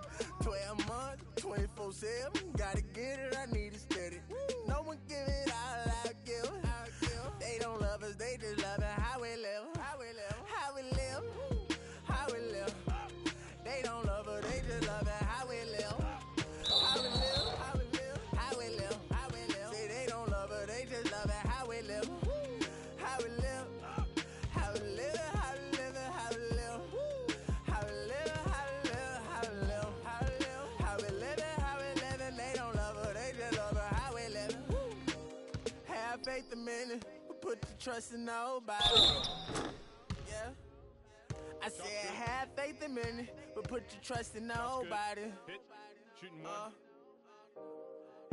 12 months, 24/7. Gotta get it, I need it steady. No one give it all I give. They don't love us, they just love it. How we live, how we live, how we live, how we live. They don't love us, they just love it. How we live, how we live, how we live, how we live, how we live. Say they don't love us, they just love it. How we live, how we live, how we live, how we live, how we live, how we live, how we live, how we live, how we live, how we live, how we live. And they don't love us, they just love us. How we live. Have faith a minute, but put your trust in nobody. Yeah. I said have faith a minute, but put your trust in nobody. Shooting one.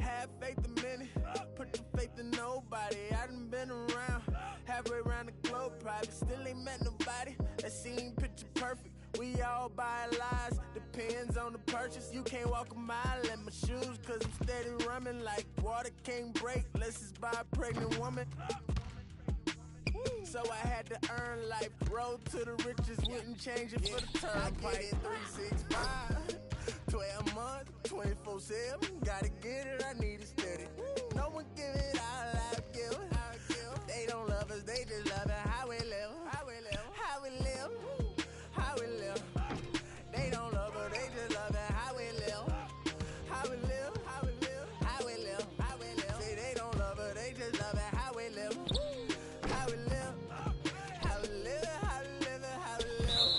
Have faith a minute, put your faith in nobody. I done been around, halfway around the globe, private, still ain't met nobody that seem picture perfect. We all buy lies, depends on the purchase. You can't walk a mile in my shoes, cause I'm steady running like water can't break. Let's just buy a pregnant woman. So I had to earn life, road to the riches, wouldn't change it for the turnpike. I get it 365. 12 months, 24/7. Gotta get it, I need it steady. No one give it all I give. They don't love us, they just love it. How we live, how we live, how we live, how we live. They don't love us, they just love it. How we live, how we live, how we live, how we live, how we live. Say they don't love us, they just love it. How we live, how we live, how we live, how we live, how we live, how we live, how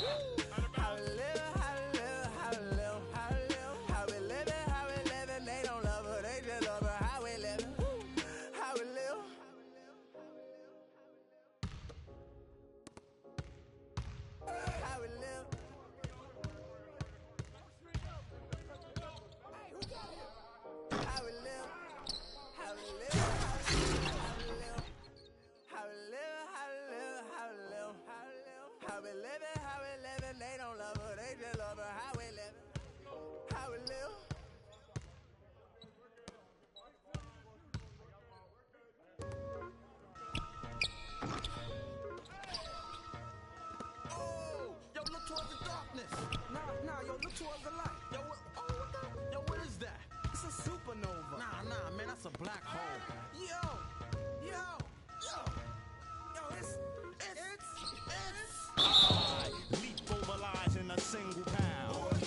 we live, how we live, how we live, how we live, how we live. And they don't love us, they just love us. How we live, black hole. I leap over lies in a single pound.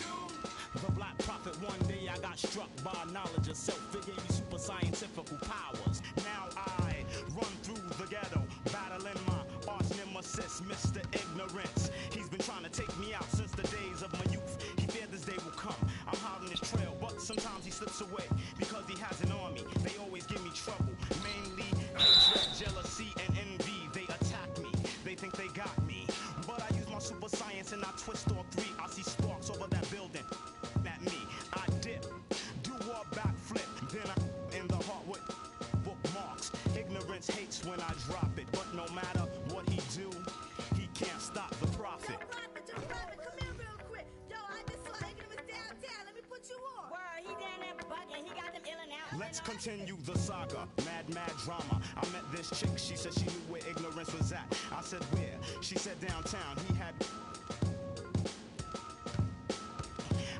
The black prophet, one day I got struck by knowledge of self. It gave me super scientific powers. Now I run through the ghetto, battling my arch nemesis, Mr. Ignorance. He's been trying to take me out since the days of my youth. He feared this day will come. I'm hot on his trail, but sometimes he slips away because he has an army. They always give me trouble, mainly hatred, jealousy, and envy. They attack me. They think they got me, but I use my super science and I twist all three. I see sparks over that building. At me, I dip, do a backflip, then I'm in the heart with bookmarks. Ignorance hates when I drop it, but no matter what he do, he can't stop the prophet. Yo, Prophet, come here real quick. Yo, I just saw Ignorance downtown. Let me put you on. Word, he down there bugging. He got them ill and out. Let's continue the saga, mad drama. I met this chick, she said she knew where Ignorance was at. I said where? She said downtown. He had...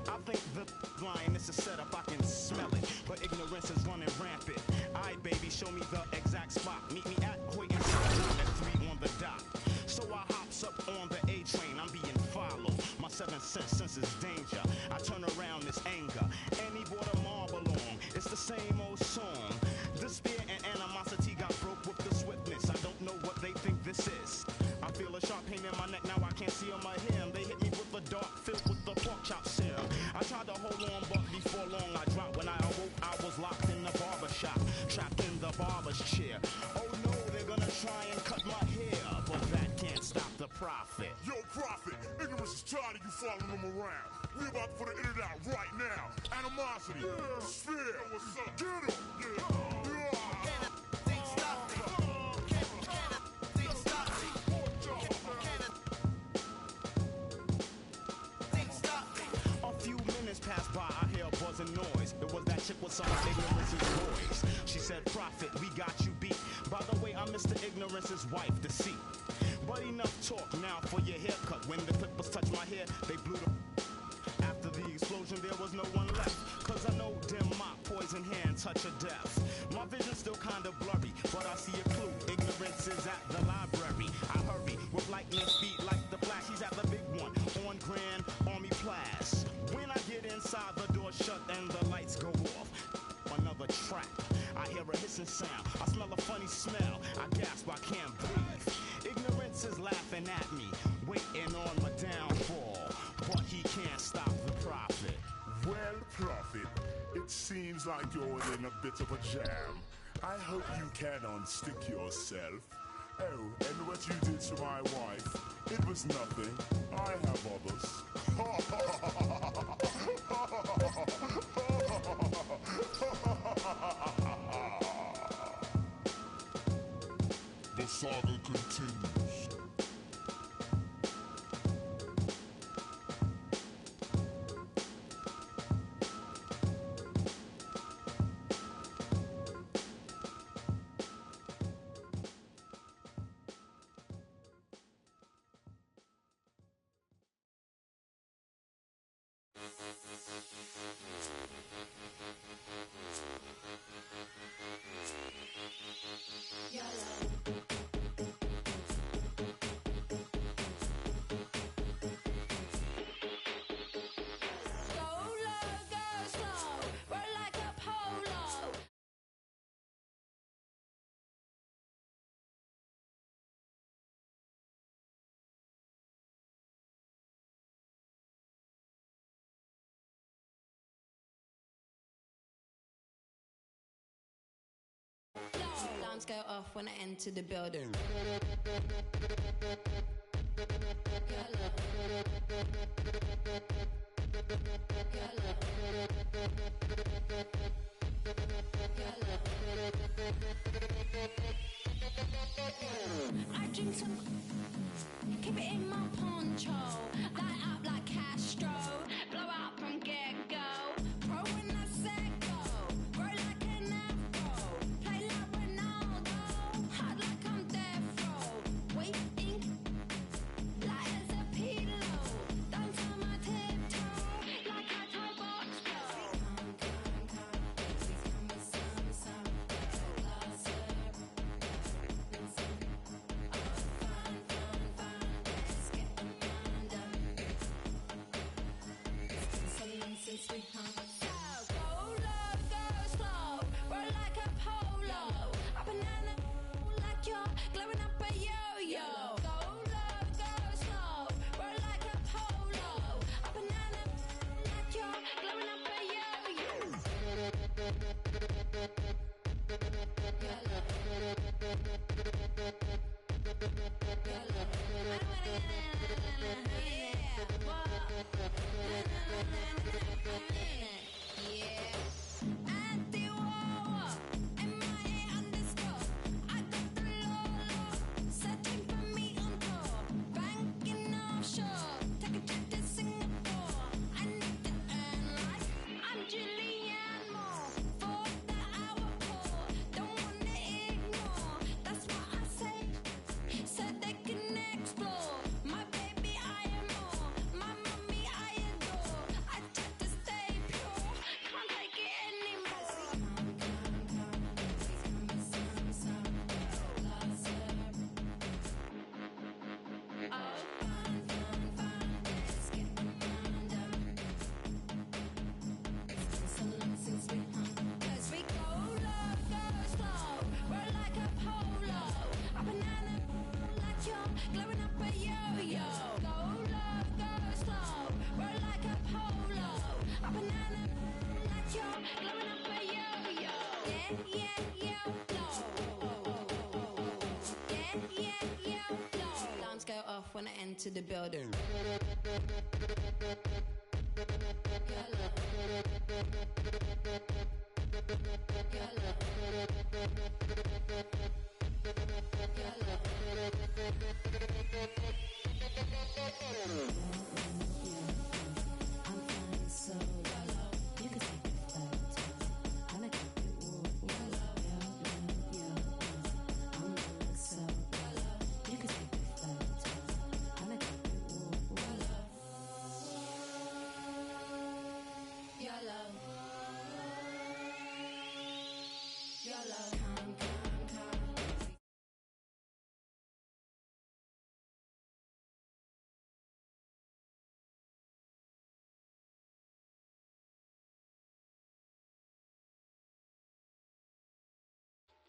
I think the line is a setup, I can smell it, but Ignorance is running rampant. Aight, baby, show me the exact spot. Meet me at Hoyt Central at 3 on the dot. So I hops up on the A train, I'm being followed. My 7th sense senses danger. I turn around this anger, and he brought a marble along. It's the same old song. Despair and animosity got broke with the swiftness. I don't know what they think this is. I feel a sharp pain in my neck, now I can't see on my hair. They hit me with a dart filled with the pork chop serum. I tried to hold on, but before long I dropped. When I awoke, I was locked in the barber shop, trapped in the barber's chair. Oh no, they're gonna try and cut my hair, but that can't stop the prophet. Yo, Prophet, Ignorance is tired of you following him around. We about to put an internet out right now. Animosity, Sphere, what's up? Get him! Passed by, I hear a buzzing noise. It was that chick with some of Ignorance's boys. She said, Prophet, we got you beat. By the way, I'm Mr. Ignorance's wife, deceit. But enough talk now for your haircut. When the clippers touched my hair, they blew the... After the explosion, there was no one left. Cause I know dim mop, poison hand, touch of death. My vision's still kinda blurry, but I see a clue. Ignorance is at the library. I hurry with lightning speed like the Flash. He's at the big one on Grand Army Place. When I get inside, the door shut and the lights go off. Another trap. I hear a hissing sound. I smell a funny smell. I gasp, I can't breathe. Ignorance is laughing at me, waiting on my downfall. But he can't stop the prophet. Well, Prophet, it seems like you're in a bit of a jam. I hope you can unstick yourself. Oh, and what you did to my wife, it was nothing. I have others. The saga continues. Alarms go off when I enter the building. I drink some, keep it in my poncho, light up like Castro, blow out from get-go, pro when I said go, grow like an afro, play like Ronaldo, hard like I'm death row, waiting light as a pillow, dance on my tiptoe, like I tie box a yo-yo. Go low, go slow, roll like a polo. A banana like you're glowing up a yo-yo. Go off when I enter the building.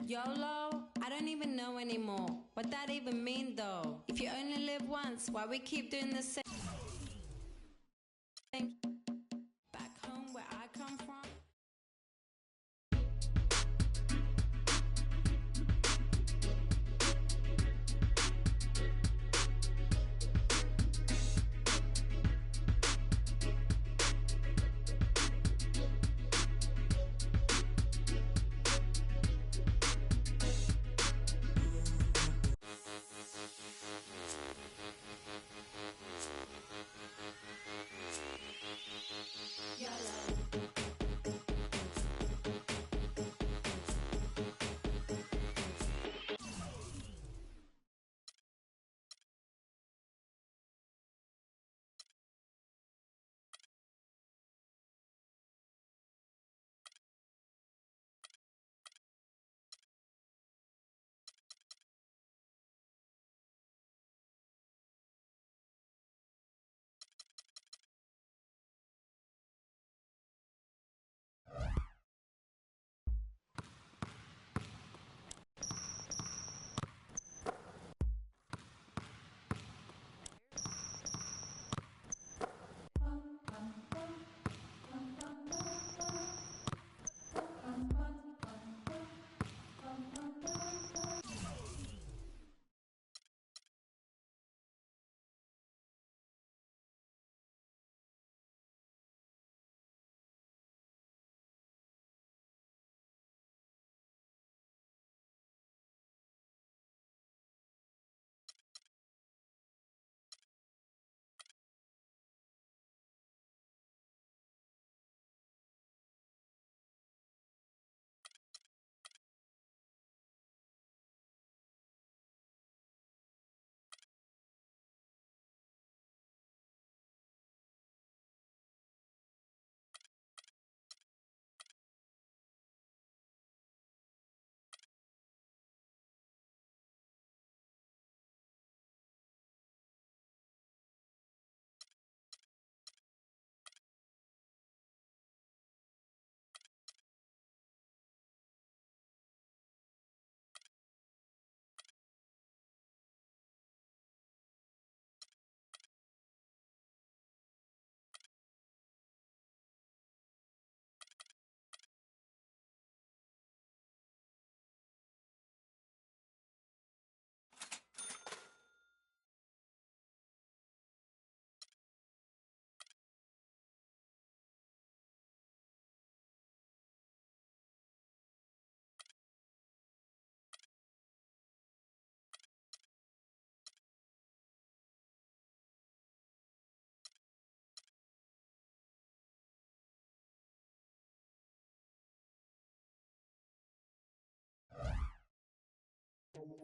YOLO, I don't even know anymore. What that even mean though? If you only live once, why we keep doing the same? Back home where I come from.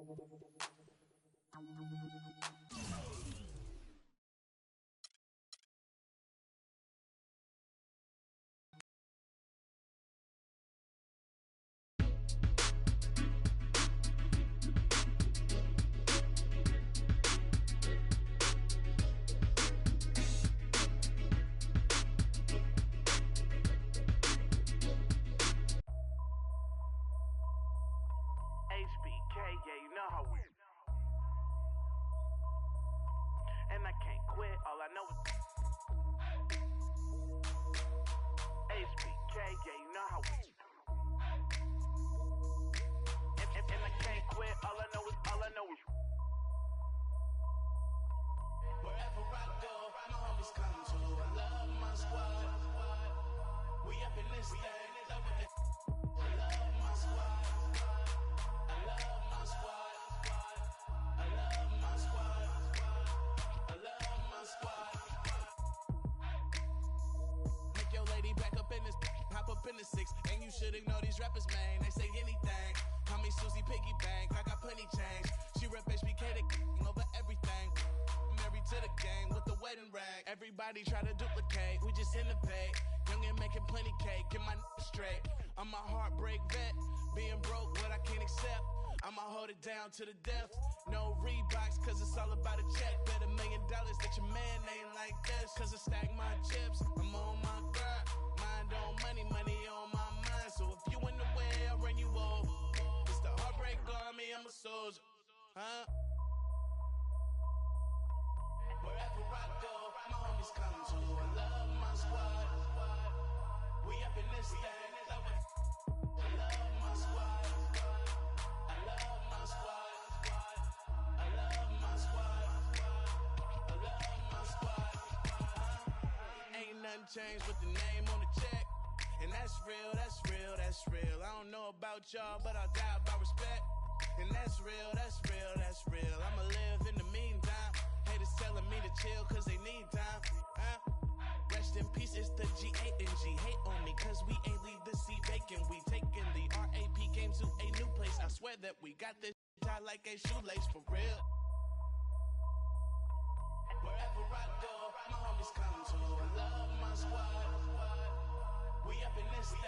HBK, yeah, you know how we. And I can't quit, all I know is. HBK, yeah, you know how we. And I can't quit, all I know is. Wherever I go, my homies come to. I love my squad. We up in this thing, love with it. I love my squad. I love my squad. I love my squad. I love my squad. Make your lady back up in this, hop up in the six, and you should ignore these rappers, man. They say anything. Call me Susie Piggy Bank, I got plenty change. She rep HBK the over everything. Married to the game with the wedding rag. Everybody try to duplicate, we just innovate. Young and making plenty cake, get my straight. I'm a heartbreak vet, being broke what I can't accept. I'ma hold it down to the death. No Reeboks, cause it's all about a check. Bet $1 million that your man ain't like this. Cause I stack my chips, I'm on my grind. Mind on money, money on my mind. So if you in the way, I'll run you over. It's the heartbreak army, I'm a soldier. Huh? Wherever I go, my homies come to. I love my squad. We up in this thing, love with. I love my squad. I love my squad. I love my squad. I love my squad. Ain't nothing changed with the name on the check. And that's real, that's real, that's real. I don't know about y'all, but I'll die about respect. And that's real, that's real, that's real. I'ma live in the meantime. Haters telling me to chill cause they need time. Rest in peace, it's the G-A-N-G. Hate on me cause we ain't leave the seat vacant. We taking the RAP game to a new place. I swear that we got this tied like a shoelace for real. Wherever I go, my homies come to. I love my squad. We up in this thing,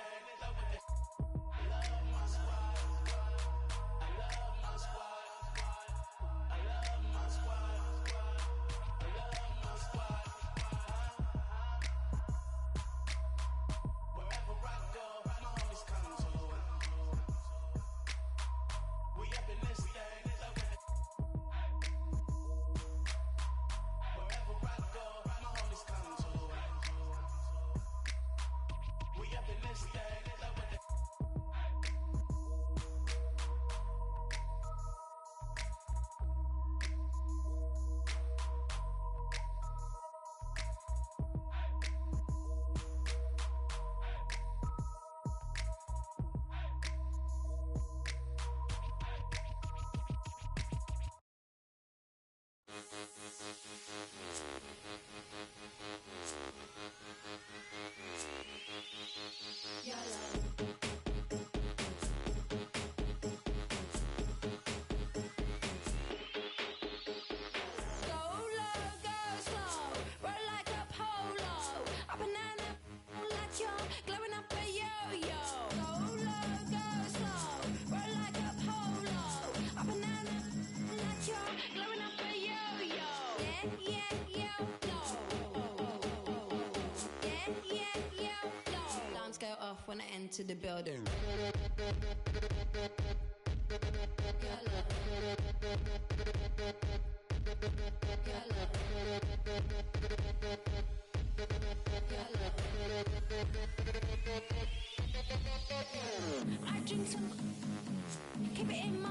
love with it. I love my squad. I love my squad. I love my squad. I love my squad. Wherever I go, my homies come to. We up in this thing, love with it. Wherever I go, my homies come to. We up in this thing, love with it. When I enter the building. I drink some, keep it in my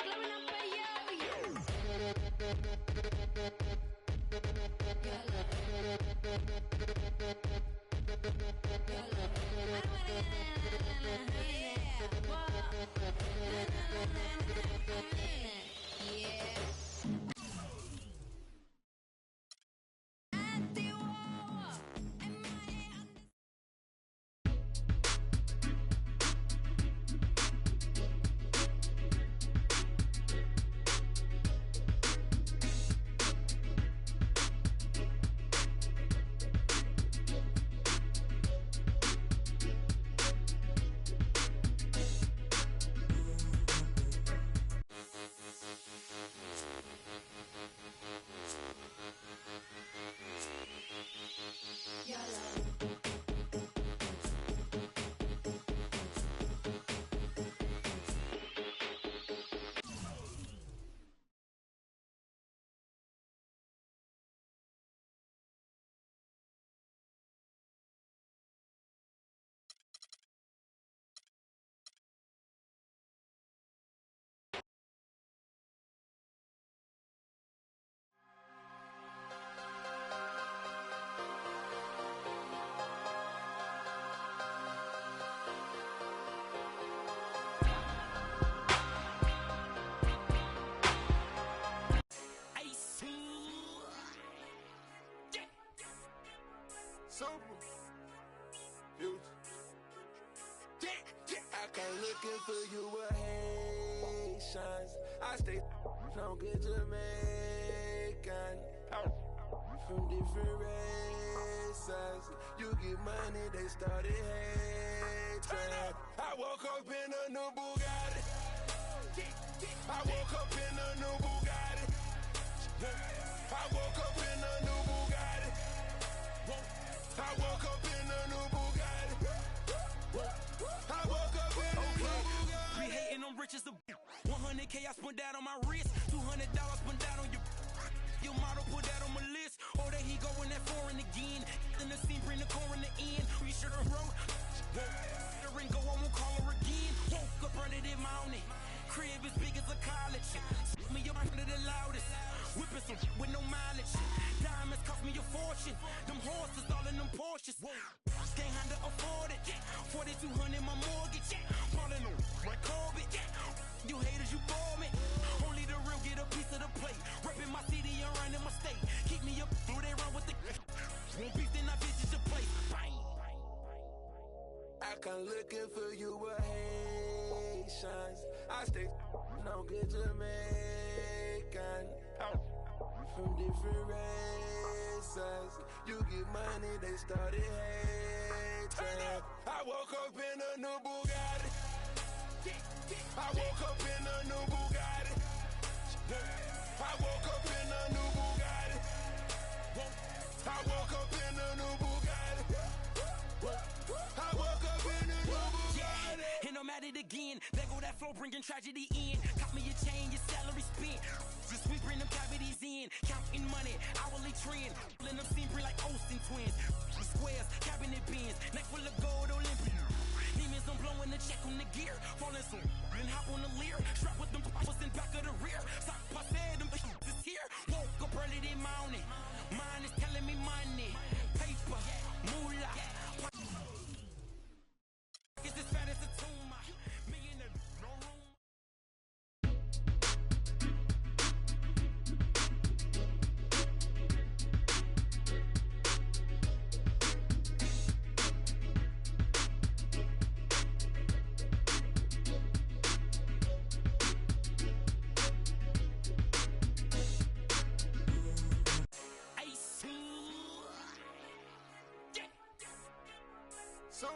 blowing up a yo-yo. Super. Future. I come looking for you with Haitians. I stay from good Jamaican. From different races. You get money, they started hating. I woke up in a new Bugatti. I woke up in a new Bugatti. I woke up in a new Bugatti. I woke up in a new Bugatti. I woke up in a new Bugatti. Be hating on riches of 100K I spent that on my wrist. $200 spent that on your model, put that on my list. Oh, there he going that foreign again. In the scene, bring the core in the end. We should've wrote. The ring go, I won't call her again. Woke up early this morning. Crib as big as a college. Me up under the loudest. Whipping some with no mileage. Diamonds cost me a fortune. Them horses all in them Porsches. Can't handle afford it. 4,200 my mortgage. Ballin' on my Corbett. You haters, you bore me. Only the real get a piece of the plate. Reppin' my city and running my state. Keep me up through they run with the. Won't beef, then I visit your place. Bang. I come looking for you with Haitians. I stay no good Jamaican. From different races. You get money, they started hating. I woke up in a new Bugatti. I woke up in a new Bugatti. I woke up in a new Bugatti. I woke up in a new Bugatti. I woke up in a new Bugatti. Yeah, and I'm at it again. There go that flow, bringing tragedy in. Cop me a chain, your salary spent. Just we bring them cavities in. Counting money, hourly trend. Pulling them scene, like Olsen twins. Squares, cabinet bins. Neck full of gold, Olympian. Demons, I'm blowing the check on the gear. Falling some, then hop on the leer. Strap with them poppers in back of the rear. Sock passe, them is here. Woke up early this morning. Mine is telling me money. Paper, moolah. Is this fat as a tumor? Me in the no room. Super.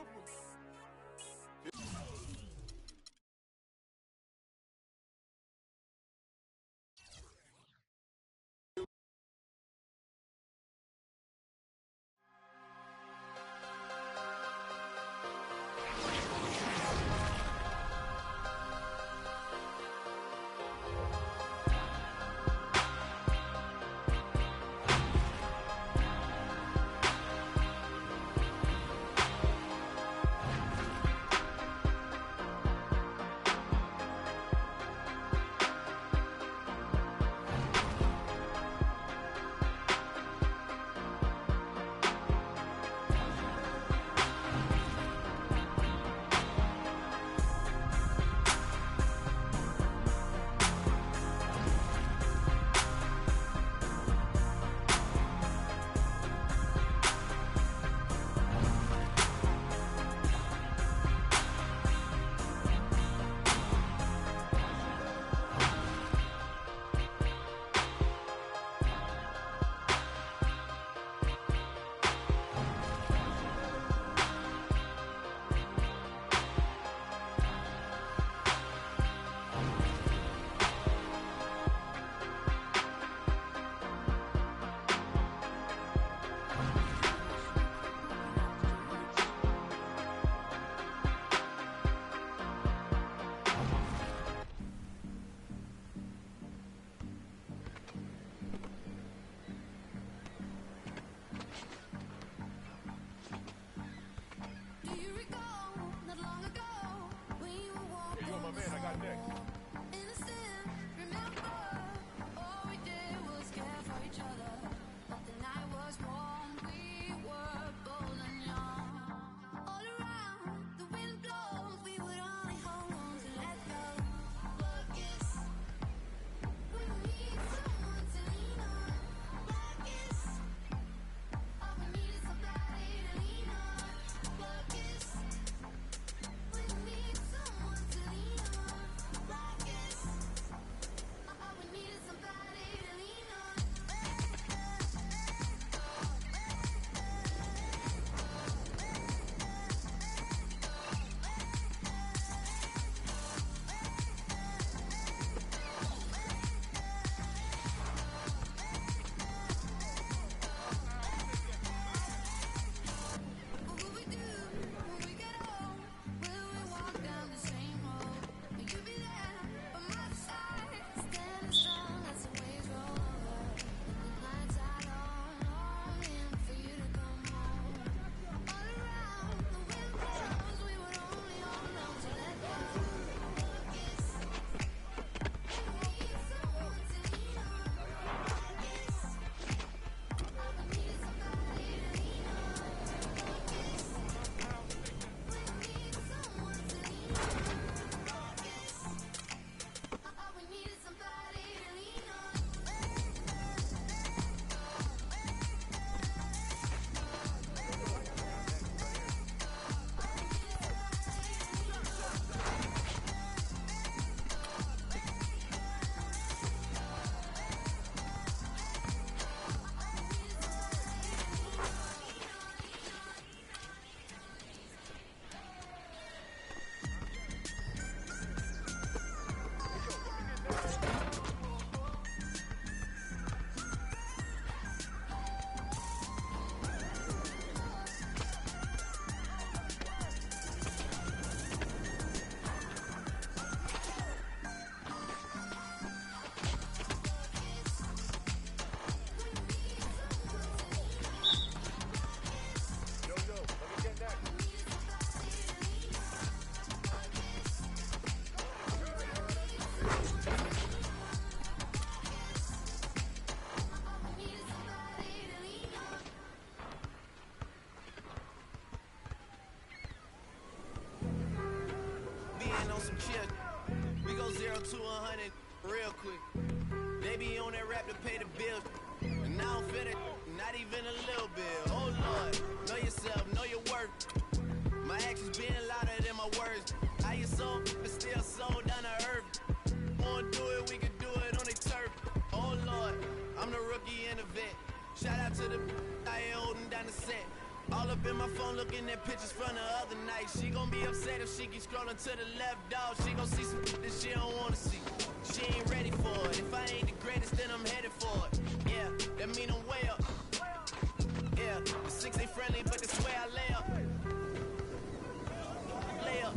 my man. I got next. Innocent, remember, all we did was care for each other. But the night was warm, we were bold and young. All around, the wind blows, we would only hold on to let go. Focus, we need someone to lean on. Focus, all we need is somebody to lean on. Focus, we need someone to lean on. Focus, all we need is somebody to lean on. What will we do when we get home? Will we walk down the same road? Will you be there by my side, standing strong as the waves roll over? The nights are long, longing for you to come home. All around, the wind blows, we would only hold on to let go. Focus, we need someone to lean on. Focus, all we need is somebody to lean on. Focus, we need someone to lean on. Focus, all we need is somebody to lean on. Being on some chill, we go 0 to 100 real quick. They be on that rap to pay the bills, and I don't feel it, not even a little bit. Oh Lord, know yourself, know your worth. My actions being louder than my words. How you sold, but still sold down to earth. Wanna do it, we can do it on the turf. Oh Lord, I'm the rookie and the vet. Shout out to the I ain't holding down the set. All up in my phone looking at pictures from the other night. She gon' be upset if she keeps scrolling to the left, dog. She gon' see some that she don't wanna see. She ain't ready for it. If I ain't the greatest, then I'm headed for it. Yeah, that mean I'm way up. Yeah, the 6 ain't friendly, but that's where I lay up. Lay up.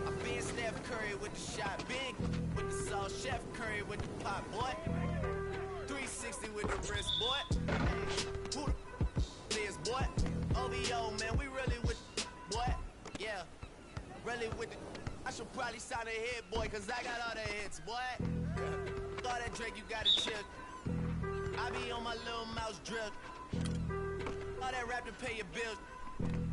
I been Steph Curry with the shot. Big with the sauce. Chef Curry with the pop, boy. 360 with the wrist, boy. Who the is, boy? OVO, man, we really with boy. Yeah, really with the. I should probably sign a hit, boy, cause I got all the hits, boy. All that Drake, you gotta chill. I be on my little mouse drip. All that rap to pay your bills.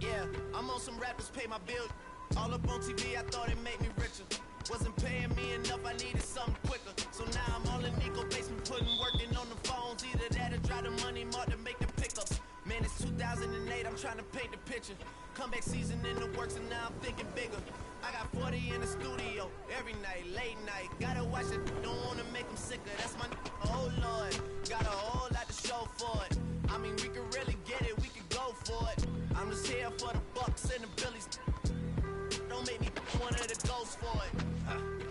Yeah, I'm on some rappers pay my bills. All up on TV, I thought it made me richer. Wasn't paying me enough, I needed something quicker. So now I'm all in Nico basement, working on the phones. Either that or try the money mark to make the pickups. Man, it's 2008, I'm trying to paint the picture. Comeback season in the works and now I'm thinking bigger. I got 40 in the studio, every night, late night. Gotta watch it, don't wanna make them sicker. That's my oh Lord, got a whole lot to show for it. I mean, we can really get it, we can go for it. I'm just here for the Bucks and the Billies. Don't make me one of the ghosts for it.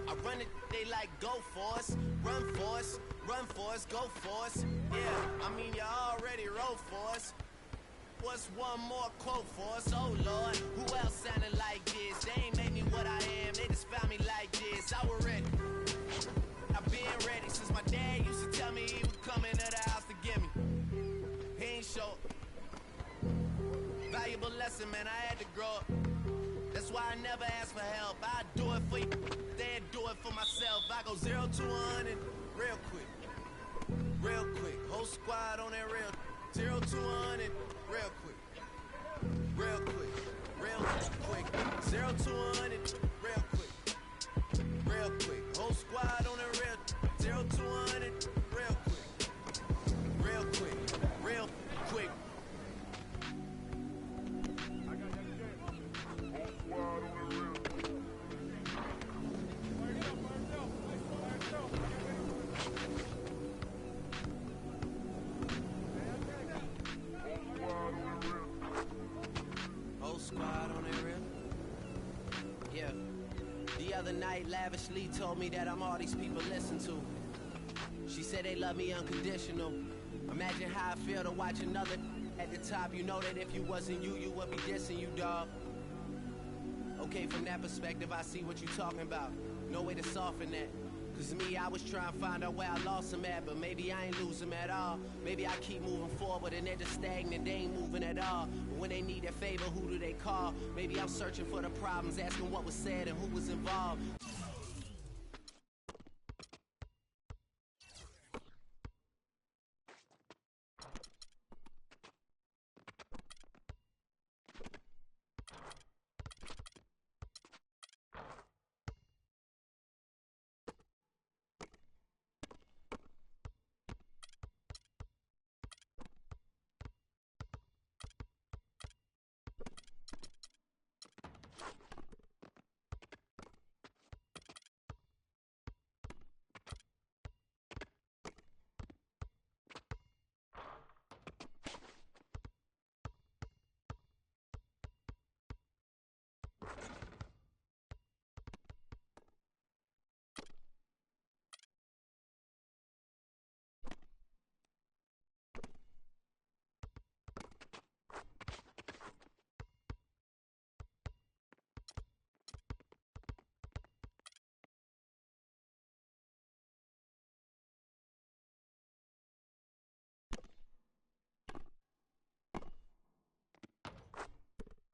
I run it, they like go for us, run for us, run for us, go for us. Yeah, I mean you already wrote for us. What's one more quote for us? Oh Lord, who else sounded like this? They ain't made me what I am, they just found me like this. I was ready, I've been ready since my dad used to tell me he was coming to the house to get me. He ain't show. Valuable lesson, man, I had to grow up. That's why I never ask for help. I do it for you, then do it for myself. I go 0 to 100 real quick. Real quick. Whole squad on that real 0 to 100 real quick. Real quick. Real quick. 0 to 100 real quick. Real quick. Whole squad on that real 0 to 100 real quick. Real quick. Real quick. Whole squad on that real. Yeah. The other night, Lavishly told me that I'm all these people listen to. She said they love me unconditional. Imagine how I feel to watch another at the top. You know that if you wasn't you, you would be dissing you, dog. Okay, from that perspective, I see what you're talking about. No way to soften that. Cause me, I was trying to find out where I lost them at, but maybe I ain't lose them at all. Maybe I keep moving forward and they're just stagnant, they ain't moving at all. But when they need a favor, who do they call? Maybe I'm searching for the problems, asking what was said and who was involved.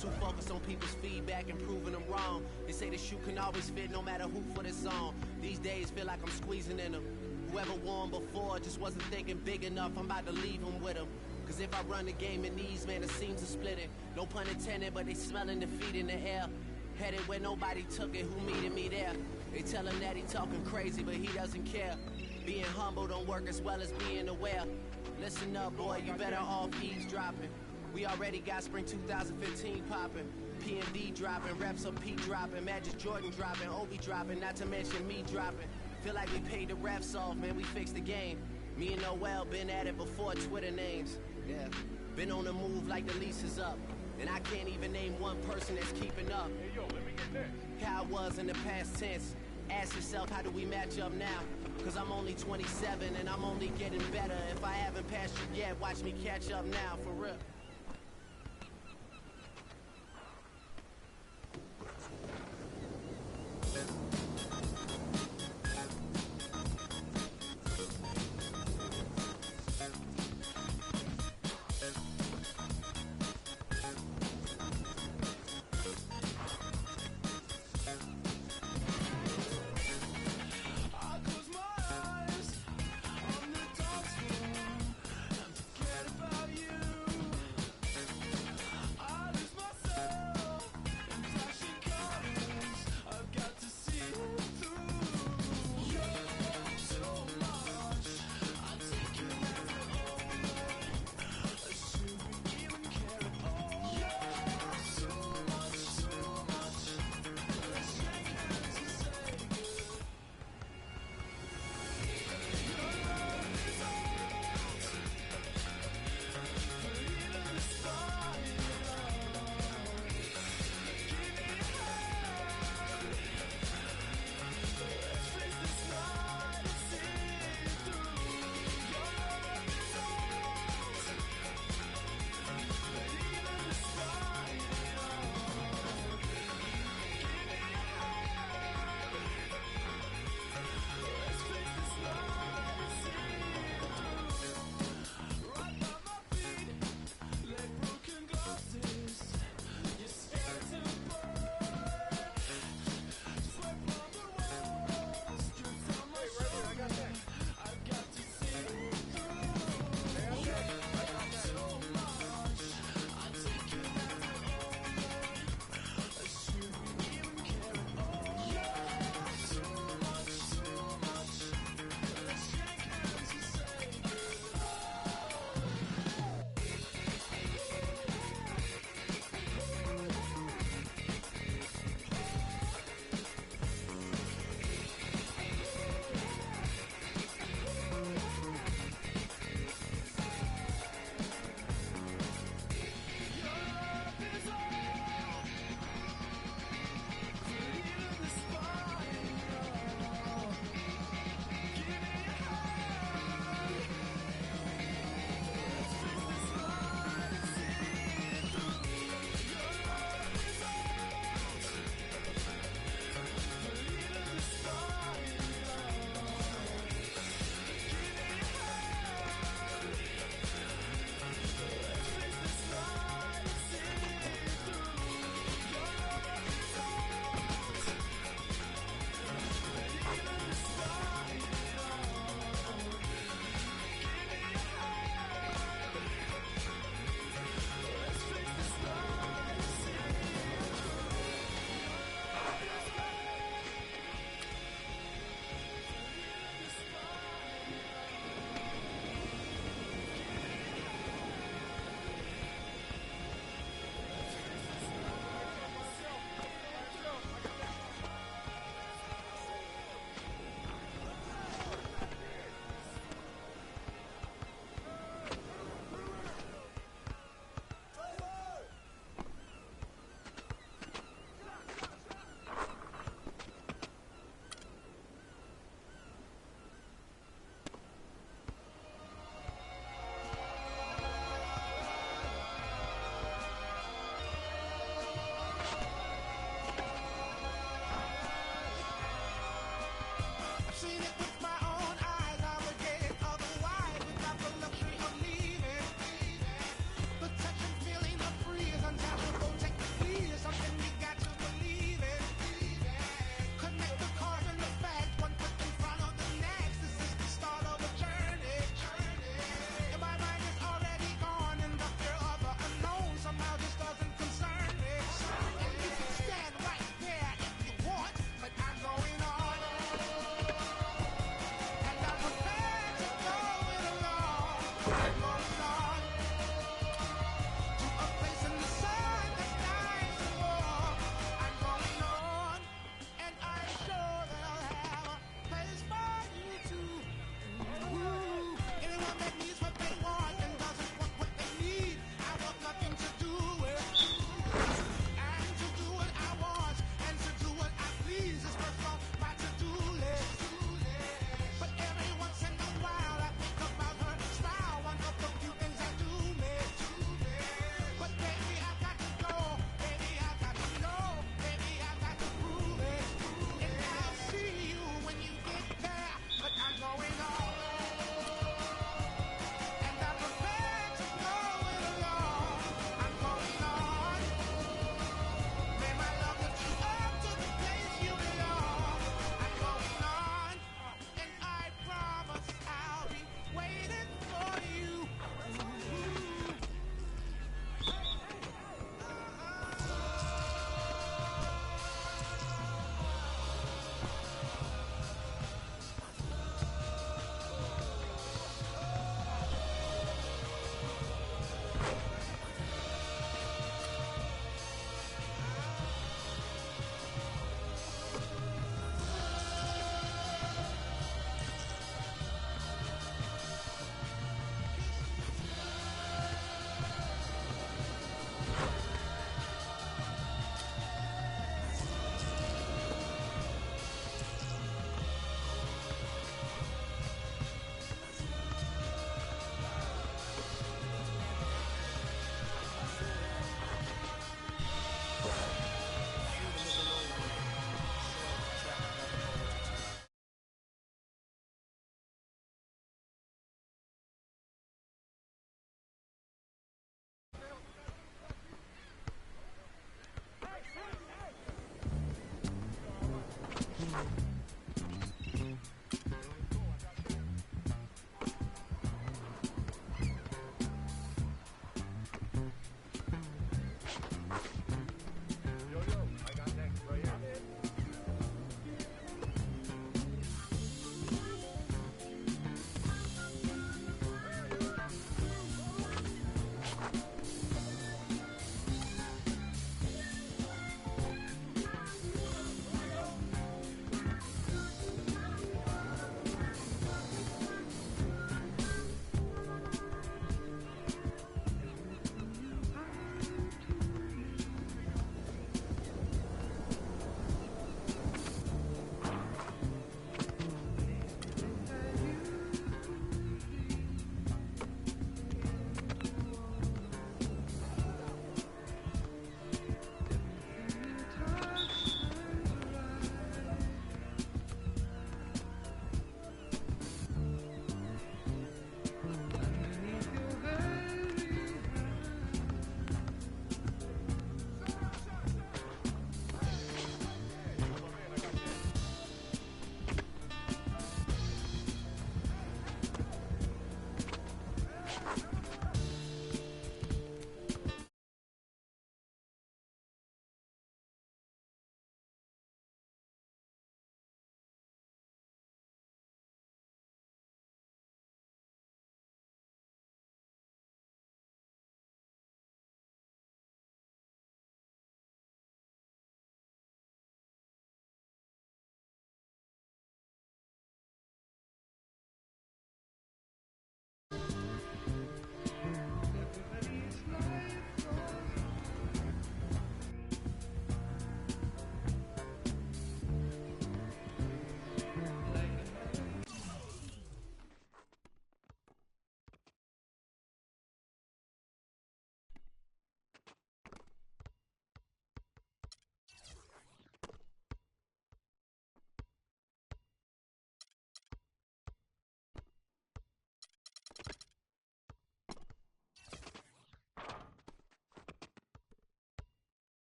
Too focused on people's feedback and proving them wrong. They say the shoe can always fit no matter who for the song. These days feel like I'm squeezing in them. Whoever won before just wasn't thinking big enough. I'm about to leave them with them. Cause if I run the game in these, man, it seems to split it. No pun intended, but they smelling defeat in the air. Headed where nobody took it, who meeting me there? They tell him that he talking crazy, but he doesn't care. Being humble don't work as well as being aware. Listen up, boy, you better off eavesdropping. We already got spring 2015 popping. P&D dropping, reps of P dropping, Magic Jordan dropping, Obi dropping, not to mention me dropping. Feel like we paid the refs off, man, we fixed the game. Me and Noel been at it before Twitter names. Yeah, been on the move like the lease is up. And I can't even name one person that's keeping up. Hey, yo, let me get next. How I was in the past tense. Ask yourself, how do we match up now? Cause I'm only 27 and I'm only getting better. If I haven't passed you yet, watch me catch up now, for real.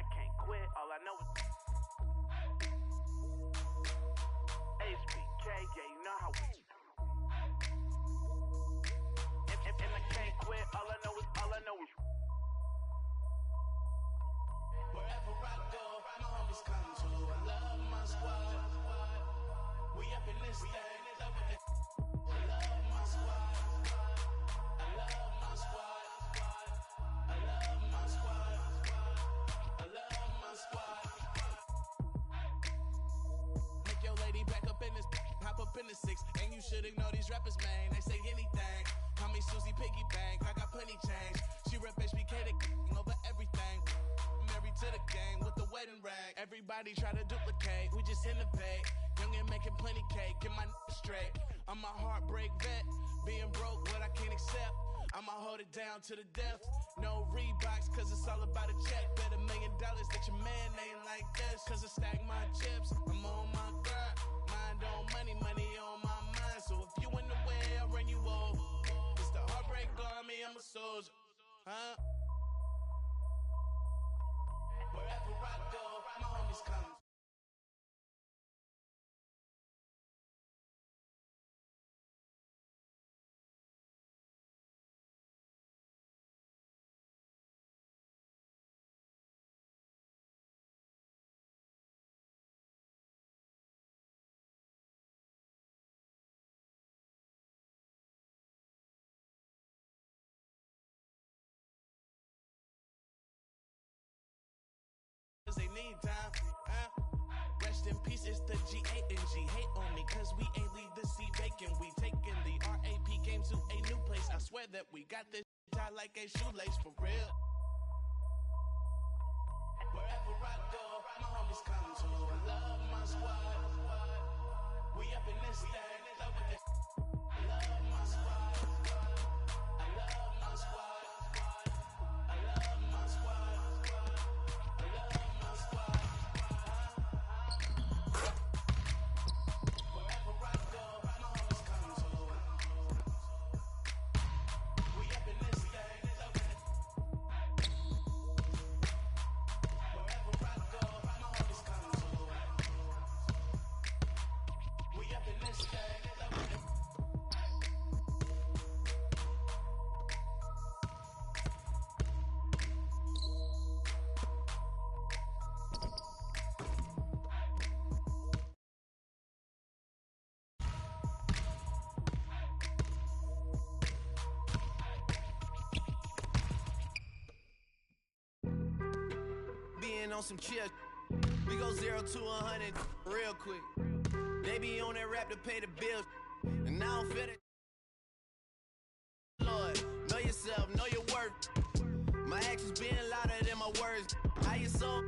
I can't quit. All I know is HBK, yeah, you know how we. And I can't quit. All I know is. Wherever I go, my homies come to. I love my squad. We up in this thing. Love it. I love my squad. I love my squad. I love my squad. I love my squad. Make your lady back up in this. Hop up in the 6. And you should ignore these rappers, man. They say anything. Call me Susie Piggy Bank. I got plenty change. She rep HBK over everything. Married to the game with the wedding ring. Everybody try to duplicate. We just innovate. Young and making plenty cake. Get my straight. I'm a heartbreak vet. Being broke, what I can't accept. I'ma hold it down to the death. No Reeboks, cause it's all about a check. Bet $1 million that your man ain't like this. Cause I stack my chips. I'm on my grind. Mind on money, money on my mind. So if you in the way, I'll run you over. It's the heartbreak army, I'm a soldier. Huh? Wherever I go, my homies come. They need time, Rest in peace, it's the G8 and G hate on me, cause we ain't leave the seat vacant. We taking the RAP game to a new place. I swear that we got this tied like a shoelace for real. Wherever I go, my homies come to. I love my squad. We up in this thing, love with it. I love my squad. I love my squad. I love my squad. Being on some chill, we go 0 to 100 real quick. They be on that rap to pay the bills, and I don't feel it. Lord, know yourself, know your worth. My actions being louder than my words. How you so